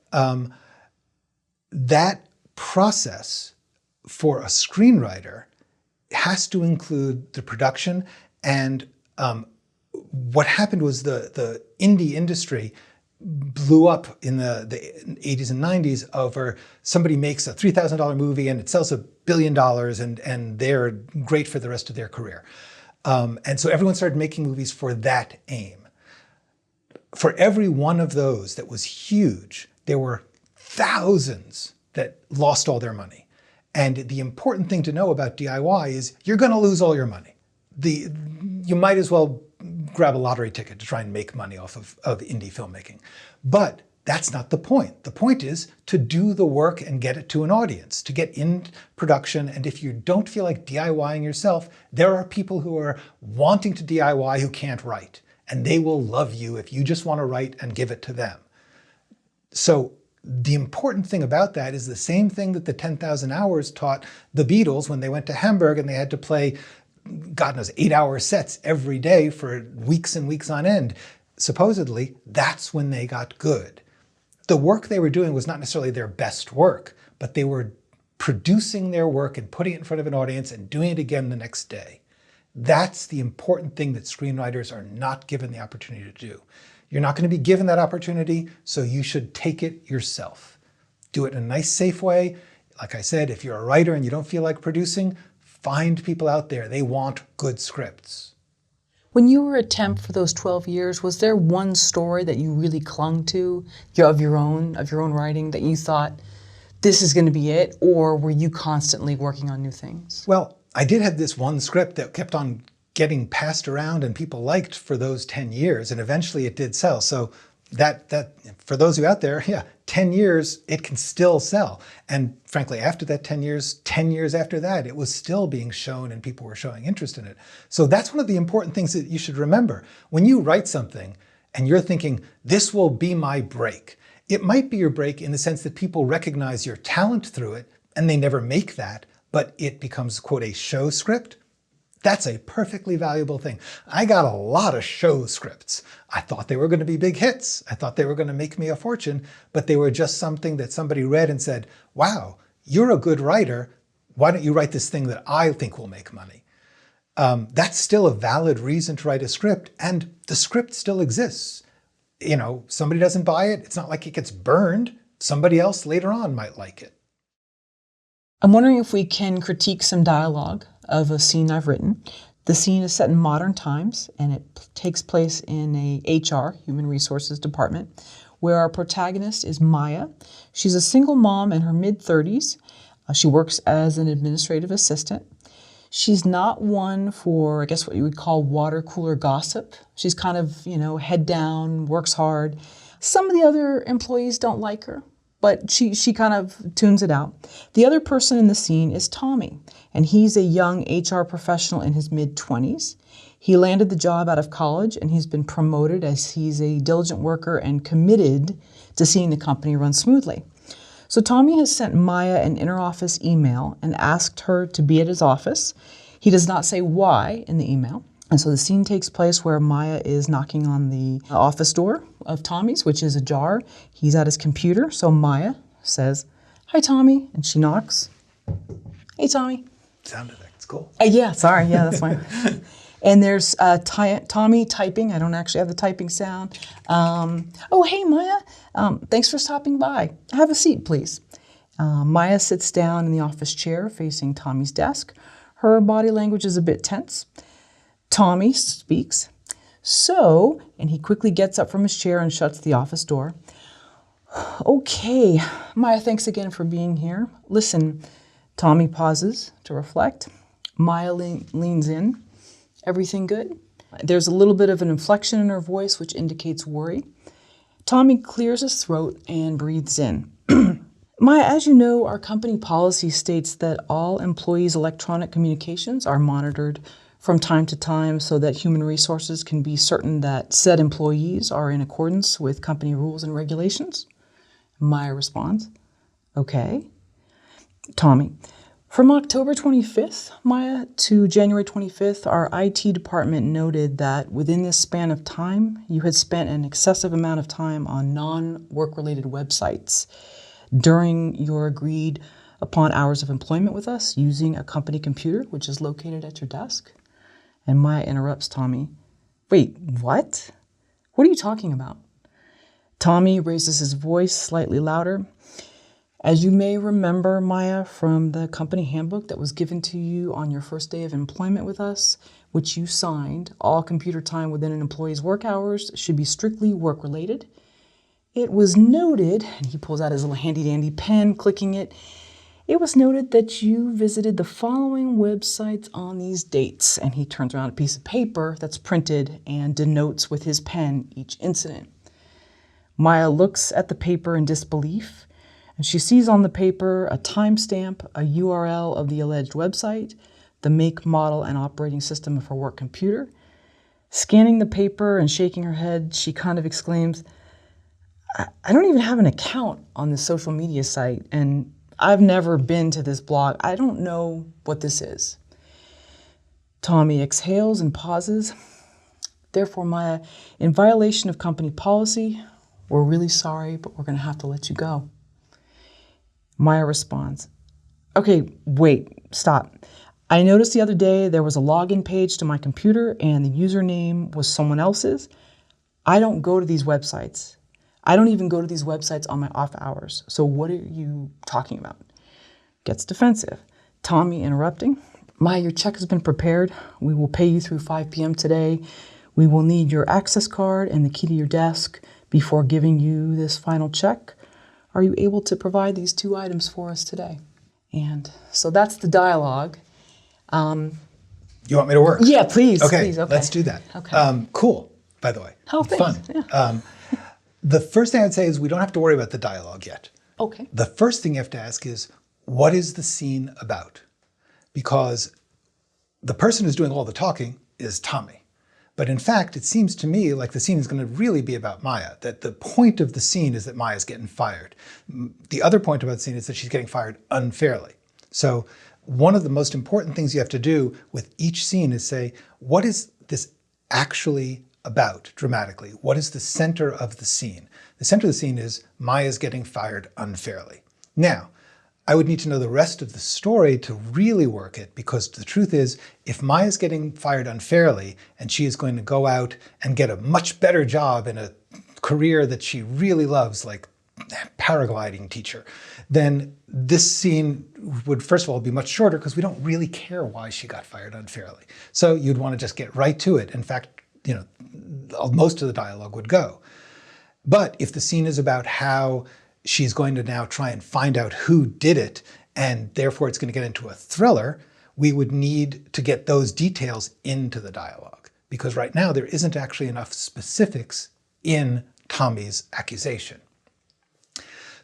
that process for a screenwriter has to include the production. And what happened was the indie industry blew up in the 80s and 90s over somebody makes a $3,000 movie and it sells $1 billion and they're great for the rest of their career. And so everyone started making movies for that aim. For every one of those that was huge, there were thousands that lost all their money. And the important thing to know about DIY is you're going to lose all your money. You might as well grab a lottery ticket to try and make money off of indie filmmaking. But that's not the point. The point is to do the work and get it to an audience, to get in production. And if you don't feel like DIYing yourself, there are people who are wanting to DIY who can't write. And they will love you if you just want to write and give it to them. So the important thing about that is the same thing that the 10,000 hours taught the Beatles when they went to Hamburg and they had to play, God knows, 8-hour sets every day for weeks and weeks on end. Supposedly, that's when they got good. The work they were doing was not necessarily their best work, but they were producing their work and putting it in front of an audience and doing it again the next day. That's the important thing that screenwriters are not given the opportunity to do. You're not going to be given that opportunity, so you should take it yourself. Do it in a nice, safe way. Like I said, if you're a writer and you don't feel like producing, find people out there. They want good scripts. When you were at Temp for those 12 years, was there one story that you really clung to of your own writing that you thought, this is going to be it? Or were you constantly working on new things? Well, I did have this one script that kept on getting passed around and people liked for those 10 years, and eventually it did sell. So that for those of you out there, yeah, 10 years, it can still sell. And frankly, after that 10 years after that, it was still being shown and people were showing interest in it. So that's one of the important things that you should remember. When you write something and you're thinking, this will be my break, it might be your break in the sense that people recognize your talent through it and they never make that, but it becomes, quote, a show script. That's a perfectly valuable thing. I got a lot of show scripts. I thought they were going to be big hits. I thought they were going to make me a fortune, but they were just something that somebody read and said, wow, you're a good writer. Why don't you write this thing that I think will make money? That's still a valid reason to write a script, and the script still exists. You know, somebody doesn't buy it. It's not like it gets burned. Somebody else later on might like it. I'm wondering if we can critique some dialogue of a scene I've written. The scene is set in modern times, and it takes place in a HR, human resources department, where our protagonist is Maya. She's a single mom in her mid-30s. She works as an administrative assistant. She's not one for, I guess, what you would call water cooler gossip. She's kind of, head down, works hard. Some of the other employees don't like her, but she kind of tunes it out. The other person in the scene is Tommy, and he's a young HR professional in his mid-20s. He landed the job out of college, and he's been promoted as he's a diligent worker and committed to seeing the company run smoothly. So Tommy has sent Maya an inter-office email and asked her to be at his office. He does not say why in the email. And so the scene takes place where Maya is knocking on the office door of Tommy's, which is ajar. He's at his computer, so Maya says, "Hi, Tommy," and she knocks. "Hey, Tommy." Sound effects, cool. Yeah, sorry, yeah, that's fine. And there's Tommy typing. I don't actually have the typing sound. "Oh, hey, Maya. Thanks for stopping by. Have a seat, please." Maya sits down in the office chair facing Tommy's desk. Her body language is a bit tense. Tommy speaks. "So," and he quickly gets up from his chair and shuts the office door. "Okay, Maya, thanks again for being here. Listen," Tommy pauses to reflect. Maya leans in. "Everything good?" There's a little bit of an inflection in her voice, which indicates worry. Tommy clears his throat and breathes in. "Maya, as you know, our company policy states that all employees' electronic communications are monitored from time to time so that human resources can be certain that said employees are in accordance with company rules and regulations." Maya responds, "Okay." Tommy, "From October 25th, Maya, to January 25th, our IT department noted that within this span of time, you had spent an excessive amount of time on non-work-related websites during your agreed upon hours of employment with us using a company computer, which is located at your desk." And Maya interrupts Tommy. "Wait, what? What are you talking about?" Tommy raises his voice slightly louder. "As you may remember, Maya, from the company handbook that was given to you on your first day of employment with us, which you signed, all computer time within an employee's work hours should be strictly work-related. It was noted," and he pulls out his little handy-dandy pen, clicking it, "it was noted that you visited the following websites on these dates." And he turns around a piece of paper that's printed and denotes with his pen each incident. Maya looks at the paper in disbelief, and she sees on the paper a timestamp, a URL of the alleged website, the make, model, and operating system of her work computer. Scanning the paper and shaking her head, she kind of exclaims, I don't even have an account on this social media site, and I've never been to this blog. I don't know what this is." Tommy exhales and pauses. "Therefore, Maya, in violation of company policy, we're really sorry, but we're going to have to let you go." Maya responds, "Okay, wait, stop. I noticed the other day there was a login page to my computer and the username was someone else's. I don't go to these websites. I don't even go to these websites on my off hours. So what are you talking about?" Gets defensive. Tommy interrupting, "Maya, your check has been prepared. We will pay you through 5 p.m. today. We will need your access card and the key to your desk before giving you this final check. Are you able to provide these 2 items for us today?" And so that's the dialogue. You want me to work? Yeah, please. Okay, please, okay. let's do that. Okay. Cool, by the way. Oh, thanks. Fun. Yeah. The first thing I'd say is we don't have to worry about the dialogue yet. Okay. The first thing you have to ask is, what is the scene about? Because the person who's doing all the talking is Tommy. But in fact, it seems to me like the scene is going to really be about Maya, that the point of the scene is that Maya's getting fired. The other point about the scene is that she's getting fired unfairly. So one of the most important things you have to do with each scene is say, what is this actually about dramatically? What is the center of the scene? The center of the scene is Maya's getting fired unfairly. Now, I would need to know the rest of the story to really work it, because the truth is, if Maya's getting fired unfairly and she is going to go out and get a much better job in a career that she really loves, like paragliding teacher, then this scene would first of all be much shorter because we don't really care why she got fired unfairly. So you'd want to just get right to it. In fact, most of the dialogue would go. But if the scene is about how she's going to now try and find out who did it, and therefore it's going to get into a thriller, we would need to get those details into the dialogue. Because right now there isn't actually enough specifics in Tommy's accusation.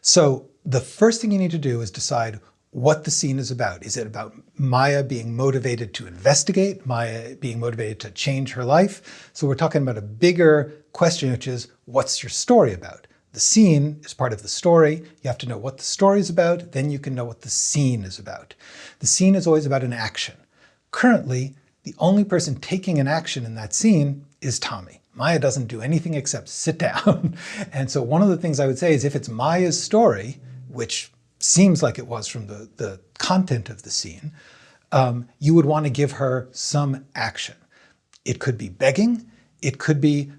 So the first thing you need to do is decide what the scene is about. Is it about Maya being motivated to investigate, Maya being motivated to change her life? So we're talking about a bigger question, which is, what's your story about? The scene is part of the story. You have to know what the story is about, then you can know what the scene is about. The scene is always about an action. Currently, the only person taking an action in that scene is Tommy. Maya doesn't do anything except sit down. And so one of the things I would say is if it's Maya's story, which seems like it was from the content of the scene, you would want to give her some action. It could be begging. It could be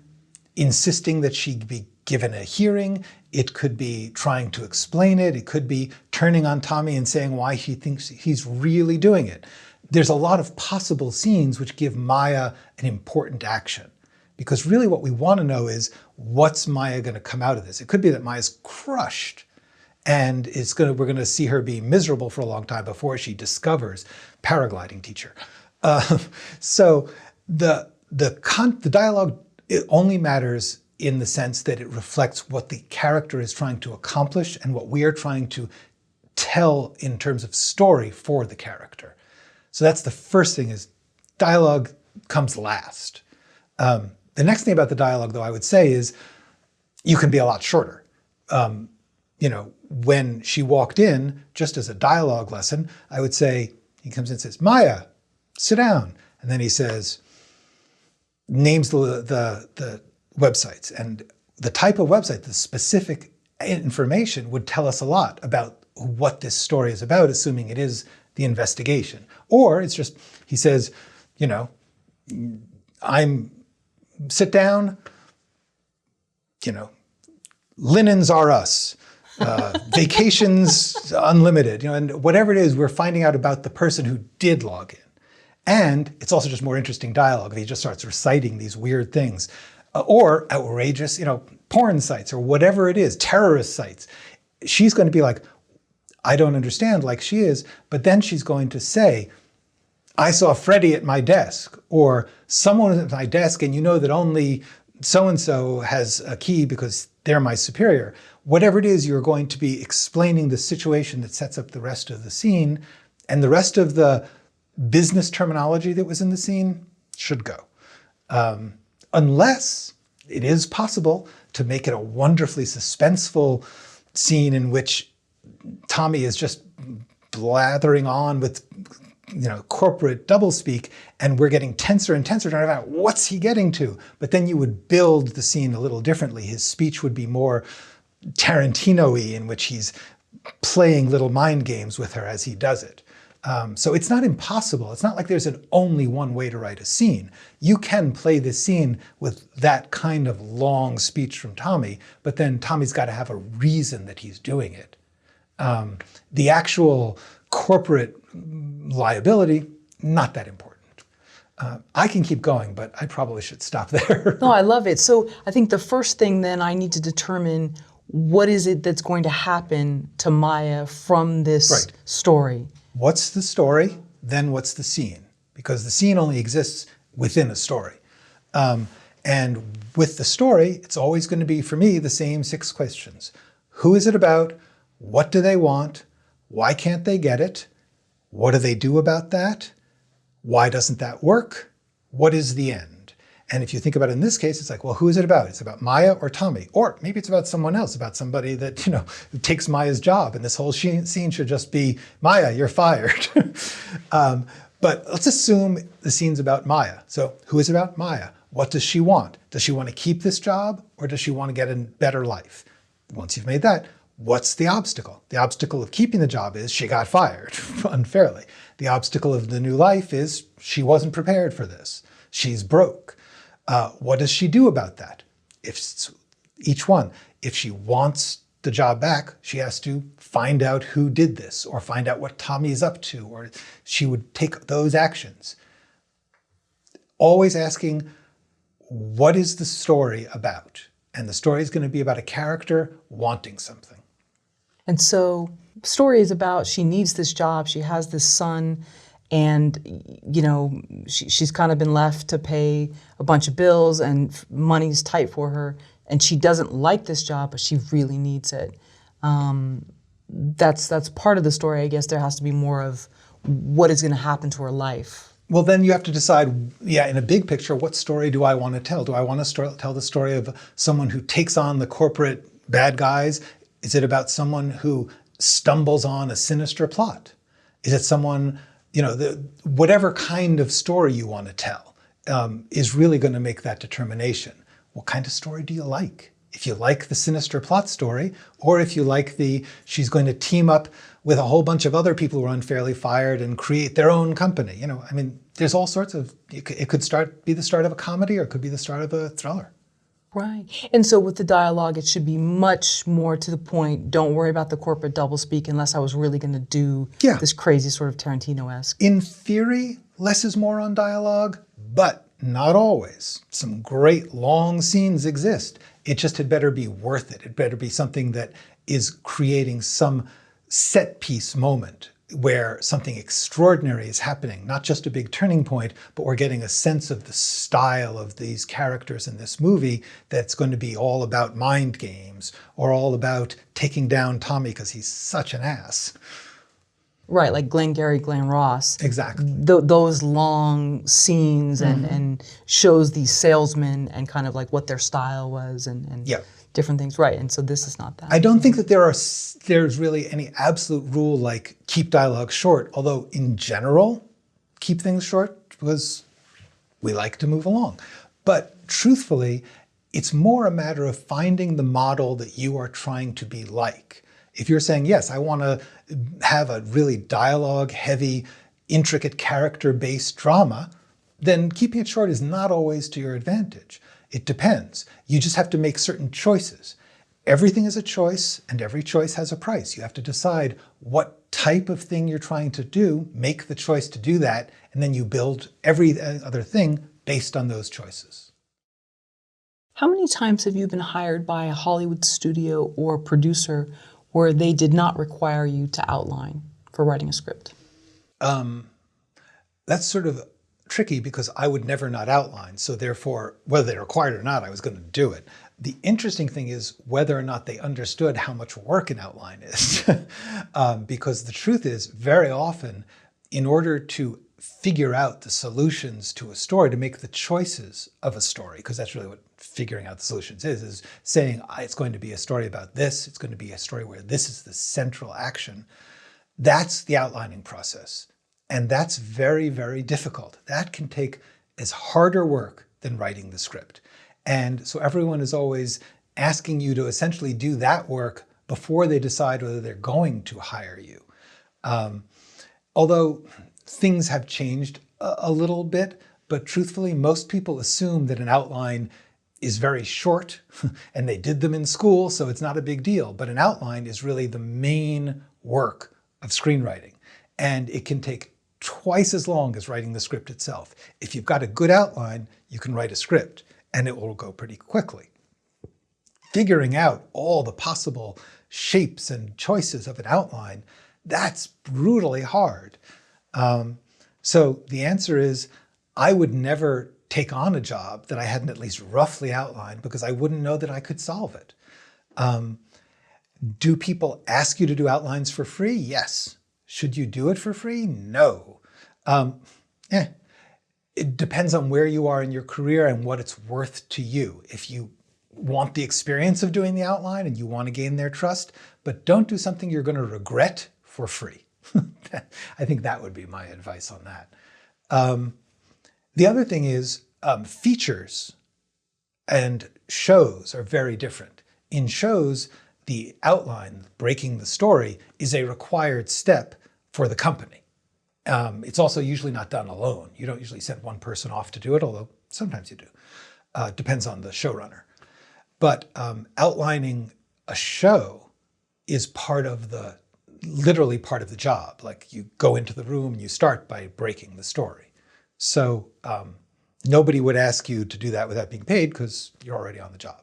insisting that she be given a hearing. It could be trying to explain it. It could be turning on Tommy and saying why he thinks he's really doing it. There's a lot of possible scenes which give Maya an important action. Because really what we want to know is, what's Maya going to come out of this? It could be that Maya's crushed and we're going to see her be miserable for a long time before she discovers paragliding teacher. So the dialogue, it only matters in the sense that it reflects what the character is trying to accomplish and what we are trying to tell in terms of story for the character. So that's the first thing, is dialogue comes last. The next thing about the dialogue, though, I would say is you can be a lot shorter. When she walked in, just as a dialogue lesson, I would say, he comes in and says, Maya, sit down. And then he says, names the websites. And the type of website, the specific information would tell us a lot about what this story is about, assuming it is the investigation. Or it's just, he says, sit down, linens are us, vacations unlimited, and whatever it is, we're finding out about the person who did log in. And it's also just more interesting dialogue if he just starts reciting these weird things. Or outrageous, porn sites or whatever it is, terrorist sites. She's going to be like, I don't understand, like she is, but then she's going to say, I saw Freddie at my desk, or someone was at my desk and you know that only so-and-so has a key because they're my superior. Whatever it is, you're going to be explaining the situation that sets up the rest of the scene, and the rest of the business terminology that was in the scene should go. Unless it is possible to make it a wonderfully suspenseful scene in which Tommy is just blathering on with corporate doublespeak, and we're getting tenser and tenser trying to find out what's he getting to. But then you would build the scene a little differently. His speech would be more Tarantino-y, in which he's playing little mind games with her as he does it. So it's not impossible. It's not like there's only one way to write a scene. You can play this scene with that kind of long speech from Tommy, but then Tommy's got to have a reason that he's doing it. The actual corporate liability, not that important. I can keep going, but I probably should stop there. No, I love it. So I think the first thing then I need to determine, what is it that's going to happen to Maya from this story? What's the story? Then what's the scene? Because the scene only exists within a story. And with the story, it's always going to be, for me, the same 6 questions. Who is it about? What do they want? Why can't they get it? What do they do about that? Why doesn't that work? What is the end? And if you think about it in this case, it's like, well, who is it about? It's about Maya or Tommy. Or maybe it's about someone else, about somebody that, who takes Maya's job. And this whole scene should just be, Maya, you're fired. But let's assume the scene's about Maya. So who is it about? Maya. What does she want? Does she want to keep this job, or does she want to get a better life? Once you've made that, what's the obstacle? The obstacle of keeping the job is she got fired unfairly. The obstacle of the new life is she wasn't prepared for this. She's broke. What does she do about that? If she wants the job back, she has to find out who did this, or find out what Tommy's up to, or she would take those actions. Always asking, what is the story about? And the story is going to be about a character wanting something. And so the story is about, she needs this job, she has this son, and she's kind of been left to pay a bunch of bills, and money's tight for her, and she doesn't like this job, but she really needs it. That's part of the story. I guess there has to be more of what is going to happen to her life. Well, then you have to decide, in a big picture, what story do I want to tell? Do I want to tell the story of someone who takes on the corporate bad guys? Is it about someone who stumbles on a sinister plot? Is it someone, whatever kind of story you want to tell is really going to make that determination. What kind of story do you like? If you like the sinister plot story, or if you like she's going to team up with a whole bunch of other people who are unfairly fired and create their own company. There's all sorts of, it could be the start of a comedy, or it could be the start of a thriller. Right. And so with the dialogue, it should be much more to the point. Don't worry about the corporate doublespeak unless I was really going to do this crazy sort of Tarantino-esque. In theory, less is more on dialogue, but not always. Some great long scenes exist. It just had better be worth it. It better be something that is creating some set piece moment where something extraordinary is happening, not just a big turning point, but we're getting a sense of the style of these characters in this movie that's going to be all about mind games or all about taking down Tommy because he's such an ass. Right, like Glengarry Glen Ross. Exactly. Those long scenes and shows these salesmen and kind of like what their style was and different things. Right, and so this is not that. I don't think that there's really any absolute rule like keep dialogue short, although in general, keep things short because we like to move along. But truthfully, it's more a matter of finding the model that you are trying to be like. If you're saying, yes, I want to have a really dialogue-heavy, intricate character-based drama, then keeping it short is not always to your advantage. It depends. You just have to make certain choices. Everything is a choice, and every choice has a price. You have to decide what type of thing you're trying to do, make the choice to do that, and then you build every other thing based on those choices. How many times have you been hired by a Hollywood studio or producer where they did not require you to outline for writing a script? That's sort of tricky because I would never not outline. So therefore, whether they required it or not, I was going to do it. The interesting thing is whether or not they understood how much work an outline is. Because the truth is, very often, in order to figure out the solutions to a story, to make the choices of a story, because that's really what figuring out the solutions is saying, it's going to be a story about this, it's going to be a story where this is the central action. That's the outlining process. And that's very, very difficult. That can take as harder work than writing the script. And so everyone is always asking you to essentially do that work before they decide whether they're going to hire you. Although things have changed a little bit, but truthfully, most people assume that an outline is very short and they did them in school, so it's not a big deal. But an outline is really the main work of screenwriting. And it can take twice as long as writing the script itself. If you've got a good outline, you can write a script and it will go pretty quickly. Figuring out all the possible shapes and choices of an outline, that's brutally hard. So the answer is, I would never take on a job that I hadn't at least roughly outlined because I wouldn't know that I could solve it. Do people ask you to do outlines for free? Yes. Should you do it for free? No. It depends on where you are in your career and what it's worth to you. If you want the experience of doing the outline and you want to gain their trust, but don't do something you're going to regret for free. I think that would be my advice on that. The other thing is features and shows are very different. In shows, the outline, breaking the story, is a required step for the company. It's also usually not done alone. You don't usually send one person off to do it, although sometimes you do. Depends on the showrunner. But outlining a show is literally part of the job. Like you go into the room and you start by breaking the story. So nobody would ask you to do that without being paid because you're already on the job.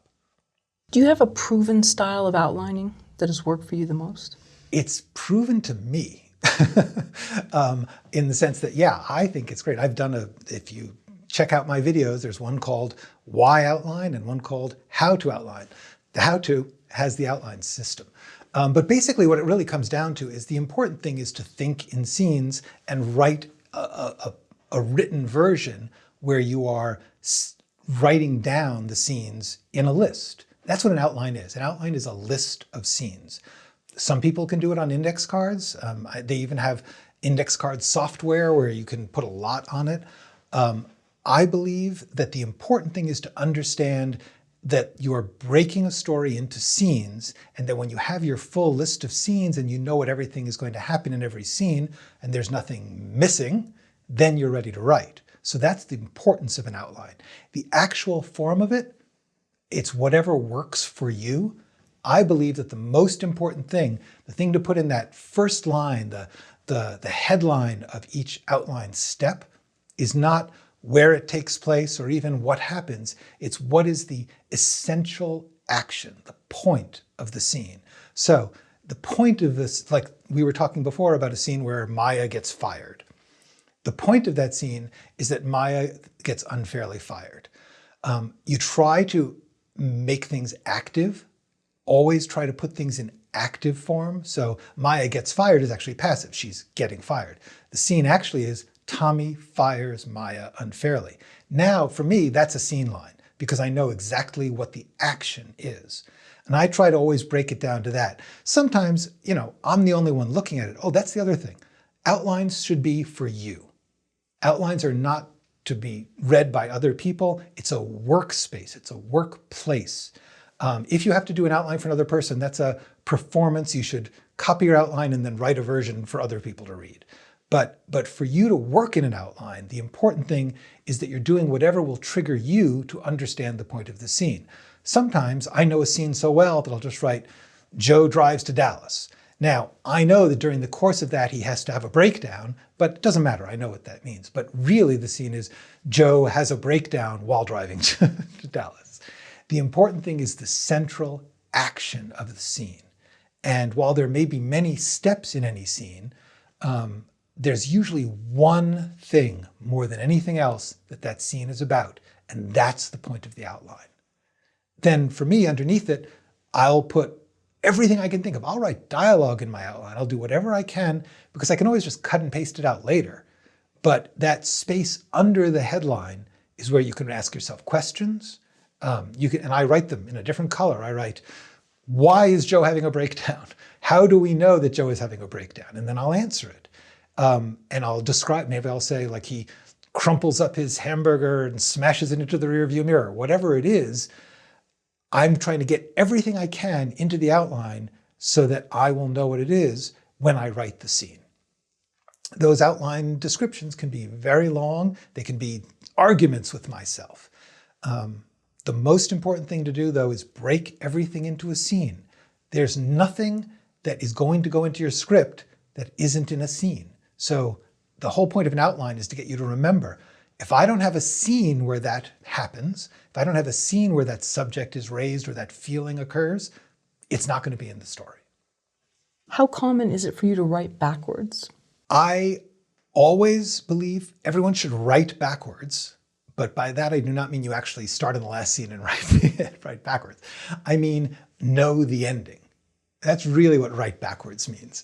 Do you have a proven style of outlining that has worked for you the most? It's proven to me in the sense that, yeah, I think it's great. If you check out my videos, there's one called Why Outline and one called How to Outline. The How to has the outline system. But basically what it really comes down to is the important thing is to think in scenes and write a written version where you are writing down the scenes in a list. That's what an outline is. An outline is a list of scenes. Some people can do it on index cards. They even have index card software where you can put a lot on it. I believe that the important thing is to understand that you are breaking a story into scenes, and that when you have your full list of scenes and you know what everything is going to happen in every scene and there's nothing missing, then you're ready to write. So that's the importance of an outline. The actual form of it, it's whatever works for you. I believe that the most important thing, the thing to put in that first line, the headline of each outline step, is not where it takes place or even what happens. It's what is the essential action, the point of the scene. So the point of this, like we were talking before about a scene where Maya gets fired. The point of that scene is that Maya gets unfairly fired. You try to make things active. Always try to put things in active form. So Maya gets fired is actually passive. She's getting fired. The scene actually is Tommy fires Maya unfairly. Now, for me, that's a scene line because I know exactly what the action is. And I try to always break it down to that. Sometimes, I'm the only one looking at it. Oh, that's the other thing. Outlines should be for you. Outlines are not to be read by other people. It's a workspace. It's a workplace. If you have to do an outline for another person, that's a performance. You should copy your outline and then write a version for other people to read. But for you to work in an outline, the important thing is that you're doing whatever will trigger you to understand the point of the scene. Sometimes I know a scene so well that I'll just write, Joe drives to Dallas. Now, I know that during the course of that he has to have a breakdown, but it doesn't matter, I know what that means. But really the scene is Joe has a breakdown while driving to Dallas. The important thing is the central action of the scene. And while there may be many steps in any scene, there's usually one thing more than anything else that scene is about, and that's the point of the outline. Then for me, underneath it, I'll put everything I can think of. I'll write dialogue in my outline. I'll do whatever I can because I can always just cut and paste it out later. But that space under the headline is where you can ask yourself questions. And I write them in a different color. I write, why is Joe having a breakdown? How do we know that Joe is having a breakdown? And then I'll answer it. And I'll describe, maybe I'll say like he crumples up his hamburger and smashes it into the rearview mirror. Whatever it is, I'm trying to get everything I can into the outline so that I will know what it is when I write the scene. Those outline descriptions can be very long. They can be arguments with myself. The most important thing to do, though, is break everything into a scene. There's nothing that is going to go into your script that isn't in a scene. So the whole point of an outline is to get you to remember, if I don't have a scene where that happens, if I don't have a scene where that subject is raised or that feeling occurs, it's not going to be in the story. How common is it for you to write backwards? I always believe everyone should write backwards, but by that I do not mean you actually start in the last scene and write backwards. I mean, know the ending. That's really what write backwards means.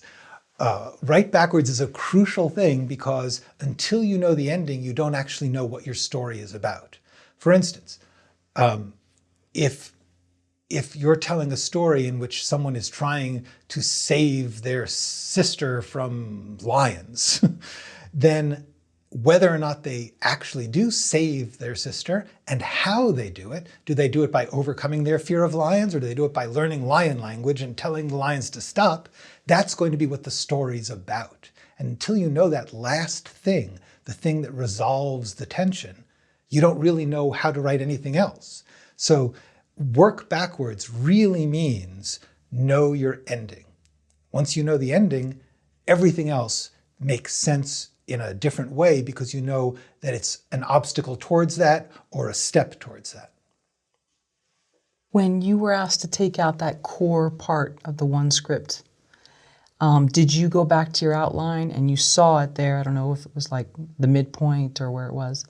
Write backwards is a crucial thing because until you know the ending, you don't actually know what your story is about. For instance, if you're telling a story in which someone is trying to save their sister from lions, then whether or not they actually do save their sister and how they do they do it by overcoming their fear of lions, or do they do it by learning lion language and telling the lions to stop? That's going to be what the story's about. And until you know that last thing, the thing that resolves the tension, you don't really know how to write anything else. So work backwards really means know your ending. Once you know the ending, everything else makes sense in a different way because you know that it's an obstacle towards that or a step towards that. When you were asked to take out that core part of the one script, did you go back to your outline and you saw it there? I don't know if it was like the midpoint or where it was,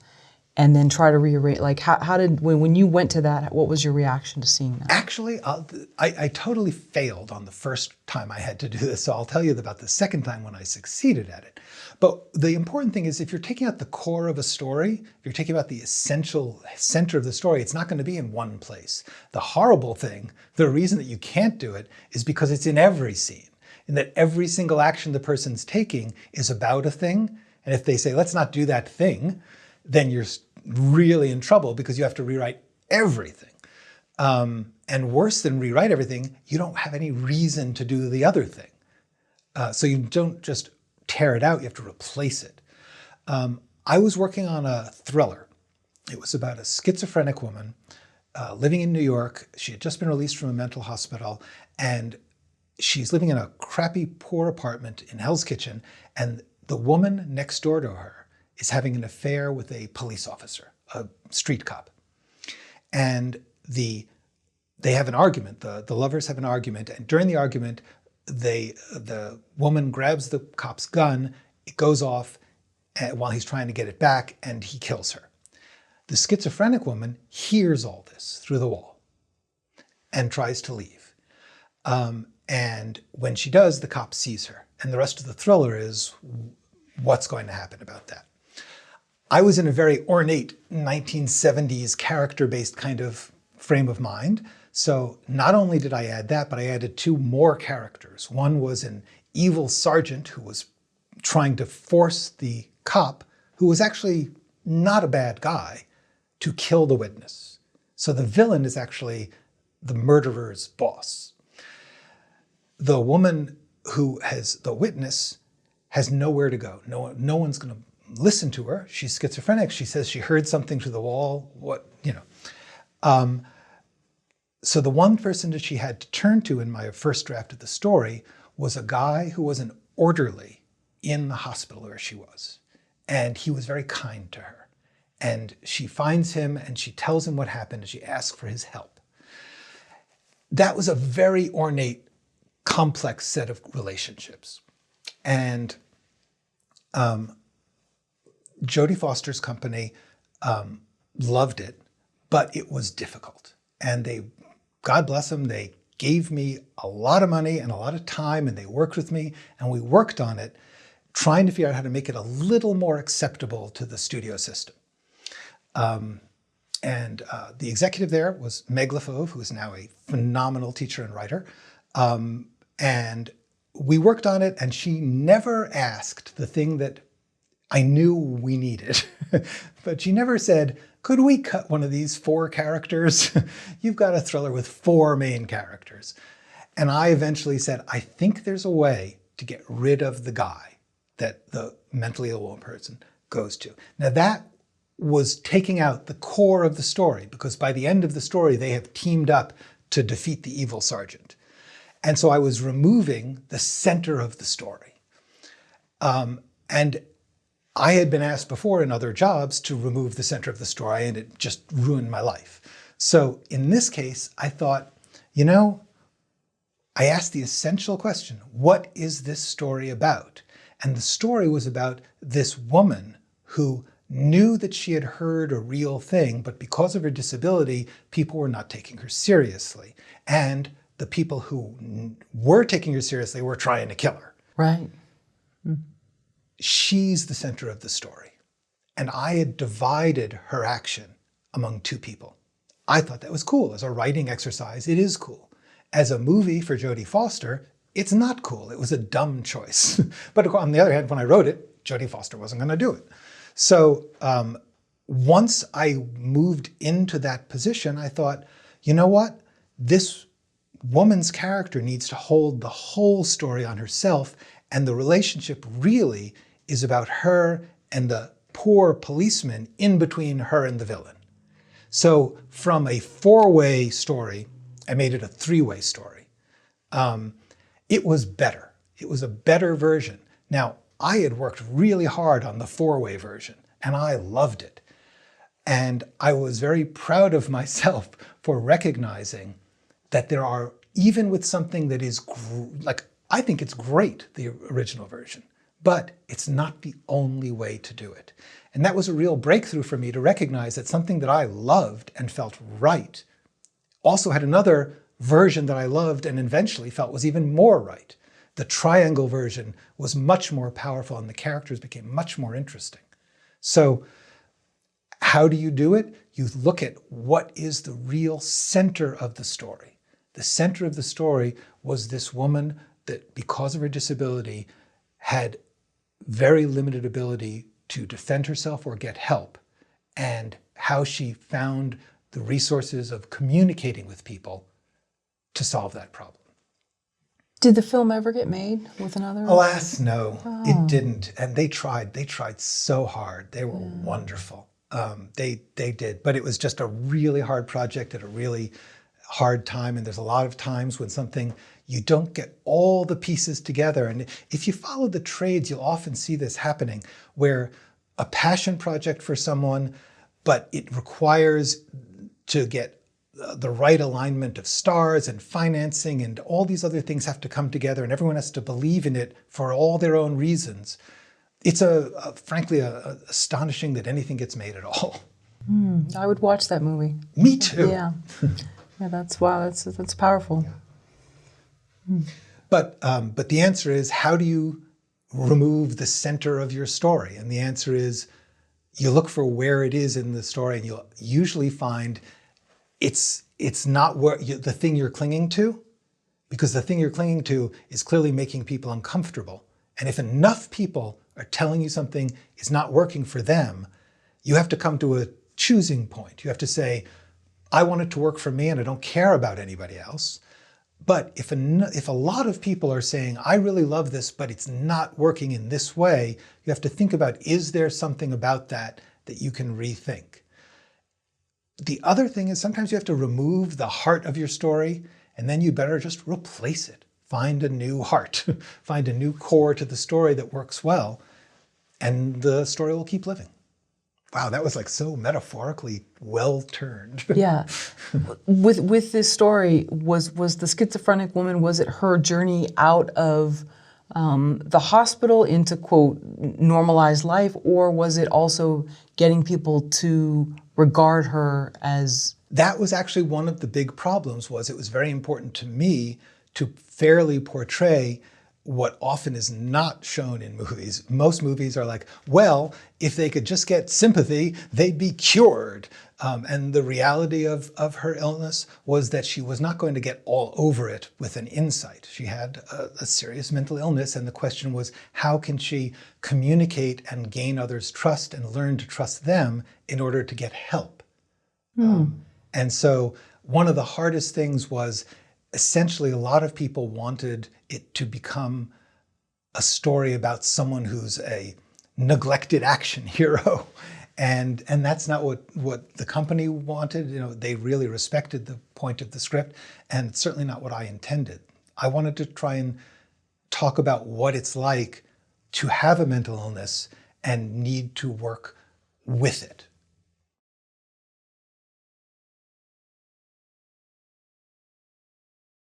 and then try to rearrange. Like how did, when you went to that, what was your reaction to seeing that? Actually, I totally failed on the first time I had to do this, so I'll tell you about the second time when I succeeded at it. But the important thing is if you're taking out the core of a story, if you're taking out the essential center of the story, it's not going to be in one place. The horrible thing, the reason that you can't do it is because it's in every scene. in that every single action the person's taking is about a thing. And if they say, let's not do that thing, then you're really in trouble because you have to rewrite everything. And worse than rewrite everything, you don't have any reason to do the other thing. So you don't just tear it out, you have to replace it. I was working on a thriller. It was about a schizophrenic woman living in New York. She had just been released from a mental hospital, and she's living in a crappy, poor apartment in Hell's Kitchen, and the woman next door to her is having an affair with a police officer, a street cop. And they have an argument, the lovers have an argument, and during the argument, the woman grabs the cop's gun, it goes off while he's trying to get it back, and he kills her. The schizophrenic woman hears all this through the wall and tries to leave. And when she does, the cop sees her. And the rest of the thriller is what's going to happen about that. I was in a very ornate 1970s character-based kind of frame of mind. So not only did I add that, but I added two more characters. One was an evil sergeant who was trying to force the cop, who was actually not a bad guy, to kill the witness. So the villain is actually the murderer's boss. The woman who has the witness has nowhere to go. No one's going to listen to her. She's schizophrenic. She says she heard something through the wall. So the one person that she had to turn to in my first draft of the story was a guy who was an orderly in the hospital where she was. And he was very kind to her. And she finds him and she tells him what happened and she asks for his help. That was a very ornate, complex set of relationships. And Jodie Foster's company loved it, but it was difficult. And God bless them, they gave me a lot of money and a lot of time, and they worked with me, and we worked on it, trying to figure out how to make it a little more acceptable to the studio system. The executive there was Meg Lefauve, who is now a phenomenal teacher and writer. And we worked on it, and she never asked the thing that I knew we needed. But she never said, could we cut one of these 4 characters? You've got a thriller with 4 main characters. And I eventually said, I think there's a way to get rid of the guy that the mentally ill person goes to. Now that was taking out the core of the story, because by the end of the story, they have teamed up to defeat the evil sergeant. And so I was removing the center of the story. And I had been asked before in other jobs to remove the center of the story, and it just ruined my life. So in this case, I thought, I asked the essential question, what is this story about? And the story was about this woman who knew that she had heard a real thing, but because of her disability, people were not taking her seriously. And the people who were taking her seriously were trying to kill her. Right. She's the center of the story. And I had divided her action among 2 people. I thought that was cool. As a writing exercise, it is cool. As a movie for Jodie Foster, it's not cool. It was a dumb choice. But on the other hand, when I wrote it, Jodie Foster wasn't going to do it. So once I moved into that position, I thought, you know what? This woman's character needs to hold the whole story on herself, and the relationship really is about her and the poor policeman in between her and the villain. So from a 4-way story, I made it a 3-way story. It was better. It was a better version. Now, I had worked really hard on the 4-way version, and I loved it. And I was very proud of myself for recognizing that there are, even with something that is I think it's great, the original version, but it's not the only way to do it. And that was a real breakthrough for me to recognize that something that I loved and felt right also had another version that I loved and eventually felt was even more right. The triangle version was much more powerful and the characters became much more interesting. So how do you do it? You look at what is the real center of the story. The center of the story was this woman that because of her disability had very limited ability to defend herself or get help, and how she found the resources of communicating with people to solve that problem. Did the film ever get made with another? Alas, no, it didn't. And they tried so hard. They were wonderful. They did, but it was just a really hard project at a really hard time. And there's a lot of times when you don't get all the pieces together. And if you follow the trades, you'll often see this happening, where a passion project for someone, but it requires to get the right alignment of stars and financing, and all these other things have to come together, and everyone has to believe in it for all their own reasons. It's frankly astonishing that anything gets made at all. I would watch that movie. Me too. Yeah, yeah. That's powerful. Yeah. But the answer is, how do you remove the center of your story? And the answer is, you look for where it is in the story, and you'll usually find it's not the thing you're clinging to, because the thing you're clinging to is clearly making people uncomfortable. And if enough people are telling you something is not working for them, you have to come to a choosing point. You have to say, I want it to work for me and I don't care about anybody else. But if a lot of people are saying, I really love this, but it's not working in this way, you have to think about, is there something about that you can rethink? The other thing is, sometimes you have to remove the heart of your story, and then you better just replace it. Find a new heart, find a new core to the story that works well, and the story will keep living. Wow, that was like so metaphorically well turned. Yeah. With this story, was the schizophrenic woman, was it her journey out of the hospital into, quote, normalized life, or was it also getting people to regard her as... That was actually one of the big problems. It was very important to me to fairly portray what often is not shown in movies. Most movies are like, well, if they could just get sympathy, they'd be cured. And the reality of her illness was that she was not going to get all over it with an insight. She had a serious mental illness, and the question was, how can she communicate and gain others' trust and learn to trust them in order to get help? And so one of the hardest things was, essentially, a lot of people wanted it to become a story about someone who's a neglected action hero. And that's not what the company wanted. You know, they really respected the point of the script, and it's certainly not what I intended. I wanted to try and talk about what it's like to have a mental illness and need to work with it.